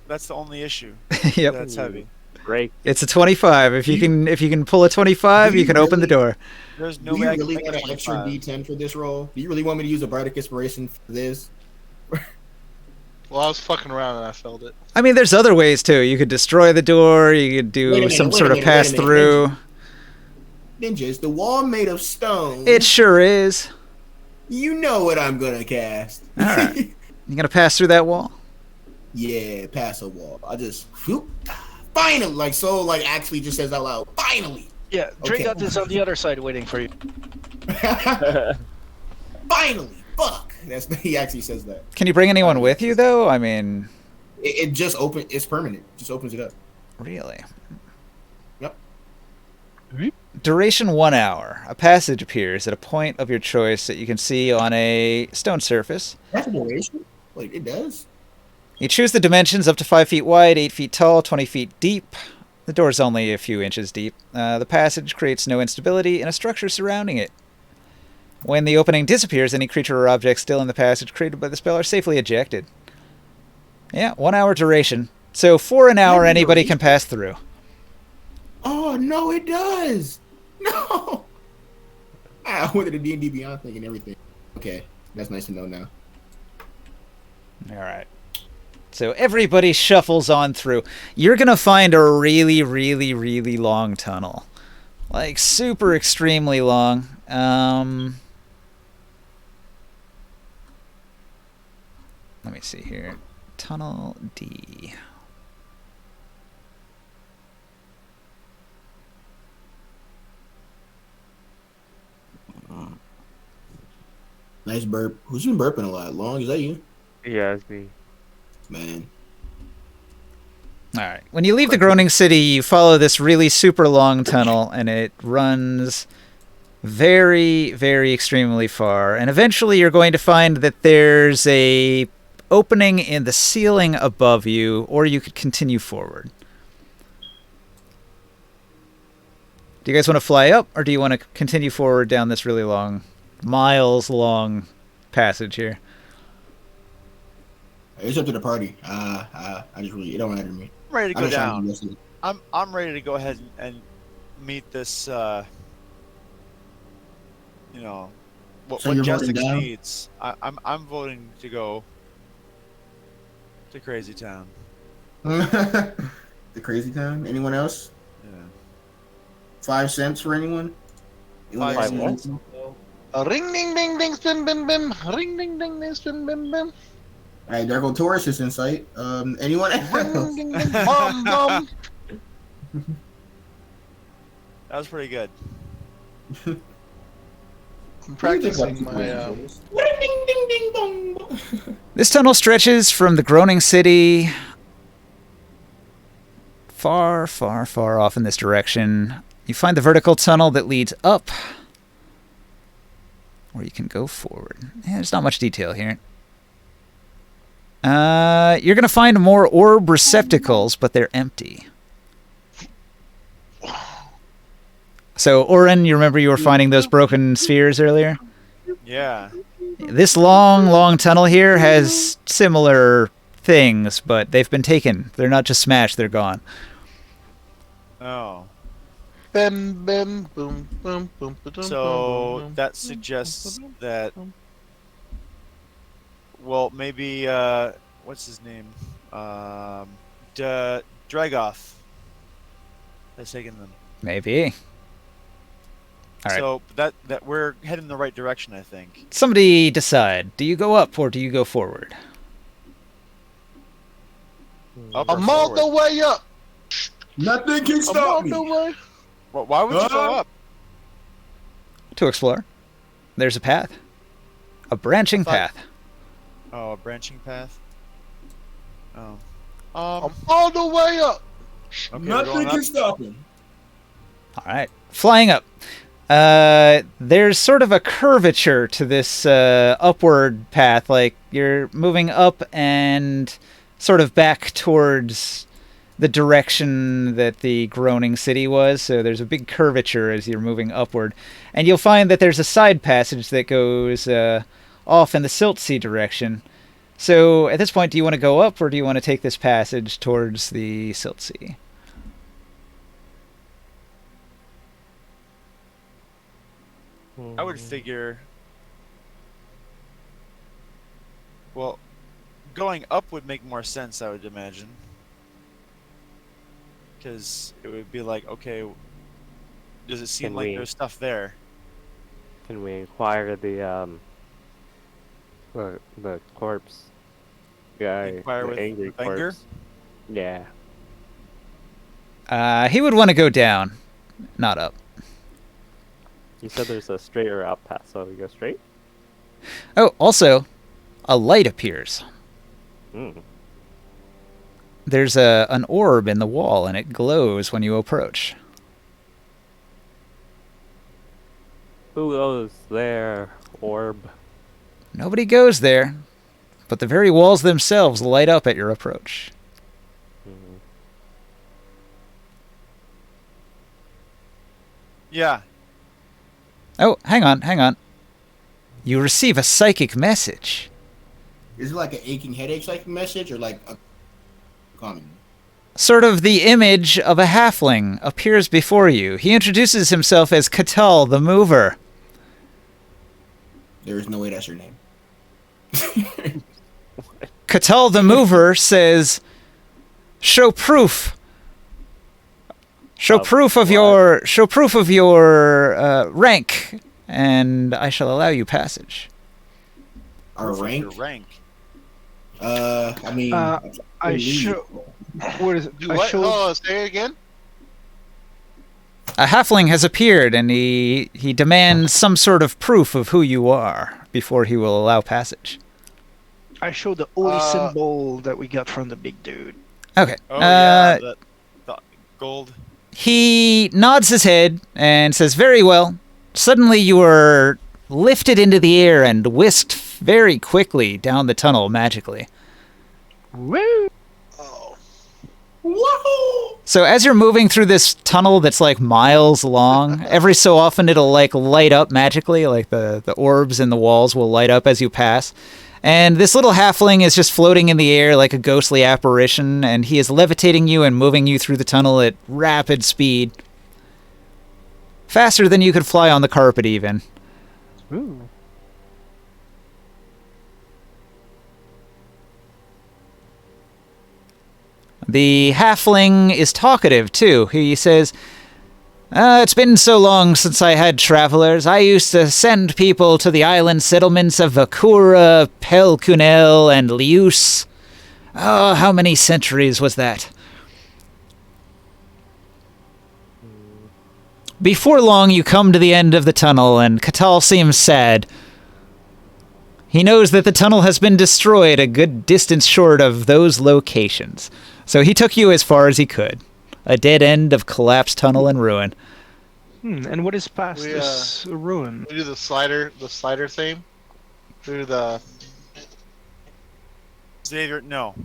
That's the only issue. Yep. That's heavy. Break. It's a 25. If you can pull a 25, you can open the door. There's no Do you way I can really make want a an extra 25. D10 for this roll? Do you really want me to use a bardic inspiration for this? Well, I was fucking around and I failed it. I mean, there's other ways too. You could destroy the door. You could do Wait a minute, some wait a sort of minute, wait a pass minute. through. Ninja, is the wall made of stone? It sure is. You know what I'm gonna cast. All right. You gonna pass through that wall? Yeah, pass a wall. I just whoop. Finally, like actually just says out loud. Finally. Yeah, Drake Okay. got this on the other side waiting for you. Finally. Fuck. He actually says that. Can you bring anyone with you though? I mean, It just It's permanent. Just opens it up. really? Yep. Duration 1 hour. A passage appears at a point of your choice that you can see on a stone surface. That's a duration. Wait, it does. You choose the dimensions up to 5 feet wide, 8 feet tall, 20 feet deep. The door's only a few inches deep. The passage creates no instability in a structure surrounding it. When the opening disappears, any creature or object still in the passage created by the spell are safely ejected. Yeah, 1 hour duration. So for an hour, anybody can pass through. Oh no, it does. No. I went to the D&D Beyond thing and everything. Okay. That's nice to know now. All right. So everybody shuffles on through. You're going to find a really, really, really long tunnel. Like, super extremely long. Let me see here. Tunnel D. Nice burp. Who's been burping a lot? Long? Is that you? Yeah, it's me. Man. All right. When you leave the Groaning City, you follow this really super long tunnel, and it runs very, very extremely far. And eventually you're going to find that there's a opening in the ceiling above you, or you could continue forward. Do you guys want to fly up, or do you want to continue forward down this really long, miles-long passage here? It's up to the party. I just really, it don't matter to me. I'm ready to I'm go just trying to down. listen. I'm ready to go ahead and meet this. You know, what So you're voting Justice down? needs. I'm voting to go to Crazy Town. The crazy town. Anyone else? Yeah. 5 cents for anyone? Anyone 5 else? cents? Ring ding ding ding spin bim bim. Ring ding ding ding spin bim bim. All right, there go Taurus is in sight. Anyone Ring else? ding ding bum bum. That was pretty good. I'm practicing my. Ding ding ding dong. This tunnel stretches from the Groaning City far, far, far off in this direction. You find the vertical tunnel that leads up, or you can go forward. Yeah, there's not much detail here. You're going to find more orb receptacles, but they're empty. So, Oren, you remember you were finding those broken spheres earlier? Yeah. This long, long tunnel here has similar things, but they've been taken. They're not just smashed, they're gone. Oh. Bim bim boom boom boom. So that suggests that. Well, maybe what's his name? Dragoth has taken them. Maybe. All right. So that we're heading in the right direction, I think. Somebody decide. Do you go up or do you go forward? Up or I'm on the forward? way up. Nothing can I'm stop on the me. way. Well, why would you go up? To explore. There's a path. A branching path. Oh, a branching path. Oh. I'm on the way up. Okay, we're Nothing going up. can stop him. All right. Flying up. There's sort of a curvature to this upward path. Like you're moving up and sort of back towards the direction that the Groaning City was. So there's a big curvature as you're moving upward. And you'll find that there's a side passage that goes off in the Silt Sea direction. So at this point, do you want to go up or do you want to take this passage towards the Silt Sea? I would figure. Well, going up would make more sense, I would imagine. Because it would be like, okay, does it seem Can like we- there's stuff there? Can we inquire the corpse guy, Inquire the with angry Wenger? corpse? Yeah. He would want to go down, not up. You said there's a straighter out path, so we go straight? Oh, also, a light appears. Hmm. There's an orb in the wall, and it glows when you approach. Who goes there, orb? Nobody goes there, but the very walls themselves light up at your approach. Hmm. Yeah. Oh, hang on. You receive a psychic message. Is it like an aching headache like message or like a common? Sort of the image of a halfling appears before you. He introduces himself as Katal the Mover. There is no way that's your name. Catal the Mover says, "Show proof. Show Of proof of what? your rank, and I shall allow you passage." Our Proof of rank. your rank. I mean, I believe- show. What is it? Do I what? showed. Oh, say it again. A halfling has appeared, and he demands some sort of proof of who you are before he will allow passage. I showed the holy Uh, symbol that we got from the big dude. Okay. Oh yeah, the gold. He nods his head and says, "Very well." Suddenly you are lifted into the air and whisked very quickly down the tunnel magically. Woo! Oh. So as you're moving through this tunnel that's like miles long, every so often it'll like light up magically, like the orbs in the walls will light up as you pass. And this little halfling is just floating in the air like a ghostly apparition, and he is levitating you and moving you through the tunnel at rapid speed. Faster than you could fly on the carpet even. Ooh. The halfling is talkative, too. He says, "It's been so long since I had travelers. I used to send people to the island settlements of Vakura, Pelcunel, and Lius. Oh, how many centuries was that?" Before long, you come to the end of the tunnel, and Catal seems sad. He knows that the tunnel has been destroyed a good distance short of those locations. So he took you as far as he could. A dead end of collapsed tunnel and ruin. And what is past We, this ruin? We do the slider thing. Through the. Xavier, no.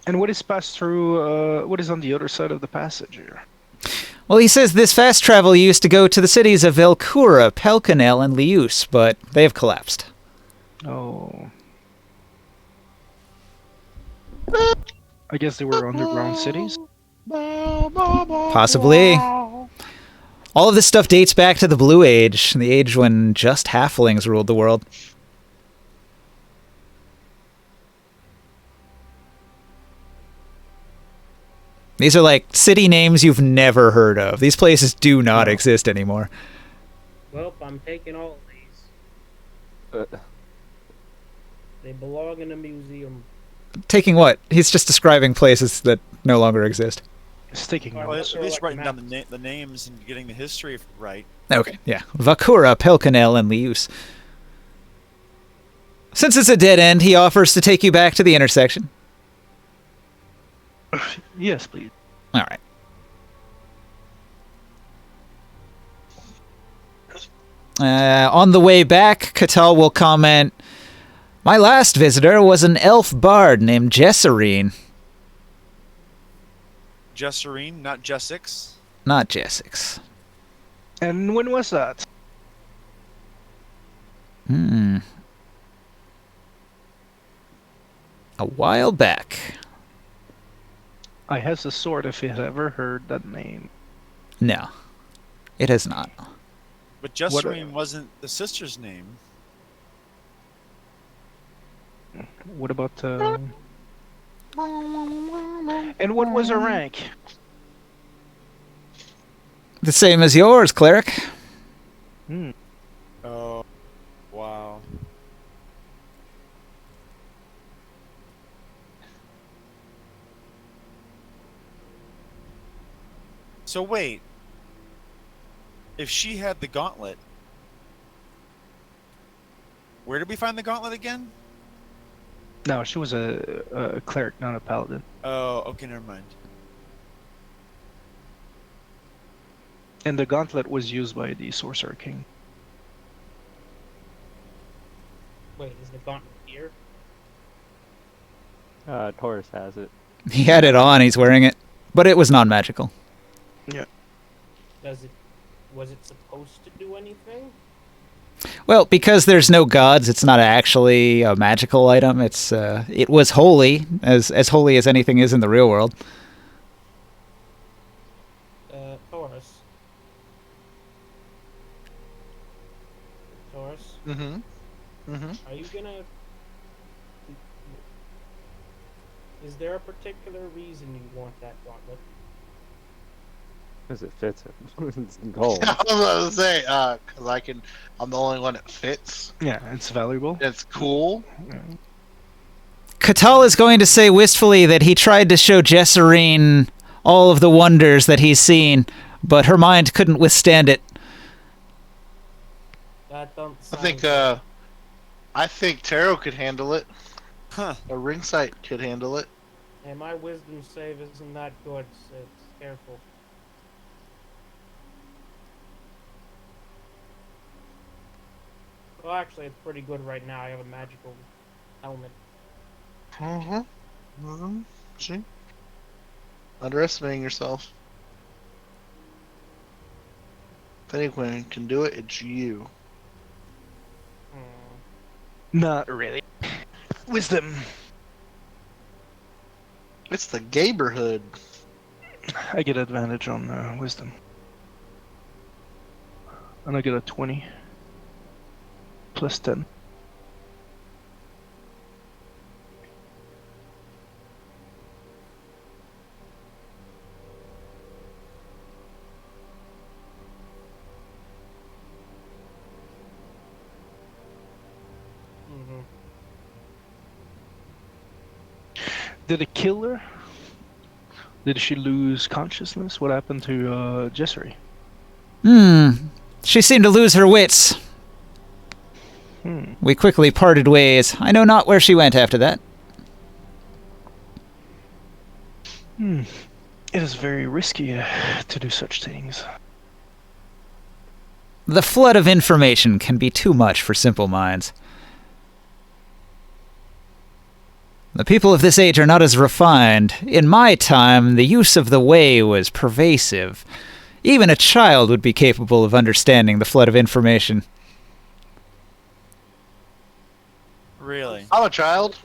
And what is passed through? What is on the other side of the passage here? Well, he says this fast travel used to go to the cities of Velcura, Pelcanel, and Lius, but they have collapsed. Oh. I guess they were underground cities. Possibly. All of this stuff dates back to the Blue Age, the age when just halflings ruled the world. These are like city names you've never heard of. These places do not exist anymore. Well, I'm taking all of these. Uh, They belong in a museum. Taking what? He's just describing places that no longer exist. Sticking Well, Well, notes. at least like writing down maps. the names and getting the history right. Okay, yeah. Vakura, Pelcanel, and Lius. Since it's a dead end, he offers to take you back to the intersection. Yes, please. All right. On the way back, Catal will comment, "My last visitor was an elf bard named Jesserine." Jesserine, not Jessix. Not Jessix. And when was that? A while back. I has a sword if you had ever heard that name. No, it has not. But Jesserine wasn't the sister's name. What about And what was her rank? The same as yours, cleric. Hmm. Oh, wow. So wait. If she had the gauntlet, where did we find the gauntlet again? No, she was a cleric, not a paladin. Oh, okay, never mind. And the gauntlet was used by the Sorcerer King. Wait, is the gauntlet here? Taurus has it. He had it on, he's wearing it. But it was non-magical. Was it supposed to do anything? Well, because there's no gods, it's not actually a magical item. It was holy, as holy as anything is in the real world. Taurus. Taurus, Mm-hmm. Mm-hmm. Are you gonna? Is there a particular reason you want that gauntlet? Because it fits him. It's gold. I was about to say, because I'm the only one that fits. Yeah, it's valuable. It's cool. Catal is going to say wistfully that he tried to show Jesserine all of the wonders that he's seen, but her mind couldn't withstand it. That don't I sound think, good. I think Tarot could handle it. Huh. A Ringsight could handle it. And my wisdom save isn't that good, so it's careful. Well, actually, it's pretty good right now. I have a magical helmet. Mm-hmm. See? Underestimating yourself. If anyone can do it, it's you. Not really. Wisdom. It's the Gaberhood. I get advantage on wisdom. And I get a 20. Plus 10. Mm-hmm. Did it kill her? Did she lose consciousness? What happened to Jessery? She seemed to lose her wits. We quickly parted ways. I know not where she went after that. It is very risky to do such things. The flood of information can be too much for simple minds. The people of this age are not as refined. In my time, the use of the way was pervasive. Even a child would be capable of understanding the flood of information. Really? I'm a child.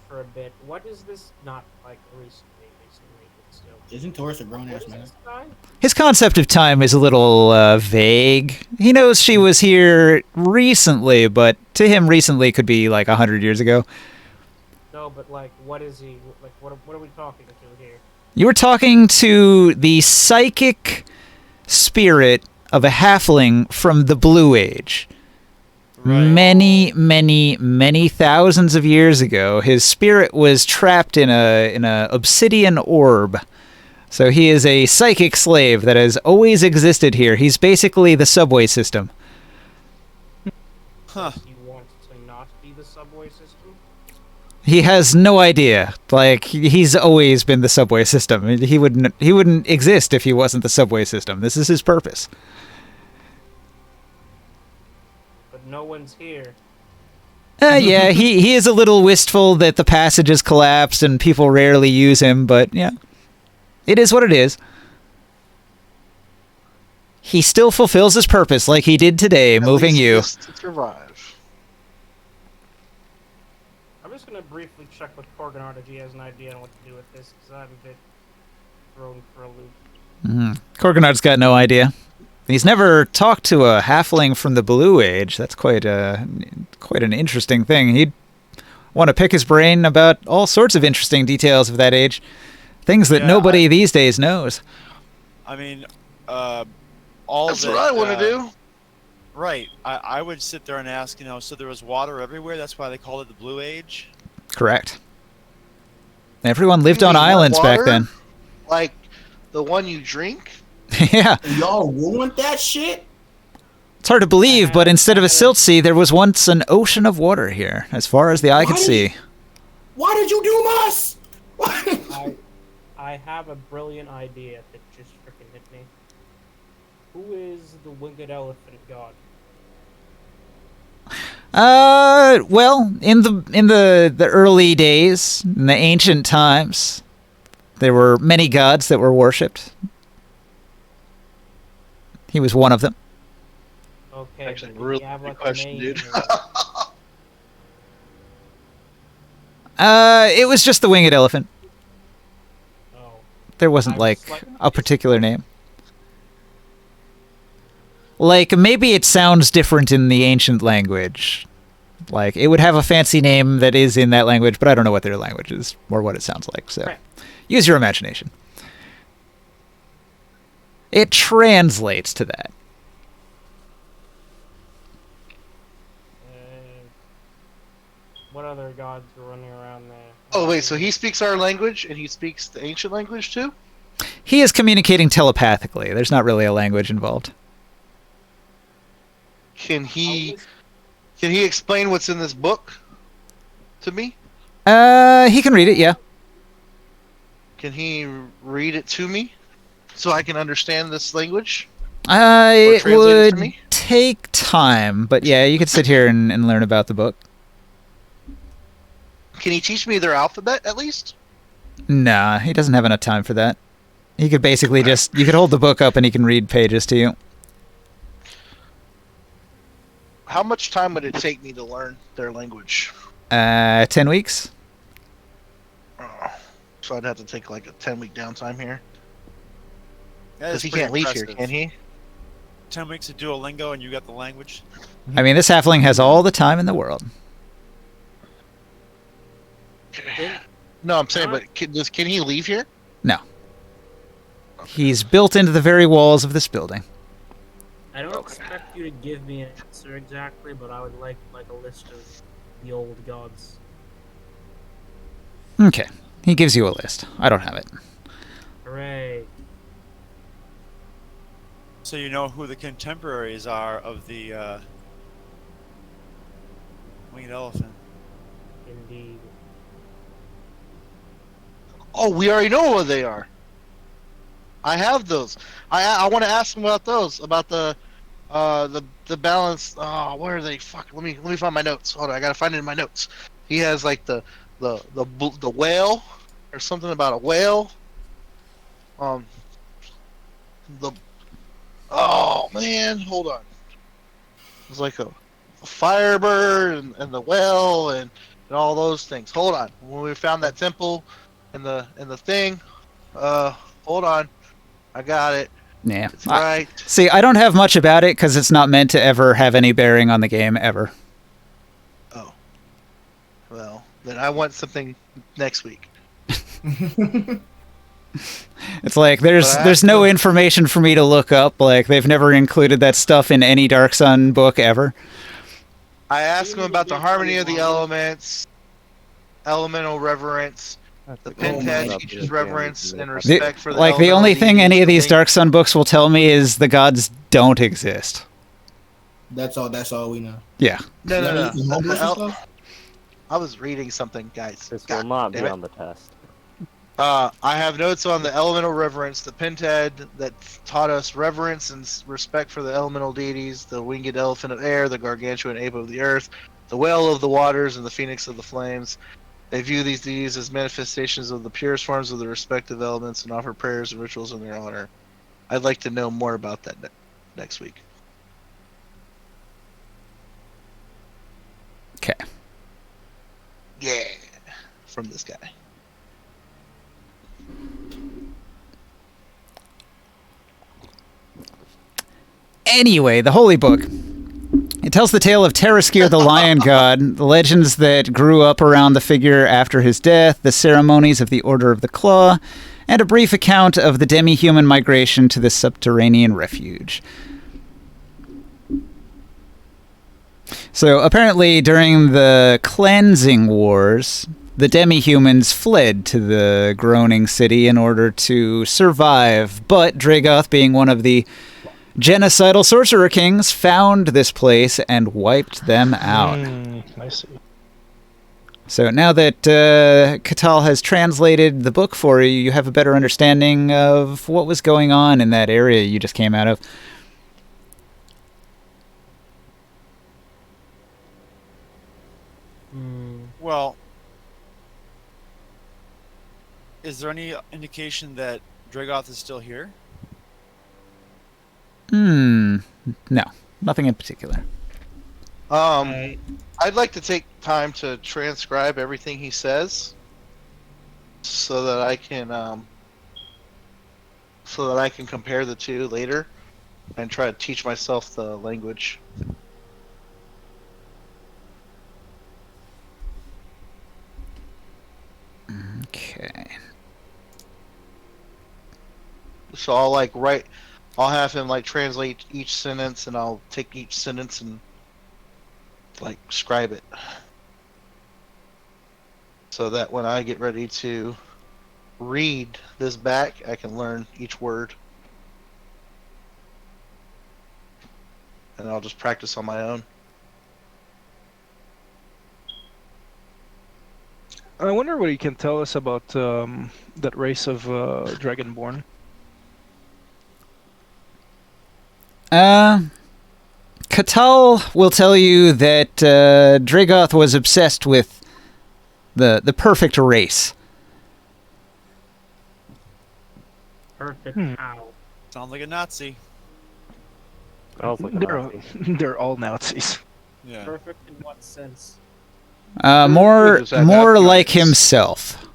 For a bit. What is this? Not like recently, but still. Isn't Taurus a What grown-ass is man? this guy? His concept of time is a little vague. He knows she was here recently, but to him recently could be like 100 years ago. No, but like, what is he? Like, what are we talking to here? You were talking to the psychic spirit of a halfling from the Blue Age. Right. Many, many, many thousands of years ago, his spirit was trapped in a obsidian orb. So he is a psychic slave that has always existed here. He's basically the subway system. Huh. Does he want to not be the subway system? He has no idea. Like, he's always been the subway system. He wouldn't exist if he wasn't the subway system. This is his purpose. But no one's here. Yeah, he is a little wistful that the passage has collapsed and people rarely use him, but yeah. It is what it is. He still fulfills his purpose like he did today, At moving least you. just to survive. I'm just gonna briefly check with Corganard if he has an idea on what to do with this, because I'm a bit thrown for a loop. Corganard's got no idea. He's never talked to a halfling from the Blue Age. That's quite an interesting thing. He'd want to pick his brain about all sorts of interesting details of that age. Things that Yeah, nobody these days knows. I mean, all That's of it. what I want to do. Right. I would sit there and ask, so there was water everywhere. That's why they called it the Blue Age. Correct. Everyone lived You on mean islands back water? then. Like the one you drink? Yeah. Y'all ruined that shit? It's hard to believe, but instead of a I- silt sea, there was once an ocean of water here, as far as the eye could Why did see. Why did you do us? Why? I have a brilliant idea that just freaking hit me. Who is the winged elephant god? Well, in the early days, in the ancient times, there were many gods that were worshipped. He was one of them. Okay, Actually, but really you have good like a question, name dude. or- It was just the winged elephant. Oh, There wasn't I like was like- a particular name. Like maybe it sounds different in the ancient language. Like, it would have a fancy name that is in that language, but I don't know what their language is or what it sounds like. So, Right. use your imagination. It translates to that. What other gods are running around there? Oh wait, so he speaks our language and he speaks the ancient language too? He is communicating telepathically. There's not really a language involved. Can he explain what's in this book to me? He can read it, yeah. Can he read it to me so I can understand this language? It translate it to would me? take time, but yeah, you could sit here and learn about the book. Can he teach me their alphabet at least? Nah, he doesn't have enough time for that. He could basically just... You could hold the book up and he can read pages to you. How much time would it take me to learn their language? 10 weeks? Oh, so I'd have to take like a 10-week downtime here. That Because is he pretty can't leave here, impressive. can he? 10 weeks of Duolingo and you got the language? I mean, this halfling has all the time in the world. No, I'm saying, but can he leave here? No. He's built into the very walls of this building. I don't expect you to give me an answer exactly, but I would like a list of the old gods. Okay. He gives you a list. I don't have it. Hooray! So you know who the contemporaries are of the winged elephant. Indeed. Oh, we already know what they are. I have those. I want to ask him about those. About the balance. Oh, where are they? Fuck. Let me find my notes. Hold on. I gotta find it in my notes. He has like the whale, or something about a whale. The Oh man, hold on. It's like a firebird and the whale and all those things. Hold on. When we found that temple and the thing, hold on. I got it. Yeah. It's right. See, I don't have much about it because it's not meant to ever have any bearing on the game, ever. Oh. Well, then I want something next week. It's like there's no information for me to look up. Like, they've never included that stuff in any Dark Sun book ever. I asked him about the harmony of the elements, elemental reverence. The Pentad teaches reverence and respect for the like, the elemental only thing any of these deities. Dark Sun books will tell me is the gods don't exist. That's all we know. Yeah. No. You got any stuff? I was reading something, guys. This God will not be damn it. on the test. I have notes on the elemental reverence, the Pentad that taught us reverence and respect for the elemental deities, the winged elephant of air, the gargantuan ape of the earth, the whale of the waters, and the phoenix of the flames. They view these deities as manifestations of the purest forms of the respective elements and offer prayers and rituals in their honor. I'd like to know more about that next week. Okay. Yeah, from this guy. Anyway, the Holy Book. It tells the tale of Taraskir, the lion god, the legends that grew up around the figure after his death, the ceremonies of the Order of the Claw, and a brief account of the demi-human migration to the subterranean refuge. So apparently during the Cleansing Wars, the demi-humans fled to the groaning city in order to survive, but Dragoth, being one of the genocidal sorcerer kings, found this place and wiped them out. I see. So now that Katal has translated the book for you, you have a better understanding of what was going on in that area you just came out of. Well, is there any indication that Dragoth is still here? No, nothing in particular. I'd like to take time to transcribe everything he says, so that I can compare the two later, and try to teach myself the language. So I'll like write. I'll have him like translate each sentence, and I'll take each sentence and like scribe it, so that when I get ready to read this back, I can learn each word, and I'll just practice on my own. I wonder what you can tell us about that race of Dragonborn. Katal will tell you that Dragoth was obsessed with the perfect race. Perfect how? Sounds like a Nazi. Smells like a They're, Nazi. they're all Nazis. Yeah. Perfect in what sense? More Just add more that like guidance. himself.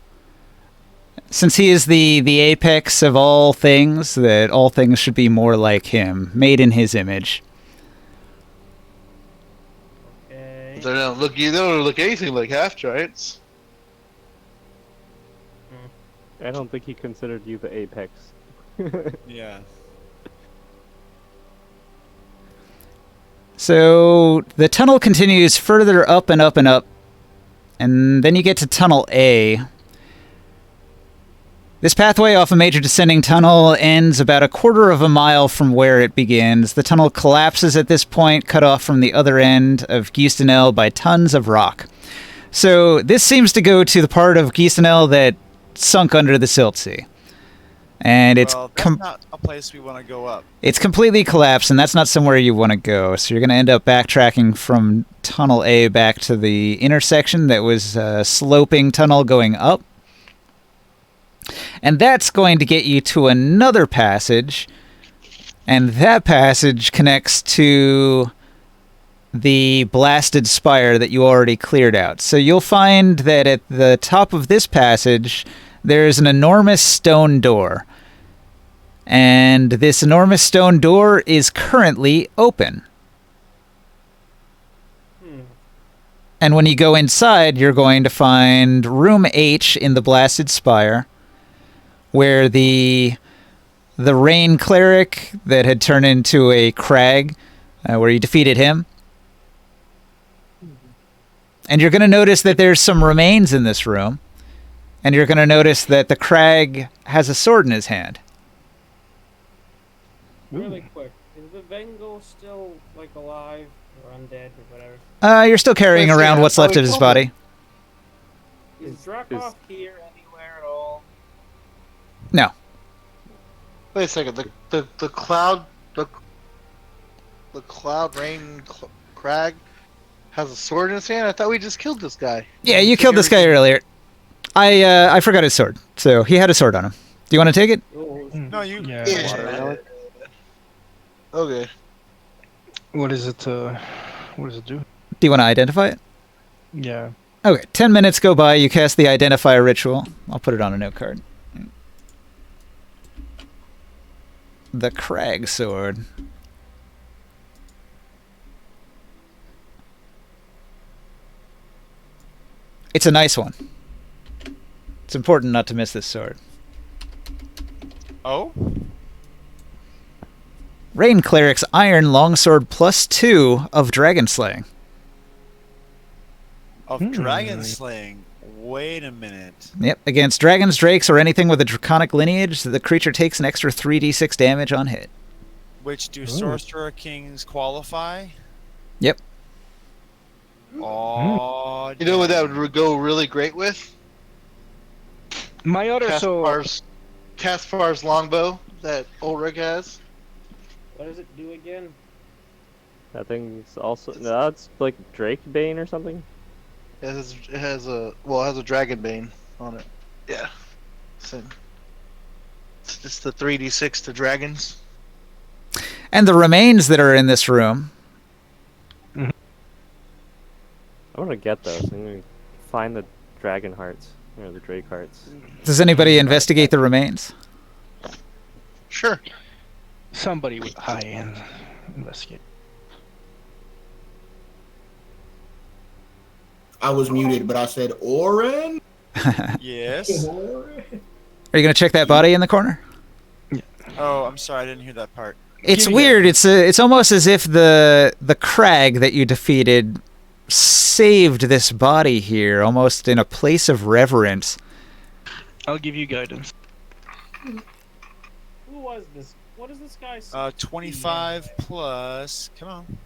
Since he is the apex of all things, that all things should be more like him, made in his image. Okay. They don't look. You don't look anything like half giants. I don't think he considered you the apex. Yeah. So the tunnel continues further up and up and up, and then you get to Tunnel A. This pathway off a major descending tunnel ends about a quarter of a mile from where it begins. The tunnel collapses at this point, cut off from the other end of Giustenal by tons of rock. So this seems to go to the part of Giustenal that sunk under the Silt Sea. And it's Well, that's not a place we want to go up. it's completely collapsed, and that's not somewhere you want to go. So you're going to end up backtracking from Tunnel A back to the intersection that was a sloping tunnel going up. And that's going to get you to another passage, and that passage connects to the blasted spire that you already cleared out. So you'll find that at the top of this passage, there's an enormous stone door. And this enormous stone door is currently open. And when you go inside, you're going to find room H in the blasted spire, where the rain cleric that had turned into a crag, where you defeated him. And you're going to notice that there's some remains in this room. And you're going to notice that the crag has a sword in his hand. Really quick, is the Vengo still like alive or undead or whatever? You're still carrying Let's see, around I what's left probably of his told body. Is Dracoff here anywhere at all? No. Wait a second. The cloud the cloud rain crag has a sword in his hand. I thought we just killed this guy. Yeah, you killed this guy earlier. I forgot his sword. So he had a sword on him. Do you want to take it? Oh, No, you. Yeah. Yeah. Water relic? Okay. What is it? What does it do? Do you want to identify it? Yeah. Okay, 10 minutes go by, you cast the Identifier ritual. I'll put it on a note card. The Crag Sword. It's a nice one. It's important not to miss this sword. Oh. Rain Cleric's Iron Longsword +2 of Dragon Slaying. Of dragon slaying. Wait a minute. Yep, against dragons, drakes, or anything with a draconic lineage, the creature takes an extra 3d6 damage on hit. Which do Sorcerer Kings qualify? Yep. Oh, You know what that would go really great with? My other Caspar's longbow that Ulrich has. what does it do again? That thing's also... No, it's like Drake Bane or something? It has a dragon bane on it. Yeah. So it's the 3d6 to dragons. And the remains that are in this room. I want to get those. I'm going to find the dragon hearts. Or the drake hearts. Does anybody investigate the remains? Sure. Somebody with high end investigate. I was muted, but I said Oren. Yes. Oren. Are you going to check that body in the corner? Oh, I'm sorry, I didn't hear that part. It's Yeah. weird. It's almost as if the crag that you defeated saved this body here, almost in a place of reverence. I'll give you guidance. Who was this? What is this guy? 25 plus. Come on.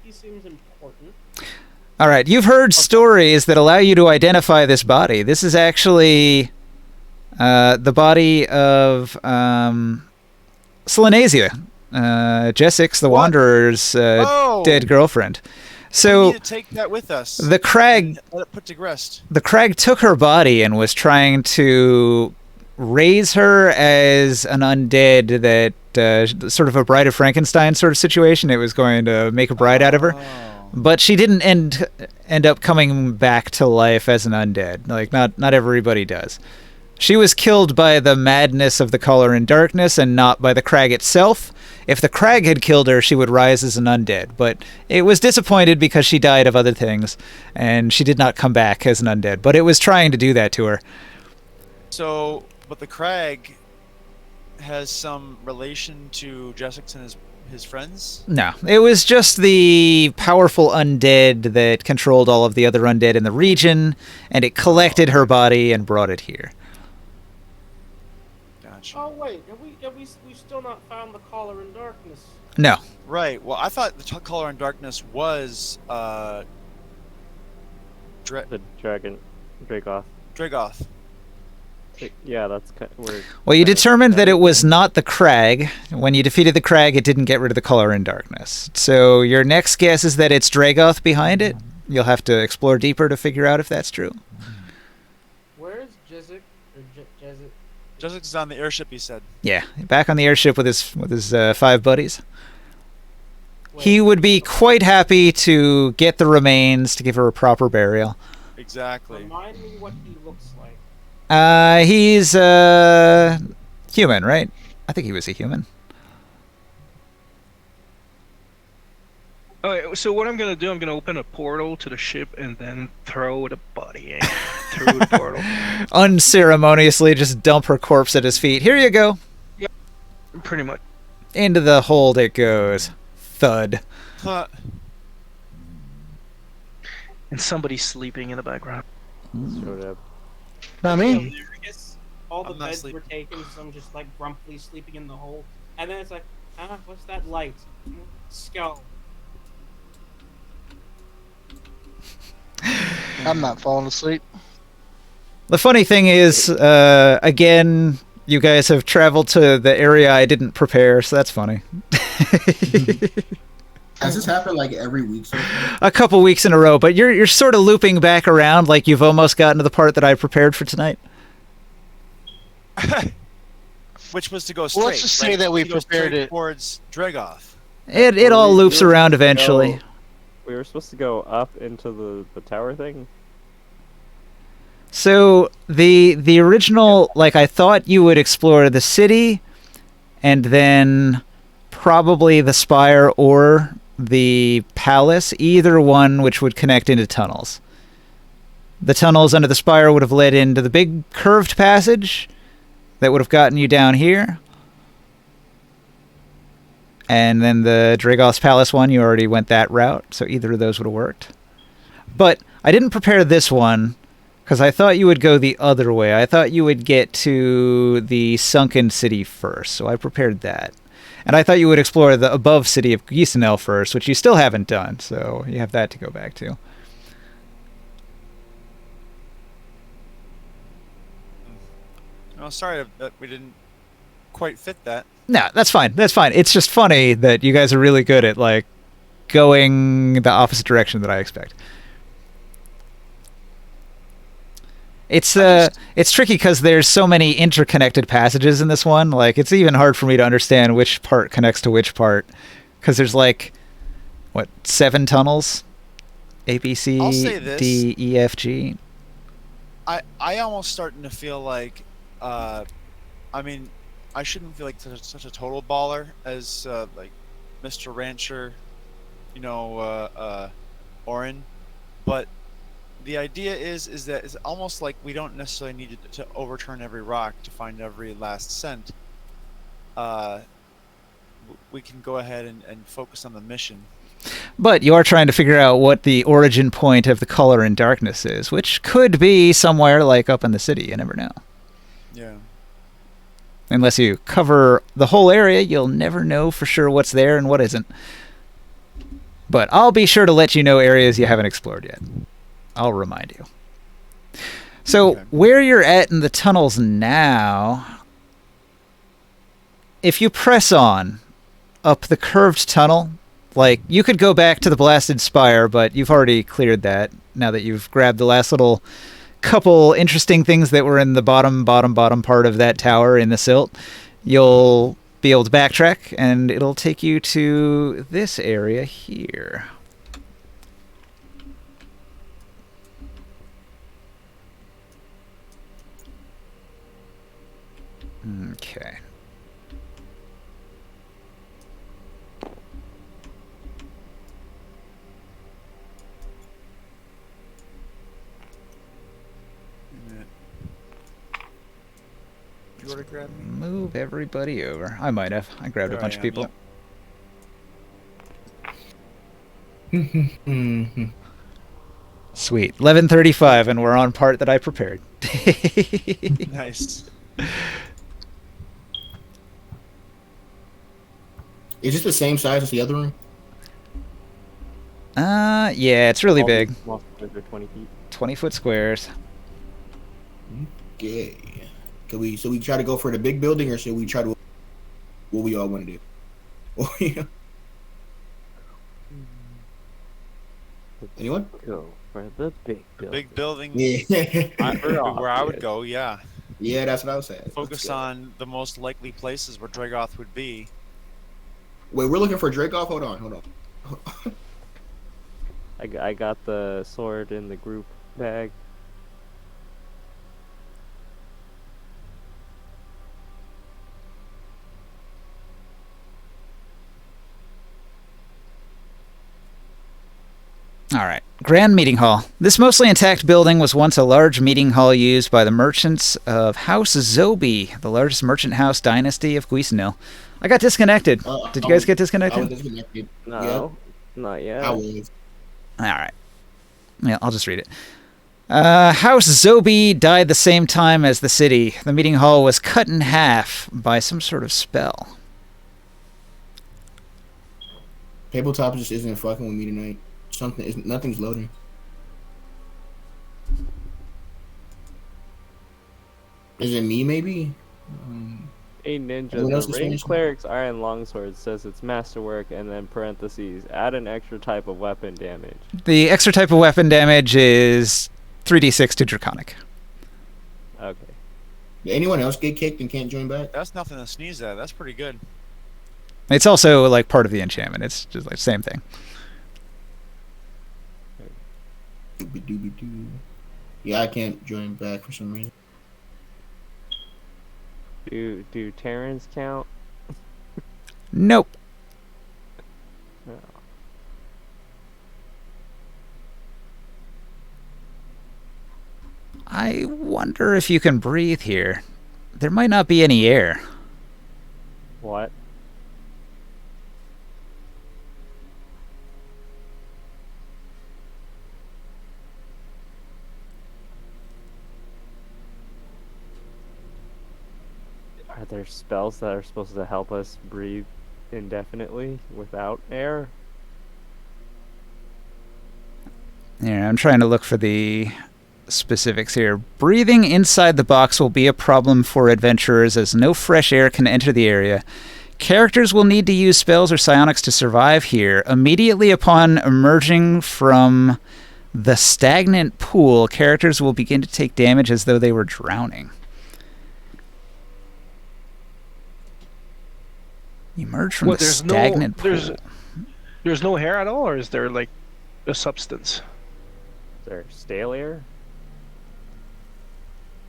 He seems important. All right, you've heard stories that allow you to identify this body. This is actually the body of Selenasia, Jessix the What? Wanderer's Oh! dead girlfriend. We So need to take that with us. the crag and let it put to rest. the crag took her body and was trying to raise her as an undead that sort of a Bride of Frankenstein sort of situation. It was going to make a bride out of her. Oh. But she didn't end up coming back to life as an undead. Like not everybody does. She was killed by the madness of the color and darkness and not by the crag itself. If the crag had killed her, she would rise as an undead. But it was disappointed because she died of other things and she did not come back as an undead. But it was trying to do that to her. So, but the crag has some relation to Jessix and his friends? No, it was just the powerful undead that controlled all of the other undead in the region, and it collected her body and brought it here. Gotcha. Oh wait, we've still not found the collar in darkness. No. Right. Well, I thought the color in darkness was The dragon, Dragoth. Dragoth. Yeah, that's where. Well, you kind of- determined that it was not the crag. When you defeated the crag, it didn't get rid of the color in darkness. So your next guess is that it's Dragoth behind it. You'll have to explore deeper to figure out if that's true. Where is Jezek? Or Jezek? Jessix is on the airship, he said. Yeah, back on the airship with his 5 buddies. Wait, He would be quite happy to get the remains to give her a proper burial. Exactly. Remind me what he looks like. He's human, right? I think he was a human. Alright, so what I'm gonna do, I'm gonna open a portal to the ship and then throw the body in through the portal. Unceremoniously just dump her corpse at his feet. Here you go. Pretty much. Into the hold it goes. Thud. Huh. And somebody's sleeping in the background. Showed up. Not me. Hilarious. All the I'm not beds sleeping. were taken, some just like grumpily sleeping in the hole. And then it's like, what's that light? Skull. I'm not falling asleep. The funny thing is, again, you guys have traveled to the area I didn't prepare, so that's funny. Has this happened like every week so far? A couple weeks in a row, but you're sort of looping back around like you've almost gotten to the part that I prepared for tonight. Which was to go straight. let's just say right? that we To go prepared straight it. towards Dragoth. It all we loops were around supposed to eventually. go- We were supposed to go up into the tower thing. So the original, like, I thought you would explore the city and then probably the spire or the palace, either one which would connect into tunnels. The tunnels under the spire would have led into the big curved passage that would have gotten you down here. And then the Dragoth's Palace one, you already went that route, so either of those would have worked. But I didn't prepare this one because I thought you would go the other way. I thought you would get to the sunken city first, so I prepared that. And I thought you would explore the above city of Giustenal first, which you still haven't done, so you have that to go back to. Oh, sorry that we didn't quite fit that. No, that's fine. That's fine. It's just funny that you guys are really good at, like, going the opposite direction that I expect. It's tricky because there's so many interconnected passages in this one. Like, it's even hard for me to understand which part connects to which part, because there's like, what, 7 tunnels? A, B, C, I'll say this. D, E, F, G. I almost starting to feel like, I mean, I shouldn't feel like such a total baller as like Mr. Rancher, you know, Orin, but the idea is that it's almost like we don't necessarily need to overturn every rock to find every last scent. We can go ahead and focus on the mission. But you are trying to figure out what the origin point of the color in darkness is, which could be somewhere like up in the city. You never know. Yeah. Unless you cover the whole area, you'll never know for sure what's there and what isn't. But I'll be sure to let you know areas you haven't explored yet. I'll remind you. So, Okay. where you're at in the tunnels now, if you press on up the curved tunnel, like, you could go back to the blasted spire, but you've already cleared that now that you've grabbed the last little couple interesting things that were in the bottom part of that tower in the silt. You'll be able to backtrack, and it'll take you to this area here. Okay. You want to grab me? Move everybody over. I might have. I grabbed There a bunch I of am, people. yep. Sweet. 11:35, and we're on part that I prepared. Nice. Is this the same size as the other room? Yeah, it's really All big. these small squares are 20 feet. 20-foot squares. Yeah. So we try to go for the big building, or should we try to what we all want to do? Oh, yeah. Anyone? Go for the big The building. big building Yeah. where I would go, yeah. Yeah, that's what I was saying. Let's Focus go. on the most likely places where Dragoth would be. Wait, we're looking for Dracoff? Hold on. I got the sword in the group bag. All right. Grand Meeting Hall. This mostly intact building was once a large meeting hall used by the merchants of House Zobi, the largest merchant house dynasty of Giustenal. I got disconnected. Did you guys get I was disconnected? disconnected. No, not yet. I was. All right. Yeah, I'll just read it. House Zobi died the same time as the city. The meeting hall was cut in half by some sort of spell. Tabletop just isn't fucking with me tonight. Nothing's loading. Is it me, maybe? A ninja, Anyone else the is ring finished? cleric's iron longsword says it's masterwork, and then parentheses, add an extra type of weapon damage. The extra type of weapon damage is 3d6 to Draconic. Okay. Did anyone else get kicked and can't join back? That's nothing to sneeze at. That's pretty good. It's also like part of the enchantment. It's just like same thing. Doobie-doobie-doo. Yeah, I can't join back for some reason. Do Terrans count? Nope. No. I wonder if you can breathe here. There might not be any air. What? Are there spells that are supposed to help us breathe indefinitely without air? Yeah, I'm trying to look for the specifics here. Breathing inside the box will be a problem for adventurers as no fresh air can enter the area. Characters will need to use spells or psionics to survive here. Immediately upon emerging from the stagnant pool, characters will begin to take damage as though they were drowning. Emerge from What, the there's stagnant pool. There's no hair at all, or is there like a substance? Is there stale air?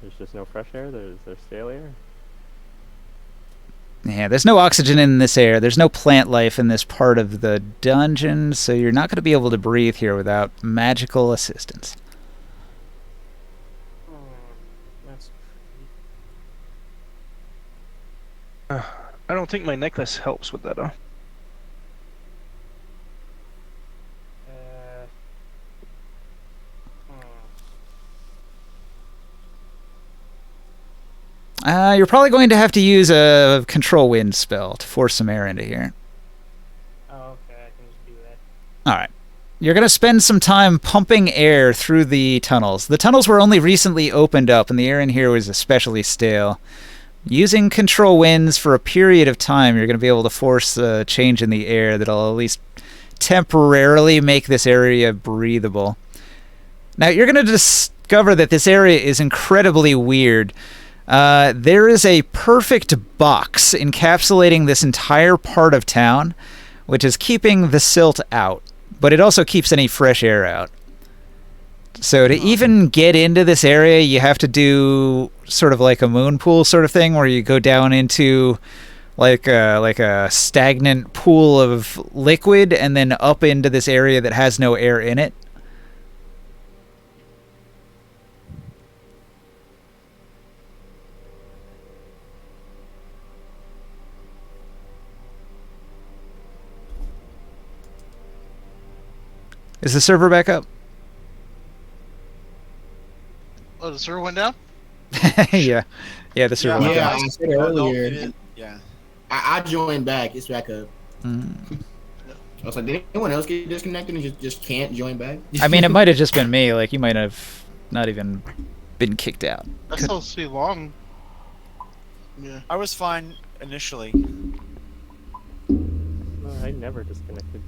There's just no fresh air? There's stale air? Yeah, there's no oxygen in this air. There's no plant life in this part of the dungeon, so you're not going to be able to breathe here without magical assistance. I don't think my necklace helps with that, though. You're probably going to have to use a control wind spell to force some air into here. Oh, okay, I can just do that. All right. You're going to spend some time pumping air through the tunnels. The tunnels were only recently opened up, and the air in here was especially stale. Using control winds for a period of time, you're going to be able to force a change in the air that'll at least temporarily make this area breathable. Now, you're going to discover that this area is incredibly weird. There is a perfect box encapsulating this entire part of town, which is keeping the silt out, but it also keeps any fresh air out. So to even get into this area, you have to do sort of like a moon pool sort of thing, where you go down into like a stagnant pool of liquid and then up into this area that has no air in it. Is the server back up? Oh, the server went down? Yeah. Yeah, the server went Yeah, down. I said No, earlier. yeah. I joined back. It's back up. Mm. I was like, did anyone else get disconnected and just can't join back? I mean, it might have just been me. Like, you might have not even been kicked out. That's supposed to be long. Yeah. I was fine initially. I never disconnected.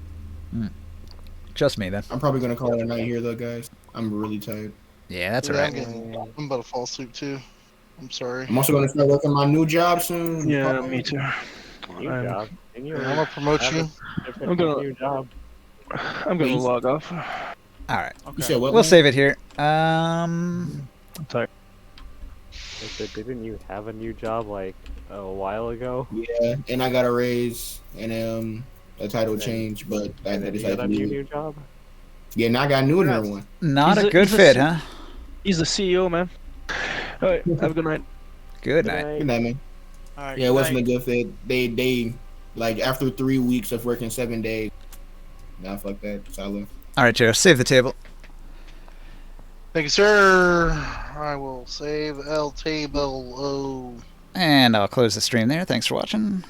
Just me, then. I'm probably gonna call it a night here, though, guys. I'm really tired. Yeah, that's Yeah, alright. I'm about to fall asleep too. I'm sorry. I'm also gonna start working my new job soon. Yeah, me too. New I'm- job. And you I'm gonna promote you. I'm gonna- new job. I'm gonna log off. Alright. You said what? We'll man? save it here. I'm sorry. I said, didn't you have a new job like a while ago? Yeah, and I got a raise and a title And then- change, but I And then you decided got to a new leave. job? Yeah, now I got a new one. Not He's a a- good he's a fit, s- huh? He's the CEO, man. Alright, have a good night. Good night. Good night, man. All right. Yeah, it wasn't a good fit. They like after 3 weeks of working 7 days. Nah, fuck that. So I left. Alright, Joe, save the table. Thank you, sir. I will save El Table. And I'll close the stream there. Thanks for watching.